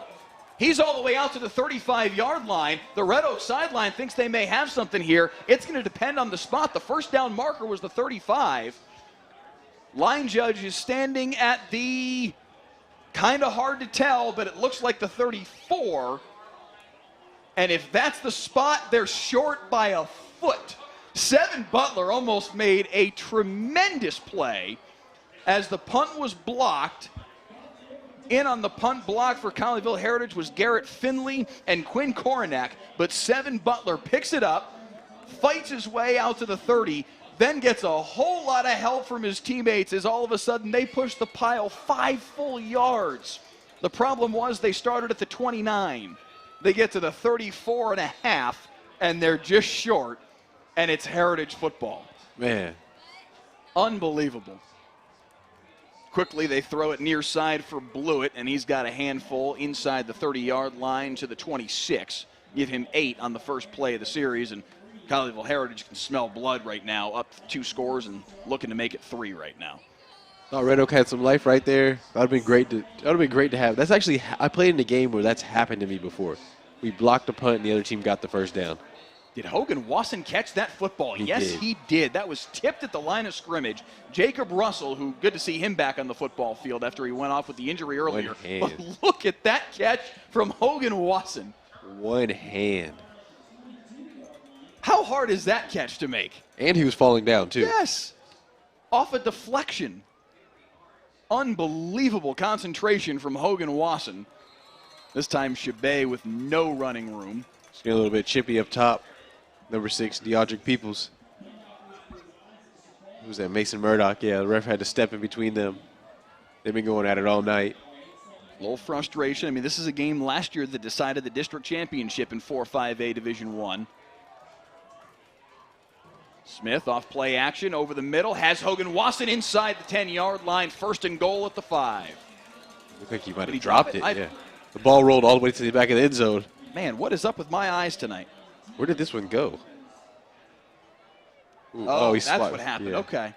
He's all the way out to the 35-yard line. The Red Oak sideline thinks they may have something here. It's going to depend on the spot. The first down marker was the 35. Line judge is standing at the, kind of hard to tell, but it looks like the 34. And if that's the spot, they're short by a foot. Seven Butler almost made a tremendous play as the punt was blocked. In on the punt block for Colleyville Heritage was Garrett Finley and Quinn Koronak, but Seven Butler picks it up, fights his way out to the 30, then gets a whole lot of help from his teammates as all of a sudden they push the pile 5 full yards. The problem was they started at the 29. They get to the 34 and a half, and they're just short, and it's Heritage football. Man. Unbelievable. Quickly, they throw it near side for Blewett, and he's got a handful inside the 30-yard line to the 26. Give him 8 on the first play of the series, and Colleyville Heritage can smell blood right now, up 2 scores and looking to make it 3 right now. Oh, Red Oak had some life right there. That would have been great to have. That's actually, I played in a game where that's happened to me before. We blocked a punt and the other team got the first down. Did Hogan Wasson catch that football? Yes, he did. That was tipped at the line of scrimmage. Jacob Russell, who good to see him back on the football field after he went off with the injury earlier. But look at that catch from Hogan Wasson. One hand. How hard is that catch to make? And he was falling down, too. Yes. Off a deflection. Unbelievable concentration from Hogan Wasson. This time Chabet with no running room. Just getting a little bit chippy up top. Number 6, Deodric Peoples. Who's that? Mason Murdoch. Yeah, the ref had to step in between them. They've been going at it all night. A little frustration. I mean, this is a game last year that decided the district championship in 4-5A Division I. Smith off play action over the middle. Has Hogan Wasson inside the 10-yard line. 1st and goal at the 5. Looked like he might have dropped it. Yeah. The ball rolled all the way to the back of the end zone. Man, what is up with my eyes tonight? Where did this one go? Ooh, that's what happened. Yeah. Okay.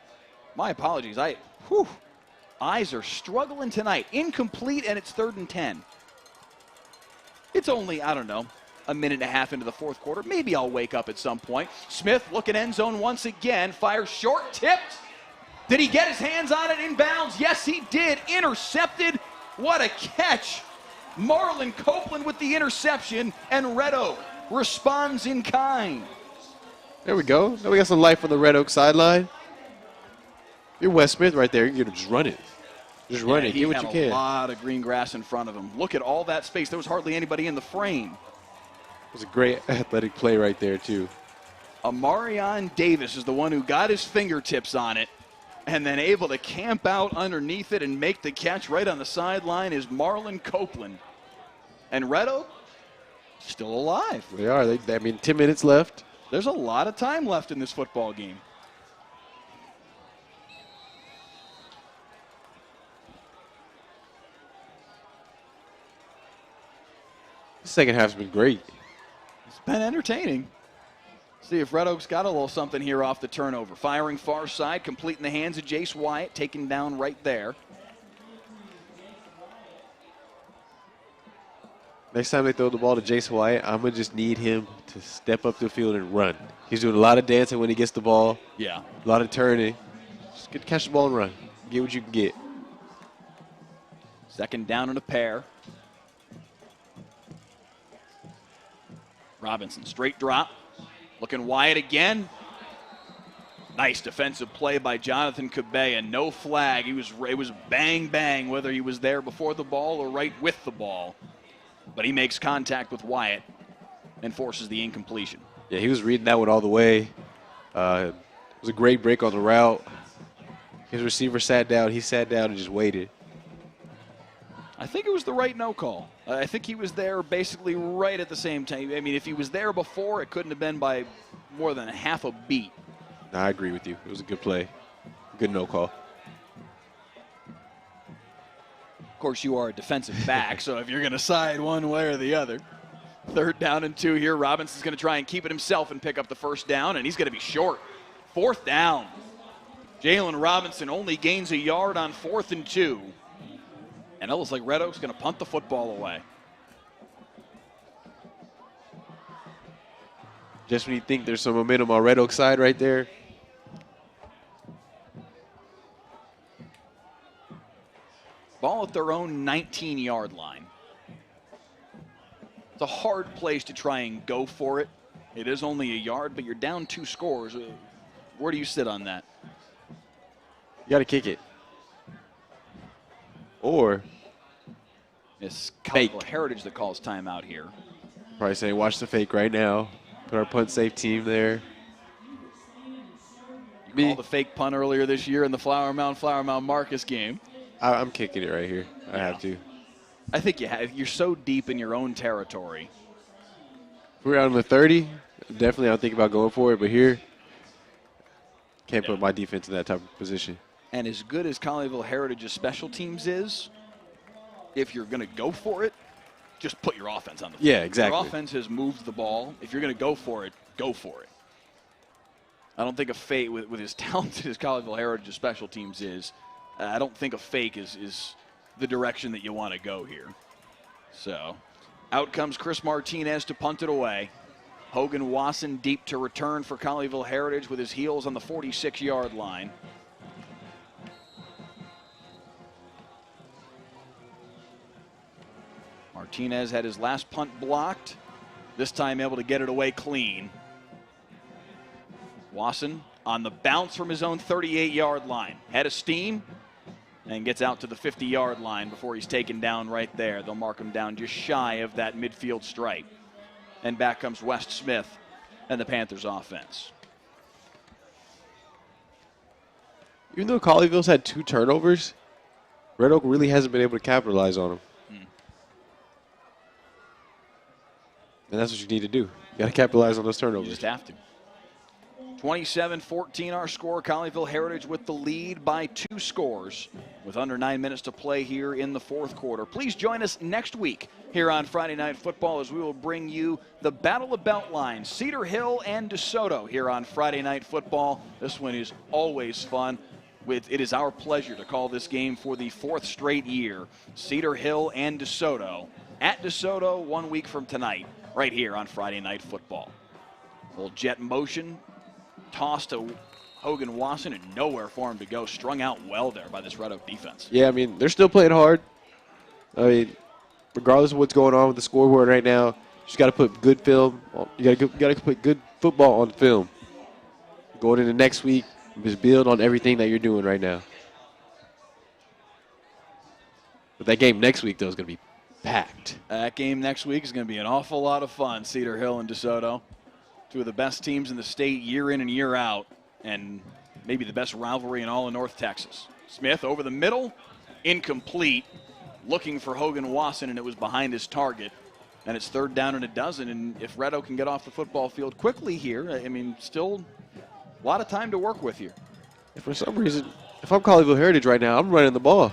My apologies. Eyes are struggling tonight. Incomplete, and it's 3rd and 10. It's only, I don't know, a minute and a half into the 4th quarter. Maybe I'll wake up at some point. Smith looking end zone once again. Fires short, tipped. Did he get his hands on it inbounds? Yes, he did. Intercepted. What a catch. Marlon Copeland with the interception, and Red Oak responds in kind. There we go. Now we got some life on the Red Oak sideline. You're Wes Smith right there. You're going to just run it. Just run it. Get what you can. He had a lot of green grass in front of him. Look at all that space. There was hardly anybody in the frame. It was a great athletic play right there, too. Amarion Davis is the one who got his fingertips on it. And then able to camp out underneath it and make the catch right on the sideline is Marlon Copeland. And Red Oak still alive. They are. I mean, 10 minutes left. There's a lot of time left in this football game. The second half's been great. It's been entertaining. See if Red Oak's got a little something here off the turnover. Firing far side, complete in the hands of Jace Wyatt, taken down right there. Next time they throw the ball to Jace Wyatt, I'm going to just need him to step up the field and run. He's doing a lot of dancing when he gets the ball. Yeah. A lot of turning. Just get catch the ball and run. Get what you can get. Second down and a pair. Robinson, straight drop. Looking Wyatt again. Nice defensive play by Jonathan Cabea. No flag. It was bang, bang, whether he was there before the ball or right with the ball. But he makes contact with Wyatt and forces the incompletion. Yeah, he was reading that one all the way. It was a great break on the route. His receiver sat down. He sat down and just waited. I think it was the right no call. I think he was there basically right at the same time. I mean, if he was there before, it couldn't have been by more than half a beat. No, I agree with you. It was a good play. Good no call. Of course, you are a defensive back, so if you're going to side one way or the other. Third down and 2 here. Robinson's going to try and keep it himself and pick up the first down, and he's going to be short. Fourth down. Jalen Robinson only gains a yard on 4th and 2. And it looks like Red Oak's going to punt the football away. Just when you think there's some momentum on Red Oak's side right there. Ball at their own 19-yard line. It's a hard place to try and go for it. It is only a yard, but you're down 2 scores. Where do you sit on that? You got to kick it. Or it's Colleyville Heritage that calls timeout here. Probably saying, watch the fake right now. Put our punt safe team there. You called the fake punt earlier this year in the Flower Mound Marcus game. I'm kicking it right here. I have to. I think you have. You're so deep in your own territory. If we're out on the 30, definitely I'll think about going for it. But here, can't put my defense in that type of position. And as good as Colleyville Heritage's special teams is, if you're going to go for it, just put your offense on the field. Yeah, exactly. Your offense has moved the ball. If you're going to go for it, go for it. I don't think a fake, with as talented as Colleyville Heritage's special teams is, I don't think a fake is the direction that you want to go here. So, out comes Chris Martinez to punt it away. Hogan Wasson deep to return for Colleyville Heritage with his heels on the 46-yard line. Martinez had his last punt blocked, this time able to get it away clean. Wasson on the bounce from his own 38-yard line. Head of steam and gets out to the 50-yard line before he's taken down right there. They'll mark him down just shy of that midfield stripe. And back comes West Smith and the Panthers offense. Even though Colleyville's had 2 turnovers, Red Oak really hasn't been able to capitalize on them. And that's what you need to do. You got to capitalize on those turnovers. You just have to. 27-14 our score. Colleyville Heritage with the lead by 2 scores with under 9 minutes to play here in the 4th quarter. Please join us next week here on Friday Night Football as we will bring you the Battle of Beltline, Cedar Hill and DeSoto here on Friday Night Football. This one is always fun. It is our pleasure to call this game for the 4th straight year. Cedar Hill and DeSoto at DeSoto 1 week from tonight, right here on Friday Night Football. Little jet motion, toss to Hogan Wasson, and nowhere for him to go. Strung out well there by this Red Oak defense. Yeah, I mean, they're still playing hard. I mean, regardless of what's going on with the scoreboard right now, you just got to put good film. You got to put good football on film. Going into next week, just build on everything that you're doing right now. But that game next week, though, is going to be packed. That game next week is going to be an awful lot of fun. Cedar Hill and DeSoto, 2 of the best teams in the state year in and year out. And maybe the best rivalry in all of North Texas. Smith over the middle, incomplete, looking for Hogan Wasson, and it was behind his target. And it's 3rd down and a dozen, and if Red Oak can get off the football field quickly here, I mean, still a lot of time to work with here. For some reason, if I'm Colleyville Heritage right now, I'm running the ball.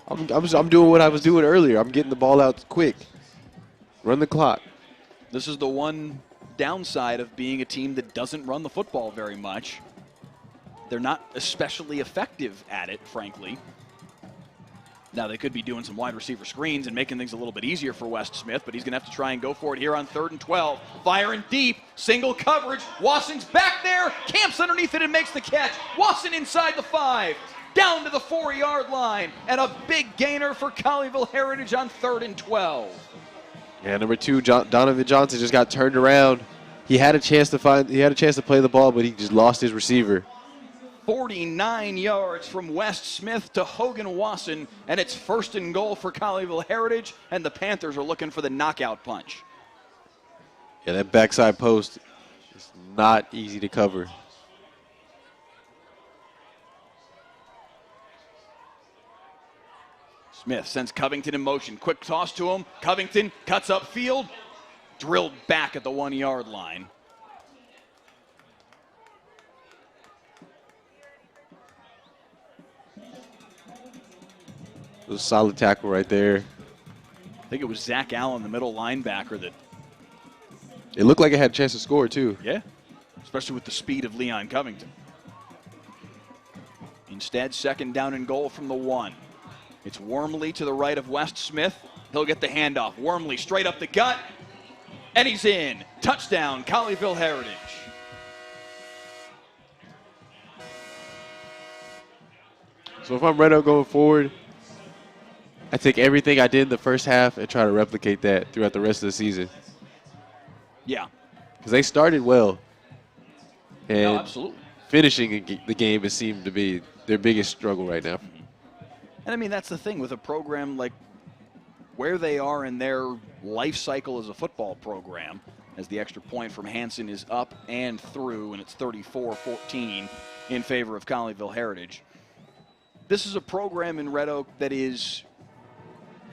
I'm doing what I was doing earlier. I'm getting the ball out quick. Run the clock. This is the one downside of being a team that doesn't run the football very much. They're not especially effective at it, frankly. Now, they could be doing some wide receiver screens and making things a little bit easier for West Smith, but he's going to have to try and go for it here on 3rd and 12. Firing deep, single coverage. Wasson's back there, camps underneath it and makes the catch. Wasson inside the 5, down to the 4-yard line, and a big gainer for Colleyville Heritage on 3rd and 12. Yeah, number 2, Donovan Johnson just got turned around. He had a chance to play the ball, but he just lost his receiver. 49 yards from West Smith to Hogan Wasson, and it's 1st and goal for Colleyville Heritage, and the Panthers are looking for the knockout punch. Yeah, that backside post is not easy to cover. Smith sends Covington in motion. Quick toss to him. Covington cuts upfield, drilled back at the 1-yard line. It was a solid tackle right there. I think it was Zach Allen, the middle linebacker, that... It looked like it had a chance to score, too. Yeah, especially with the speed of Leon Covington. Instead, 2nd down and goal from the 1. It's Wormley to the right of West Smith. He'll get the handoff. Wormley straight up the gut, and he's in. Touchdown, Colleyville Heritage. So if I'm Red Oak going forward, I take everything I did in the first half and try to replicate that throughout the rest of the season. Yeah. Because they started well. And no, absolutely. Finishing the game has seemed to be their biggest struggle right now. And I mean, that's the thing with a program like where they are in their life cycle as a football program, as the extra point from Hanson is up and through, and it's 34-14 in favor of Colleyville Heritage. This is a program in Red Oak that is,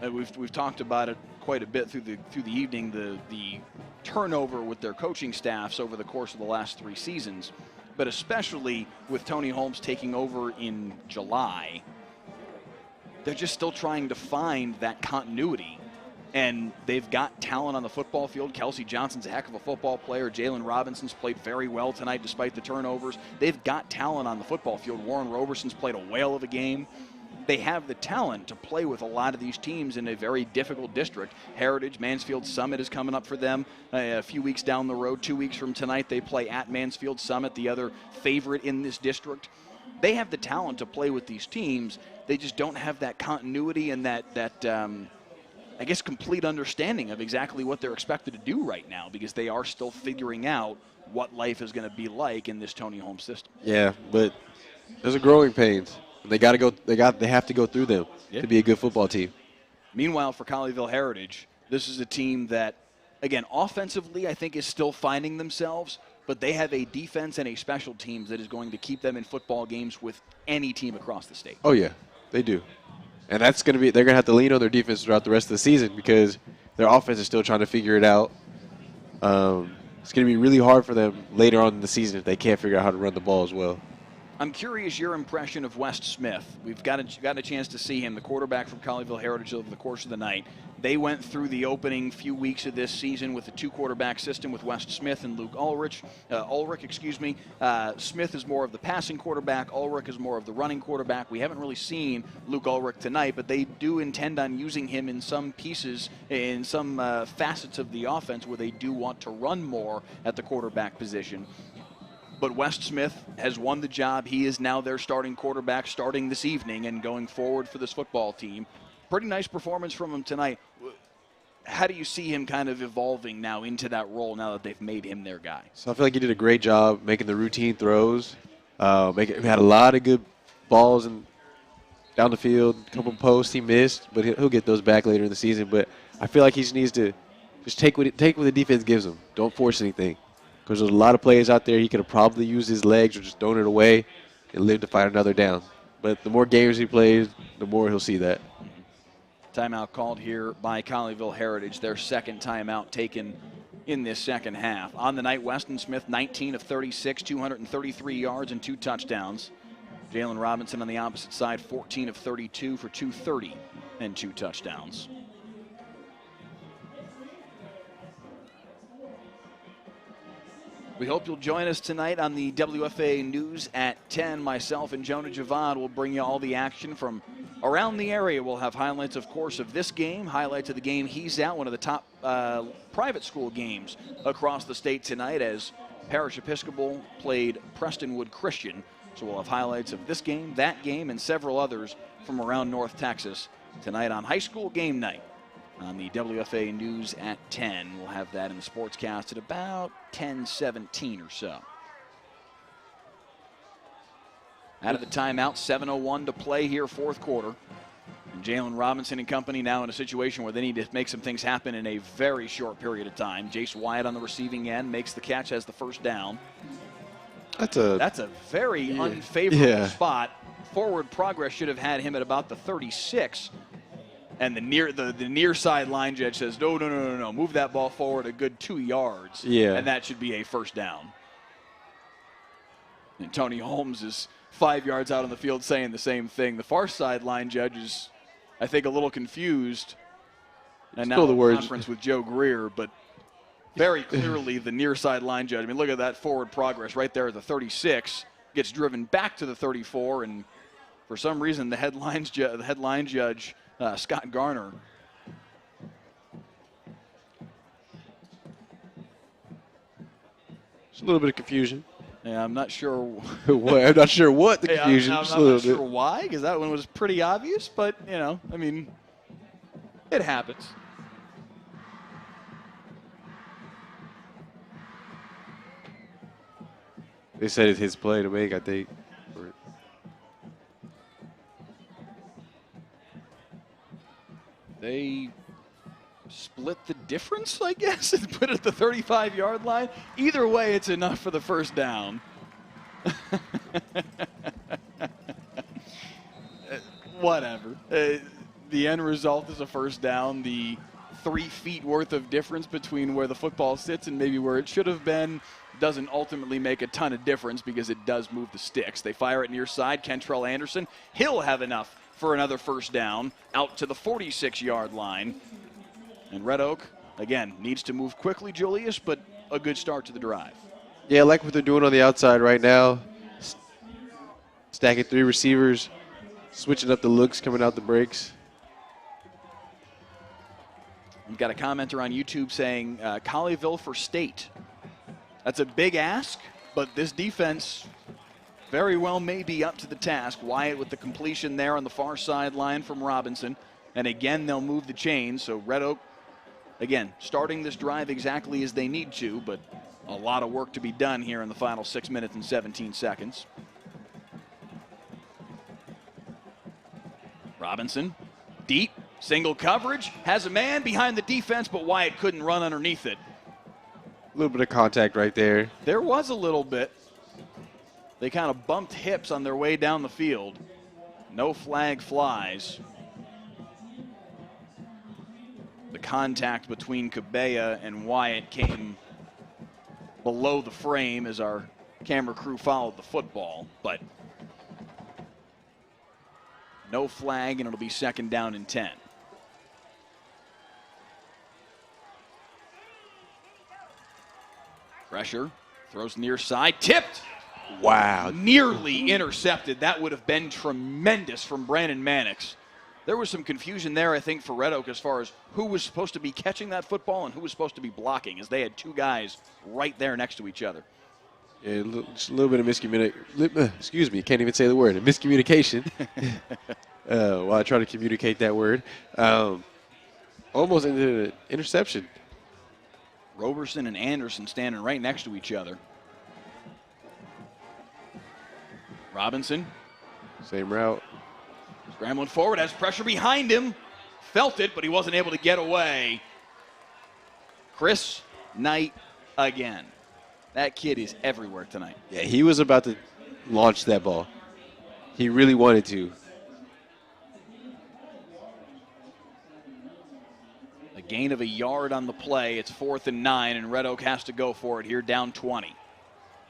we've talked about it quite a bit through the evening, the turnover with their coaching staffs over the course of the last 3 seasons, but especially with Tony Holmes taking over in July. They're just still trying to find that continuity, and they've got talent on the football field. Kelsey Johnson's a heck of a football player. Jalen Robinson's played very well tonight despite the turnovers. They've got talent on the football field. Warren Roberson's played a whale of a game. They have the talent to play with a lot of these teams in a very difficult district. Heritage, Mansfield Summit is coming up for them a few weeks down the road. 2 weeks from tonight, they play at Mansfield Summit, the other favorite in this district. They have the talent to play with these teams. They just don't have that continuity and that I guess, complete understanding of exactly what they're expected to do right now, because they are still figuring out what life is going to be like in this Tony Holmes system. Yeah, but there's a growing pains. They got to go. They have to go through them to be a good football team. Meanwhile, for Colleyville Heritage, this is a team that, again, offensively, I think is still finding themselves, but they have a defense and a special teams that is going to keep them in football games with any team across the state. Oh yeah, they do, and that's going to be. They're going to have to lean on their defense throughout the rest of the season because their offense is still trying to figure it out. It's going to be really hard for them later on in the season if they can't figure out how to run the ball as well. I'm curious your impression of West Smith. We've gotten a chance to see him, the quarterback from Colleyville Heritage, over the course of the night. They went through the opening few weeks of this season with a 2-quarterback system with West Smith and Luke Ulrich. Smith is more of the passing quarterback. Ulrich is more of the running quarterback. We haven't really seen Luke Ulrich tonight, but they do intend on using him in some pieces, in some facets of the offense where they do want to run more at the quarterback position. But West Smith has won the job. He is now their starting quarterback starting this evening and going forward for this football team. Pretty nice performance from him tonight. How do you see him kind of evolving now into that role now that they've made him their guy? So I feel like he did a great job making the routine throws. He had a lot of good balls and down the field, a couple posts he missed, but he'll get those back later in the season. But I feel like he just needs to just take what the defense gives him. Don't force anything. Because there's a lot of players out there he could have probably used his legs or just thrown it away. and live to fight another down. But the more games he plays, the more he'll see that. Timeout called here by Colleyville Heritage, their second timeout taken in this second half. On the night, Weston Smith, 19 of 36, 233 yards and 2 touchdowns. Jalen Robinson on the opposite side, 14 of 32 for 230 and 2 touchdowns. We hope you'll join us tonight on the WFAA News at 10. Myself and Jonah Javad will bring you all the action from around the area. We'll have highlights, of course, of this game, highlights of the game he's at, one of the top private school games across the state tonight as Parish Episcopal played Prestonwood Christian. So we'll have highlights of this game, that game, and several others from around North Texas tonight on high school game night. On the WFAA News at 10. We'll have that in the sportscast at about 10:17 or so. Out of the timeout, 7:01 to play here, fourth quarter. And Jalen Robinson and company now in a situation where they need to make some things happen in a very short period of time. Jace Wyatt on the receiving end makes the catch, has the first down. That's a very unfavorable spot. Forward progress should have had him at about the 36. And the near side line judge says, no, move that ball forward a good 2 yards. Yeah. And that should be a first down. And Tony Holmes is 5 yards out on the field saying the same thing. The far side line judge is, I think, a little confused. And now in conference with Joe Greer, but very clearly the near side line judge. I mean, look at that forward progress right there at the 36. Gets driven back to the 34, and for some reason the headline judge, Scott Garner. It's a little bit of confusion. Yeah, I'm not sure. I'm not sure what the confusion. I'm not sure why, because that one was pretty obvious. But I mean, it happens. They said it's his play to make, I think. They split the difference, I guess, and put it at the 35-yard line. Either way, it's enough for the first down. Whatever. The end result is a first down. The 3 feet worth of difference between where the football sits and maybe where it should have been doesn't ultimately make a ton of difference because it does move the sticks. They fire it near side. Kentrell Anderson, he'll have enough for another first down out to the 46-yard line. And Red Oak, again, needs to move quickly, Julius, but a good start to the drive. Yeah, I like what they're doing on the outside right now. Stacking 3 receivers, switching up the looks, coming out the breaks. We've got a commenter on YouTube saying Colleyville for state. That's a big ask, but this defense very well may be up to the task. Wyatt with the completion there on the far sideline from Robinson. And again, they'll move the chains. So Red Oak, again, starting this drive exactly as they need to, but a lot of work to be done here in the final 6 minutes and 17 seconds. Robinson, deep, single coverage, has a man behind the defense, but Wyatt couldn't run underneath it. A little bit of contact right there. There was a little bit. They kind of bumped hips on their way down the field. No flag flies. The contact between Cabella and Wyatt came below the frame as our camera crew followed the football, but no flag, and it'll be second down and 10. Pressure, throws near side, tipped. Wow. Nearly intercepted. That would have been tremendous from Brandon Mannix. There was some confusion there, I think, for Red Oak as far as who was supposed to be catching that football and who was supposed to be blocking, as they had 2 guys right there next to each other. Yeah, just a little bit of miscommunication. Excuse me, can't even say the word. Miscommunication. While I try to communicate that word. Almost into an interception. Roberson and Anderson standing right next to each other. Robinson. Same route. Scrambling forward, has pressure behind him. Felt it, but he wasn't able to get away. Chris Knight again. That kid is everywhere tonight. Yeah, he was about to launch that ball. He really wanted to. A gain of a yard on the play. It's 4th and 9, and Red Oak has to go for it here, down 20.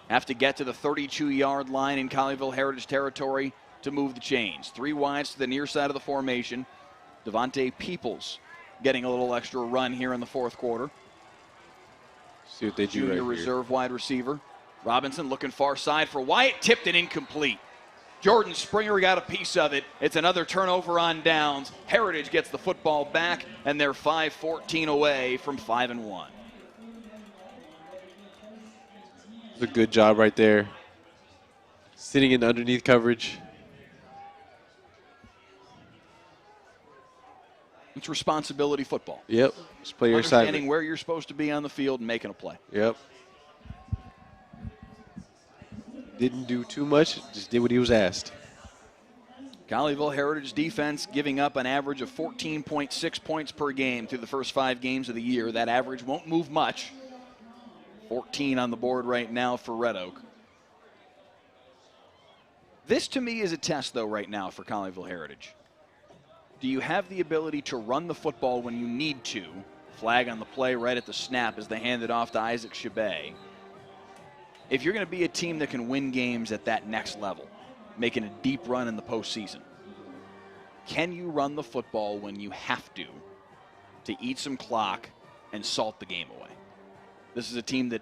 Have to get to the 32-yard line in Colleyville Heritage territory to move the chains. 3 wides to the near side of the formation. Devontae Peoples getting a little extra run here in the 4th quarter. See what they do Junior right reserve wide receiver. Robinson looking far side for Wyatt. Tipped it incomplete. Jordan Springer got a piece of it. It's another turnover on downs. Heritage gets the football back, and they're 5-14 away from 5-1. It's a good job right there. Sitting in underneath coverage. It's responsibility football. Yep. Just play your assignment. Understanding where you're supposed to be on the field and making a play. Yep. Didn't do too much, just did what he was asked. Colleyville Heritage defense giving up an average of 14.6 points per game through the first 5 games of the year. That average won't move much. 14 on the board right now for Red Oak. This, to me, is a test, though, right now for Colleyville Heritage. Do you have the ability to run the football when you need to? Flag on the play right at the snap as they hand it off to Isaac Chabet. If you're going to be a team that can win games at that next level, making a deep run in the postseason, can you run the football when you have to eat some clock and salt the game away? This is a team that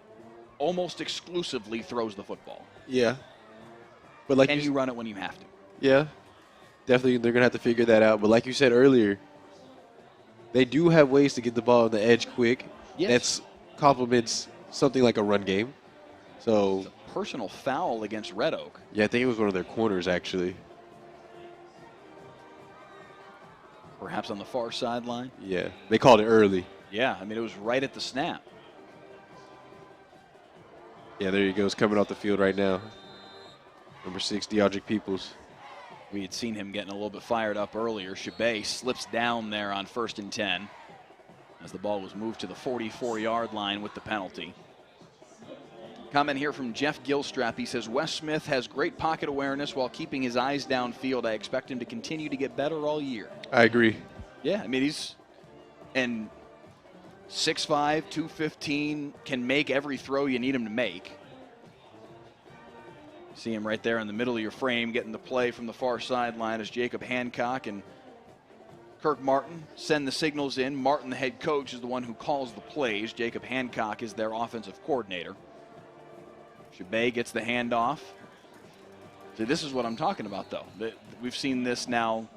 almost exclusively throws the football. Yeah. But like can you run it when you have to? Yeah. Definitely they're going to have to figure that out. But like you said earlier, they do have ways to get the ball on the edge quick. Yes. That's complements something like a run game. So it's a personal foul against Red Oak. Yeah, I think it was one of their corners, actually. Perhaps on the far sideline. Yeah, they called it early. Yeah, I mean, it was right at the snap. Yeah, there he goes, coming off the field right now. Number 6, Deodric Peoples. We had seen him getting a little bit fired up earlier. Chabet slips down there on 1st and 10 as the ball was moved to the 44-yard line with the penalty. Comment here from Jeff Gilstrap. He says, Wes Smith has great pocket awareness while keeping his eyes downfield. I expect him to continue to get better all year. I agree. Yeah, I mean, he's and 6'5", 215, can make every throw you need him to make. See him right there in the middle of your frame, getting the play from the far sideline as Jacob Hancock and Kirk Martin send the signals in. Martin, the head coach, is the one who calls the plays. Jacob Hancock is their offensive coordinator. Chabet gets the handoff. So this is what I'm talking about, though. We've seen this now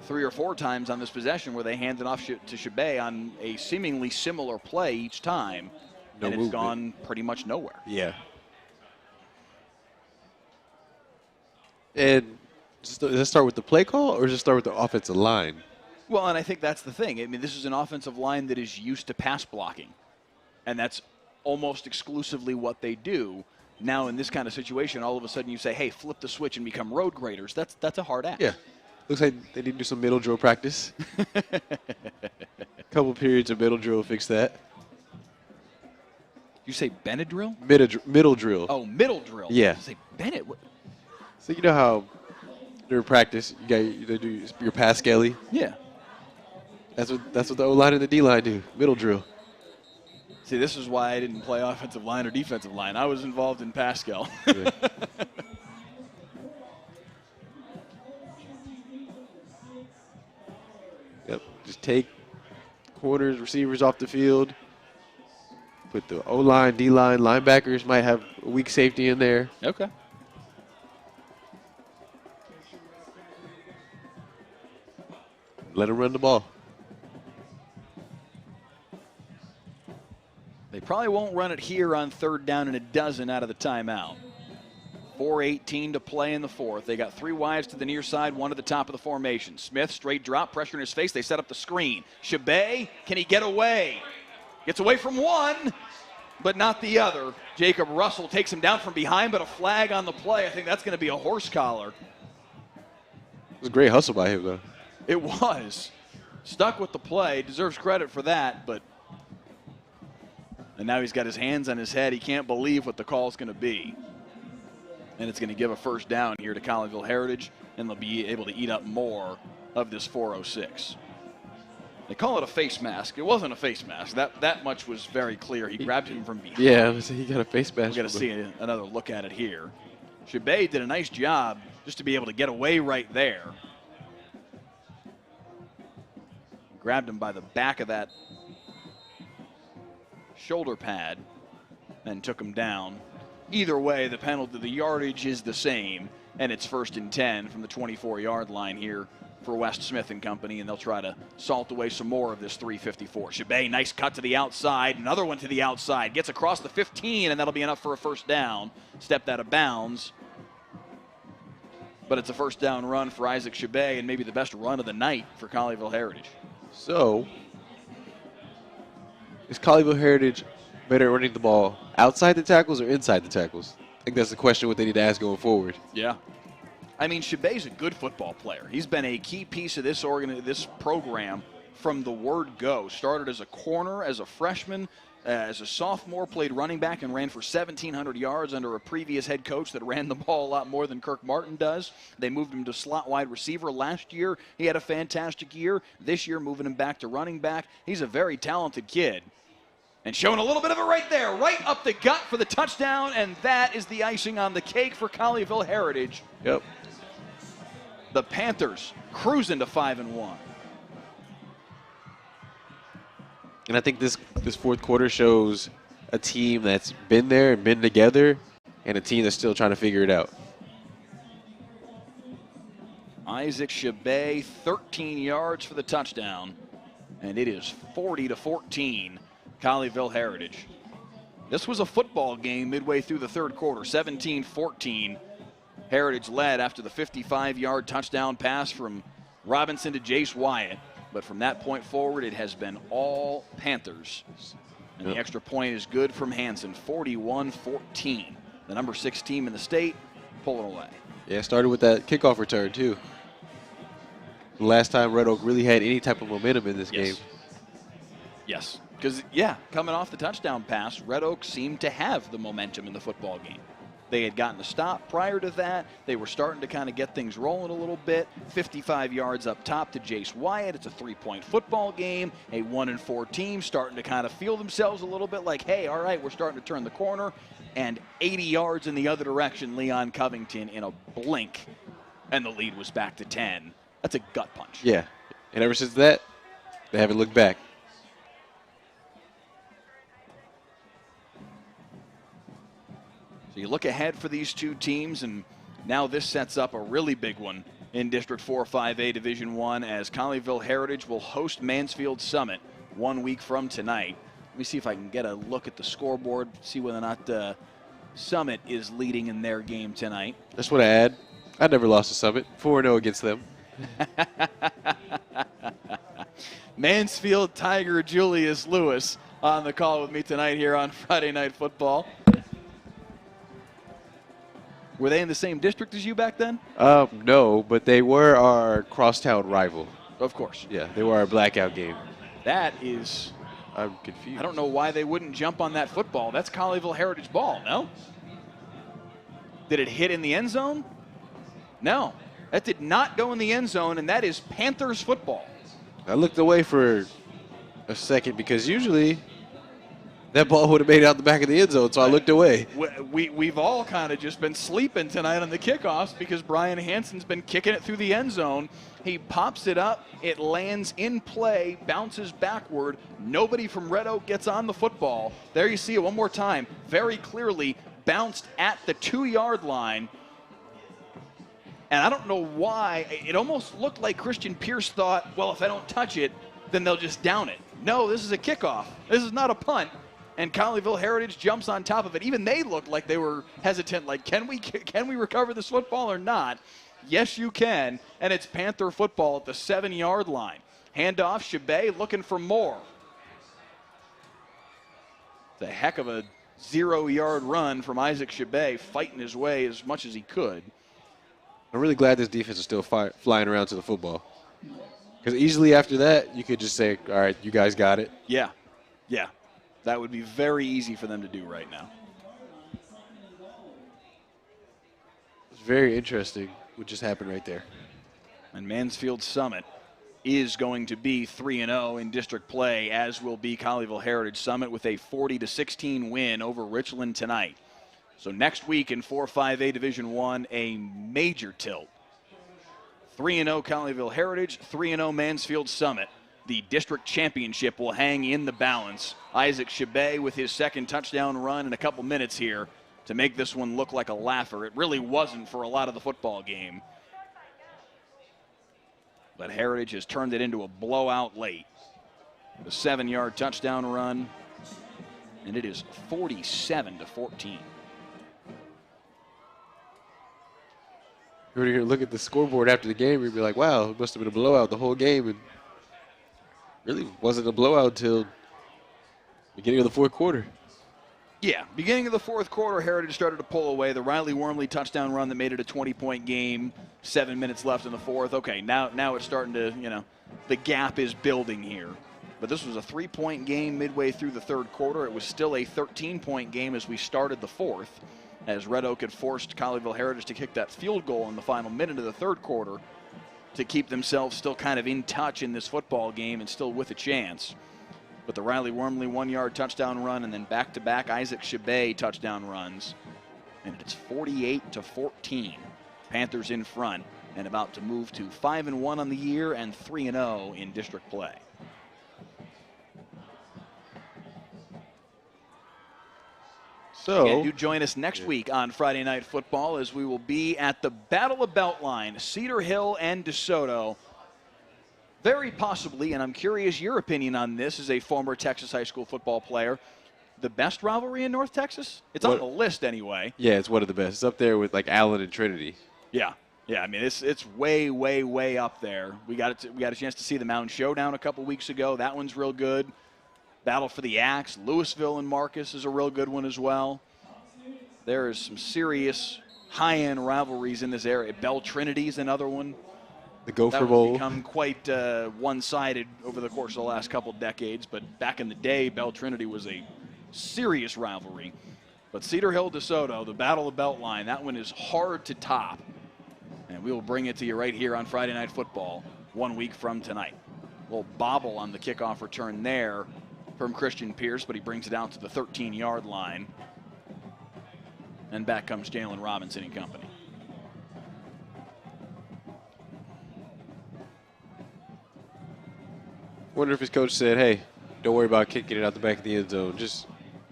3 or 4 times on this possession where they hand it off to Chabet on a seemingly similar play each time, and it's gone pretty much nowhere. Yeah. And does it start with the play call or does it start with the offensive line? Well, and I think that's the thing. I mean, this is an offensive line that is used to pass blocking, and that's almost exclusively what they do. Now, in this kind of situation, all of a sudden you say, hey, flip the switch and become road graders. That's a hard ask. Yeah. Looks like they need to do some middle drill practice. Couple periods of middle drill fix that. You say Benadryl? Middle drill. Oh, middle drill. Yeah. You say Bennett. So you know how during practice you do your pass skelly? Yeah. That's what the O-line and the D-line do, middle drill. See, this is why I didn't play offensive line or defensive line. I was involved in Pascal. Yeah. Yep, just take corners, receivers off the field. Put the O-line, D-line, linebackers might have a weak safety in there. Okay. Let them run the ball. They probably won't run it here on 3rd down and a dozen out of the timeout. 4:18 to play in the 4th. They got 3 wides to the near side, 1 to the top of the formation. Smith, straight drop, pressure in his face. They set up the screen. Chabet, can he get away? Gets away from one, but not the other. Jacob Russell takes him down from behind, but a flag on the play. I think that's going to be a horse collar. It was a great hustle by him, though. It was. Stuck with the play. Deserves credit for that, but and now he's got his hands on his head. He can't believe what the call is going to be. And it's going to give a 1st down here to Colleyville Heritage. and they'll be able to eat up more of this 406. They call it a face mask. It wasn't a face mask. That much was very clear. He grabbed him from behind. Yeah, he got a face mask. We're going to see another look at it here. Chabet did a nice job just to be able to get away right there. Grabbed him by the back of that shoulder pad and took him down. Either way, the penalty, the yardage is the same, and it's 1st and 10 from the 24-yard line here for West Smith and company, and they'll try to salt away some more of this 3:54. Chabet, nice cut to the outside, another one to the outside, gets across the 15, and that'll be enough for a first down. Stepped out of bounds, but it's a first down run for Isaac Chabet, and maybe the best run of the night for Colleyville Heritage. So, is Colleyville Heritage better at running the ball outside the tackles or inside the tackles? I think that's the question what they need to ask going forward. Yeah. I mean, Chabet's a good football player. He's been a key piece of this program from the word go. Started as a corner, as a freshman, as a sophomore, played running back and ran for 1,700 yards under a previous head coach that ran the ball a lot more than Kirk Martin does. They moved him to slot wide receiver last year. He had a fantastic year. This year, moving him back to running back. He's a very talented kid. And showing a little bit of it right there, right up the gut for the touchdown, and that is the icing on the cake for Colleyville Heritage. Yep. The Panthers cruising to 5-1. And I think this fourth quarter shows a team that's been there and been together, and a team that's still trying to figure it out. Isaac Chabet, 13 yards for the touchdown, and it is 40-14, Colleyville Heritage. This was a football game midway through the third quarter, 17-14. Heritage led after the 55-yard touchdown pass from Robinson to Jace Wyatt. But from that point forward, it has been all Panthers. And the extra point is good from Hansen, 41-14. The number 6 team in the state pulling away. Yeah, it started with that kickoff return, too. The last time Red Oak really had any type of momentum in this game. Yes, because, coming off the touchdown pass, Red Oak seemed to have the momentum in the football game. They had gotten a stop prior to that. They were starting to kind of get things rolling a little bit. 55 yards up top to Jace Wyatt. It's a 3-point football game. A 1-4 team starting to kind of feel themselves a little bit like, hey, all right, we're starting to turn the corner. And 80 yards in the other direction, Leon Covington in a blink. And the lead was back to 10. That's a gut punch. Yeah, and ever since that, they haven't looked back. So you look ahead for these two teams, and now this sets up a really big one in District 4-5A Division I as Colleyville Heritage will host Mansfield Summit 1 week from tonight. Let me see if I can get a look at the scoreboard, see whether or not Summit is leading in their game tonight. Just want to add, I never lost a Summit. 4-0 against them. Mansfield Tiger Julius Lewis on the call with me tonight here on Friday Night Football. Were they in the same district as you back then? No, but they were our crosstown rival. Of course. Yeah, they were our blackout game. That is... I'm confused. I don't know why they wouldn't jump on that football. That's Colleyville Heritage ball, no? Did it hit in the end zone? No. That did not go in the end zone, and that is Panthers football. I looked away for a second because usually that ball would have made it out the back of the end zone, so I looked away. We've all kind of just been sleeping tonight on the kickoffs because Brian Hansen's been kicking it through the end zone. He pops it up. It lands in play, bounces backward. Nobody from Red Oak gets on the football. There you see it one more time. Very clearly bounced at the 2-yard line. And I don't know why. It almost looked like Christian Pierce thought, well, if I don't touch it, then they'll just down it. No, this is a kickoff. This is not a punt. And Colleyville Heritage jumps on top of it. Even they looked like they were hesitant, like, can we recover this football or not? Yes, you can. And it's Panther football at the 7-yard line. Handoff, Chabet looking for more. It's a heck of a 0-yard run from Isaac Chabet, fighting his way as much as he could. I'm really glad this defense is still flying around to the football. Because easily after that, you could just say, all right, you guys got it. Yeah. That would be very easy for them to do right now. It's very interesting. would just happen right there. And Mansfield Summit is going to be 3-0 in district play, as will be Colleyville Heritage. Summit with a 40-16 win over Richland tonight. So next week in 4-5A Division I, a major tilt. 3-0 Colleyville Heritage, 3-0 Mansfield Summit. The district championship will hang in the balance. Isaac Chabet with his second touchdown run in a couple minutes here to make this one look like a laugher. It really wasn't for a lot of the football game. But Heritage has turned it into a blowout late. The 7-yard touchdown run, and it is 47-14. You were to look at the scoreboard after the game, you'd be like, wow, it must have been a blowout the whole game. And really wasn't a blowout until beginning of the fourth quarter. Yeah, beginning of the fourth quarter, Heritage started to pull away. The Riley Wormley touchdown run that made it a 20-point game, 7 minutes left in the fourth. Okay, now it's starting to, the gap is building here. But this was a 3-point game midway through the third quarter. It was still a 13-point game as we started the fourth, as Red Oak had forced Colleyville Heritage to kick that field goal in the final minute of the third quarter to keep themselves still kind of in touch in this football game and still with a chance. But the Riley Wormley 1-yard touchdown run and then back-to-back Isaac Chabet touchdown runs. And it's 48-14. Panthers in front and about to move to 5-1 on the year and 3-0 in district play. So, Again, do join us next week on Friday Night Football as we will be at the Battle of Beltline, Cedar Hill and DeSoto. Very possibly, and I'm curious your opinion on this as a former Texas high school football player, the best rivalry in North Texas? It's on the list anyway. Yeah, it's one of the best. It's up there with like Allen and Trinity. Yeah. I mean, it's way, way, way up there. We got a chance to see the Mountain Showdown a couple weeks ago. That one's real good. Battle for the Axe, Louisville and Marcus is a real good one as well. There is some serious high-end rivalries in this area. Bell Trinity is another one. The Gopher That Bowl. has become quite one-sided over the course of the last couple decades, but back in the day, Bell Trinity was a serious rivalry. But Cedar Hill DeSoto, the Battle of Beltline, that one is hard to top. And we will bring it to you right here on Friday Night Football 1 week from tonight. A little bobble on the kickoff return there from Christian Pierce, but he brings it out to the 13-yard line. And back comes Jalen Robinson and company. Wonder if his coach said, hey, don't worry about kicking it out the back of the end zone. Just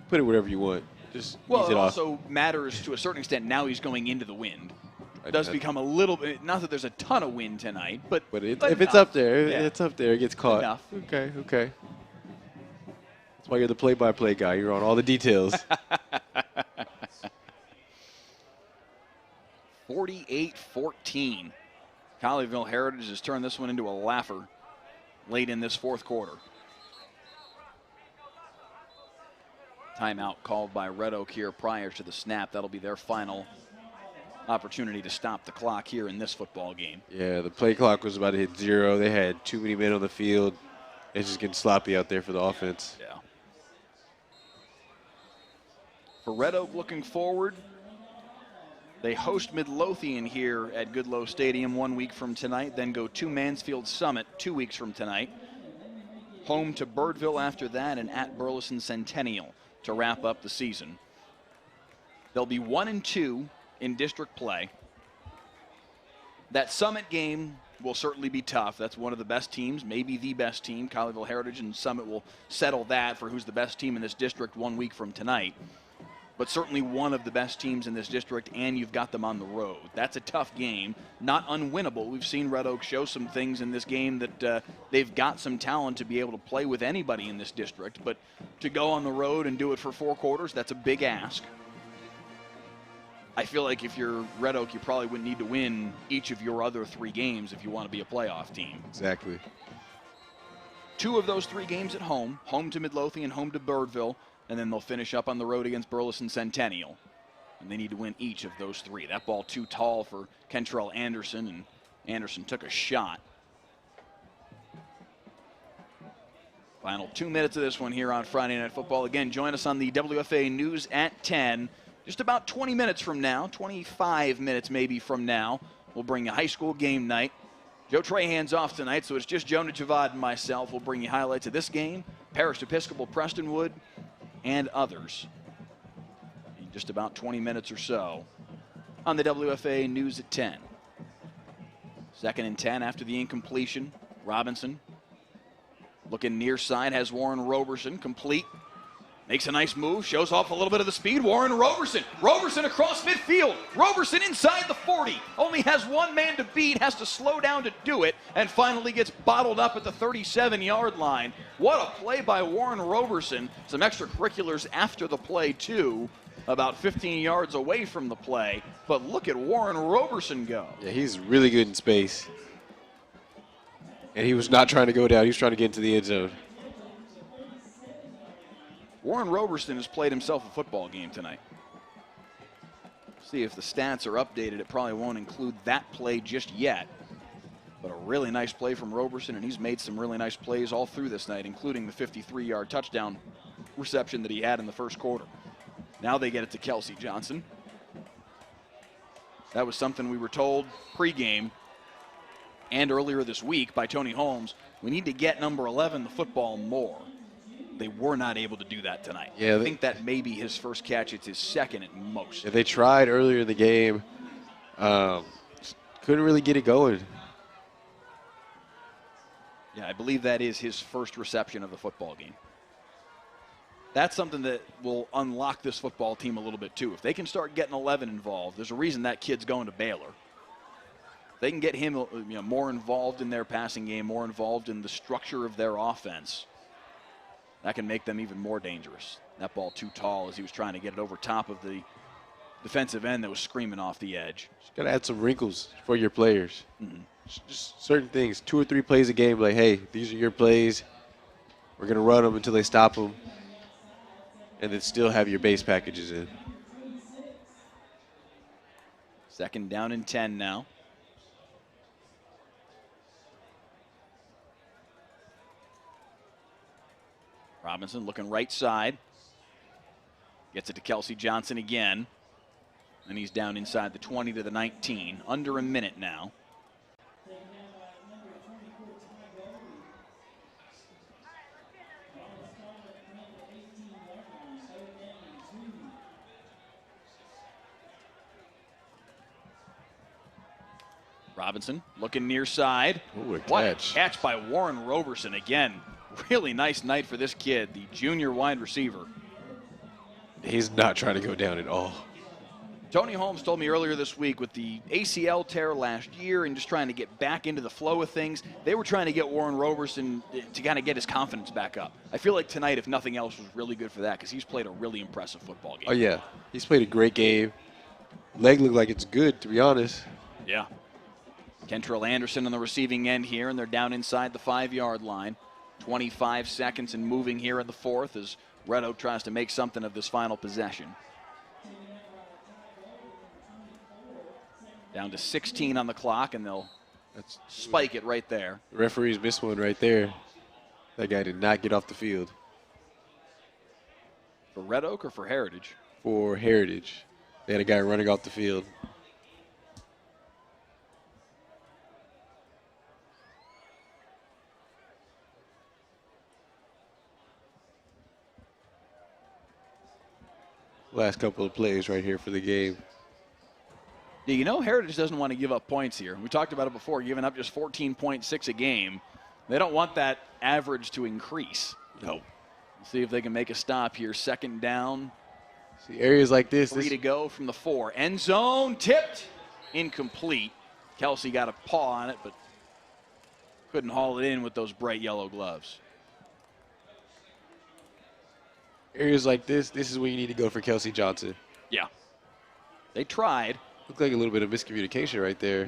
put it wherever you want. Just Well, ease it it off. also matters to a certain extent. Now he's going into the wind. It does become a little bit, not that there's a ton of wind tonight, but if it's up there, Yeah. it's up there. It gets caught. Enough. Okay. That's why you're the play-by-play guy. You're on all the details. 48-14. Colleyville Heritage has turned this one into a laugher late in this fourth quarter. Timeout called by Red Oak here prior to the snap. That'll be their final opportunity to stop the clock here in this football game. Yeah, the play clock was about to hit 0. They had too many men on the field. It's just getting sloppy out there for the offense. Yeah. For Red Oak looking forward, they host Midlothian here at Goodloe Stadium 1 week from tonight, then go to Mansfield Summit 2 weeks from tonight. Home to Birdville after that, and at Burleson Centennial to wrap up the season. They'll be 1-2 in district play. That Summit game will certainly be tough. That's one of the best teams, maybe the best team. Colleyville Heritage and Summit will settle that for who's the best team in this district 1 week from tonight. But certainly one of the best teams in this district, and you've got them on the road. That's a tough game, not unwinnable. We've seen Red Oak show some things in this game that they've got some talent to be able to play with anybody in this district. But to go on the road and do it for 4 quarters, that's a big ask. I feel like if you're Red Oak, you probably wouldn't need to win each of your other 3 games if you want to be a playoff team. Exactly. 2 of those 3 games at home to Midlothian, home to Birdville, and then they'll finish up on the road against Burleson Centennial. And they need to win each of those 3. That ball too tall for Kentrell Anderson, and Anderson took a shot. Final 2 minutes of this one here on Friday Night Football. Again, join us on the WFAA News at 10. Just about 20 minutes from now, 25 minutes maybe from now, will bring you high school game night. Joe Trahan's off tonight, so it's just Jonah Javad and myself. We'll bring you highlights of this game, Parish Episcopal Prestonwood, and others in just about 20 minutes or so on the WFAA News at 10. 2nd and 10 after the incompletion. Robinson looking near side, has Warren Roberson complete. Makes a nice move, shows off a little bit of the speed. Warren Roberson. Roberson across midfield. Roberson inside the 40. Only has one man to beat, has to slow down to do it, and finally gets bottled up at the 37-yard line. What a play by Warren Roberson. Some extracurriculars after the play, too, about 15 yards away from the play. But look at Warren Roberson go. Yeah, he's really good in space. And he was not trying to go down. He was trying to get into the end zone. Warren Roberson has played himself a football game tonight. See if the stats are updated. It probably won't include that play just yet. But a really nice play from Roberson, and he's made some really nice plays all through this night, including the 53-yard touchdown reception that he had in the first quarter. Now they get it to Kelsey Johnson. That was something we were told pregame and earlier this week by Tony Holmes. We need to get number 11 the football more. They were not able to do that tonight. Yeah, I think that may be his first catch. It's his second at most. Yeah, they tried earlier in the game. Couldn't really get it going. Yeah, I believe that is his first reception of the football game. That's something that will unlock this football team a little bit, too. If they can start getting 11 involved, there's a reason that kid's going to Baylor. They can get him more involved in their passing game, more involved in the structure of their offense. That can make them even more dangerous. That ball too tall as he was trying to get it over top of the defensive end that was screaming off the edge. Just got to add some wrinkles for your players. Just certain things, 2 or 3 plays a game, like, hey, these are your plays. We're going to run them until they stop them. And then still have your base packages in. 2nd down and 10 now. Robinson looking right side. Gets it to Kelsey Johnson again. And he's down inside the 20 to the 19. Under a minute now. Robinson looking near side. Ooh, what a catch by Warren Roberson again. Really nice night for this kid, the junior wide receiver. He's not trying to go down at all. Tony Holmes told me earlier this week with the ACL tear last year and just trying to get back into the flow of things, they were trying to get Warren Roberson to kind of get his confidence back up. I feel like tonight, if nothing else, was really good for that because he's played a really impressive football game. Oh, yeah. He's played a great game. Leg looked like it's good, to be honest. Yeah. Kentrell Anderson on the receiving end here, and they're down inside the 5-yard line. 25 seconds and moving here in the 4th as Red Oak tries to make something of this final possession. Down to 16 on the clock, and they'll spike it right there. The referees missed one right there. That guy did not get off the field. For Red Oak or for Heritage? For Heritage. They had a guy running off the field. Last couple of plays right here for the game. Yeah, you know Heritage doesn't want to give up points here. We talked about it before, giving up just 14.6 a game. They don't want that average to increase. No. Let's see if they can make a stop here. 2nd down. See, areas like this. 3 to go from the 4. End zone tipped. Incomplete. Kelsey got a paw on it, but couldn't haul it in with those bright yellow gloves. Areas like this is where you need to go for Kelsey Johnson. Yeah. They tried. Looked like a little bit of miscommunication right there.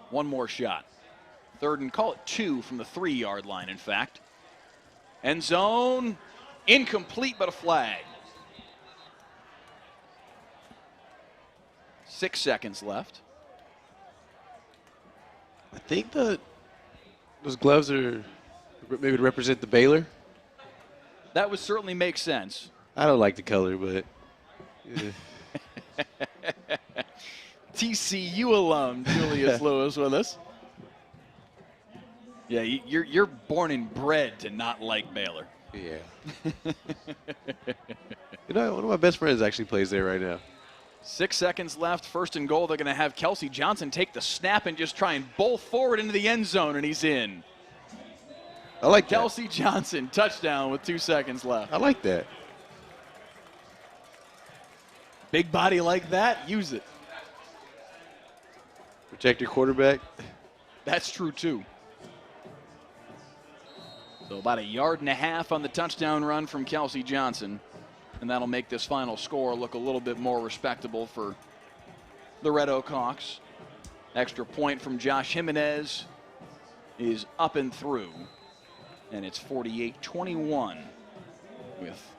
One more shot. 3rd and call it 2 from the 3-yard line, in fact. End zone. Incomplete, but a flag. 6 seconds left. I think those gloves are maybe to represent the Baylor. That would certainly make sense. I don't like the color, but. Yeah. TCU alum, Julius Lewis, with us. Yeah, you're born and bred to not like Baylor. Yeah. One of my best friends actually plays there right now. 6 seconds left, 1st and goal. They're going to have Kelsey Johnson take the snap and just try and bowl forward into the end zone, and he's in. I like that. Kelsey Johnson, touchdown with 2 seconds left. I like that. Big body like that, use it. Protect your quarterback. That's true, too. So about 1.5 yards on the touchdown run from Kelsey Johnson. And that'll make this final score look a little bit more respectable for the Red Oak Hawks. Extra point from Josh Jimenez is up and through. And it's 48-21 with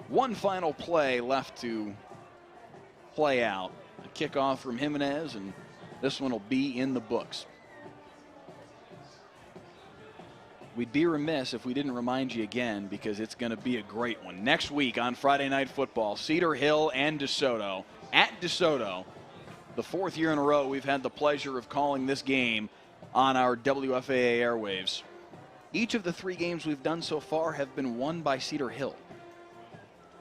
one final play left to play out. A kickoff from Jimenez, and this one will be in the books. We'd be remiss if we didn't remind you again, because it's going to be a great one. Next week on Friday Night Football, Cedar Hill and DeSoto. At DeSoto, the 4th year in a row we've had the pleasure of calling this game on our WFAA airwaves. Each of the 3 games we've done so far have been won by Cedar Hill.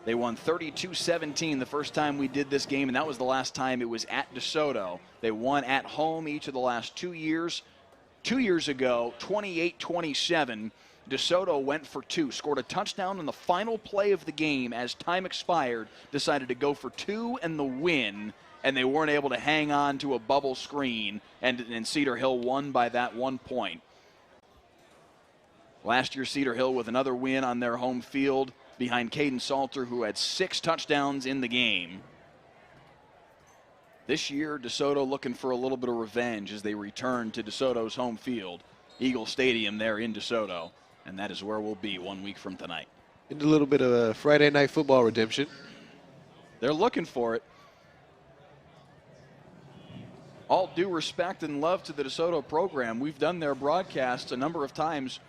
They won 32-17 the first time we did this game, and that was the last time it was at DeSoto. They won at home each of the last 2 years. 2 years ago, 28-27, DeSoto went for 2, scored a touchdown on the final play of the game as time expired, decided to go for 2 and the win, and they weren't able to hang on to a bubble screen, and Cedar Hill won by that 1 point. Last year, Cedar Hill with another win on their home field behind Caden Salter, who had 6 touchdowns in the game. This year, DeSoto looking for a little bit of revenge as they return to DeSoto's home field, Eagle Stadium there in DeSoto, and that is where we'll be 1 week from tonight. And a little bit of a Friday Night Football redemption. They're looking for it. All due respect and love to the DeSoto program. We've done their broadcasts a number of times.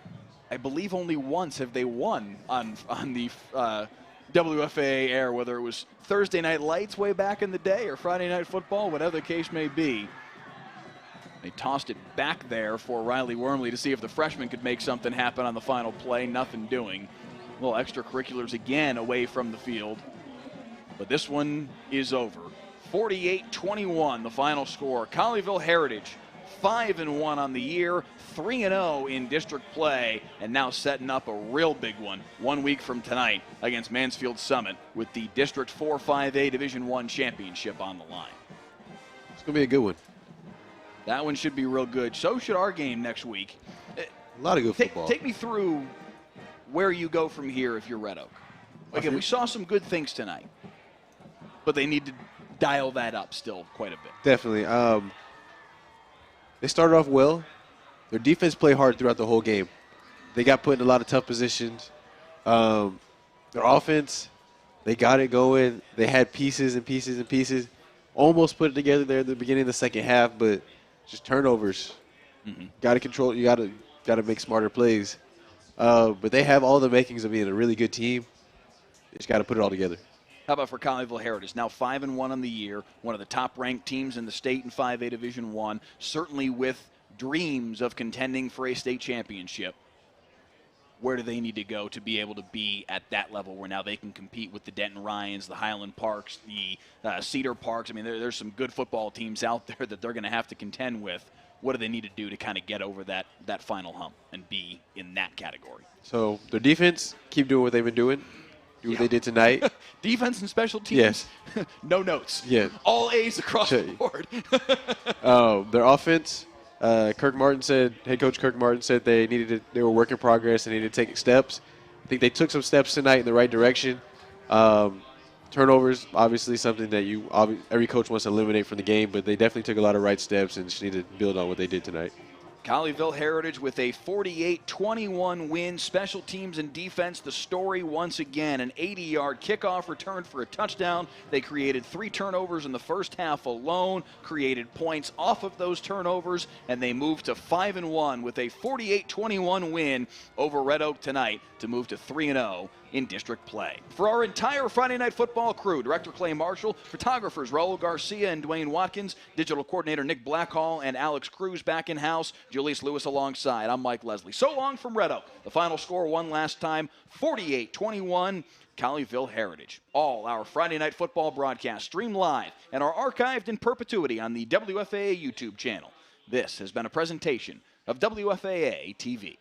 I believe only once have they won on the WFAA air, whether it was Thursday Night Lights way back in the day or Friday Night Football, whatever the case may be. They tossed it back there for Riley Wormley to see if the freshman could make something happen on the final play. Nothing doing. A little extracurriculars again away from the field. But this one is over. 48-21 the final score. Colleyville Heritage 5-1 on the year, 3-0 in district play, and now setting up a real big one 1 week from tonight against Mansfield Summit with the District 4-5A Division I championship on the line. It's going to be a good one. That one should be real good. So should our game next week. A lot of good football. Take me through where you go from here if you're Red Oak. Again, we saw some good things tonight, but they need to dial that up still quite a bit. Definitely. They started off well. Their defense played hard throughout the whole game. They got put in a lot of tough positions. Their offense, they got it going. They had pieces and pieces and pieces. Almost put it together there at the beginning of the second half, but just turnovers. Got to control. You got to make smarter plays. But they have all the makings of being a really good team. You just got to put it all together. How about for Colleyville Heritage? Now 5-1 on the year, one of the top-ranked teams in the state in 5A Division I, certainly with dreams of contending for a state championship. Where do they need to go to be able to be at that level where now they can compete with the Denton Ryans, the Highland Parks, the Cedar Parks? I mean, there's some good football teams out there that they're going to have to contend with. What do they need to do to kind of get over that final hump and be in that category? So their defense, keep doing what they've been doing. Do what they did tonight. Defense and special teams. Yes. No notes. Yeah. All A's across the board. Their offense, head coach Kirk Martin said they were work in progress and needed to take steps. I think they took some steps tonight in the right direction. Turnovers, obviously something that every coach wants to eliminate from the game, but they definitely took a lot of right steps and just need to build on what they did tonight. Colleyville Heritage with a 48-21 win. Special teams and defense, the story once again. An 80-yard kickoff return for a touchdown. They created 3 turnovers in the first half alone, created points off of those turnovers, and they moved to 5-1 with a 48-21 win over Red Oak tonight to move to 3-0 in district play. For our entire Friday Night Football crew, Director Clay Marshall, photographers Raul Garcia and Dwayne Watkins, digital coordinator Nick Blackhall and Alex Cruz back in-house, Julius Lewis alongside. I'm Mike Leslie. So long from Red Oak. The final score one last time, 48-21, Colleyville Heritage. All our Friday Night Football broadcasts stream live and are archived in perpetuity on the WFAA YouTube channel. This has been a presentation of WFAA TV.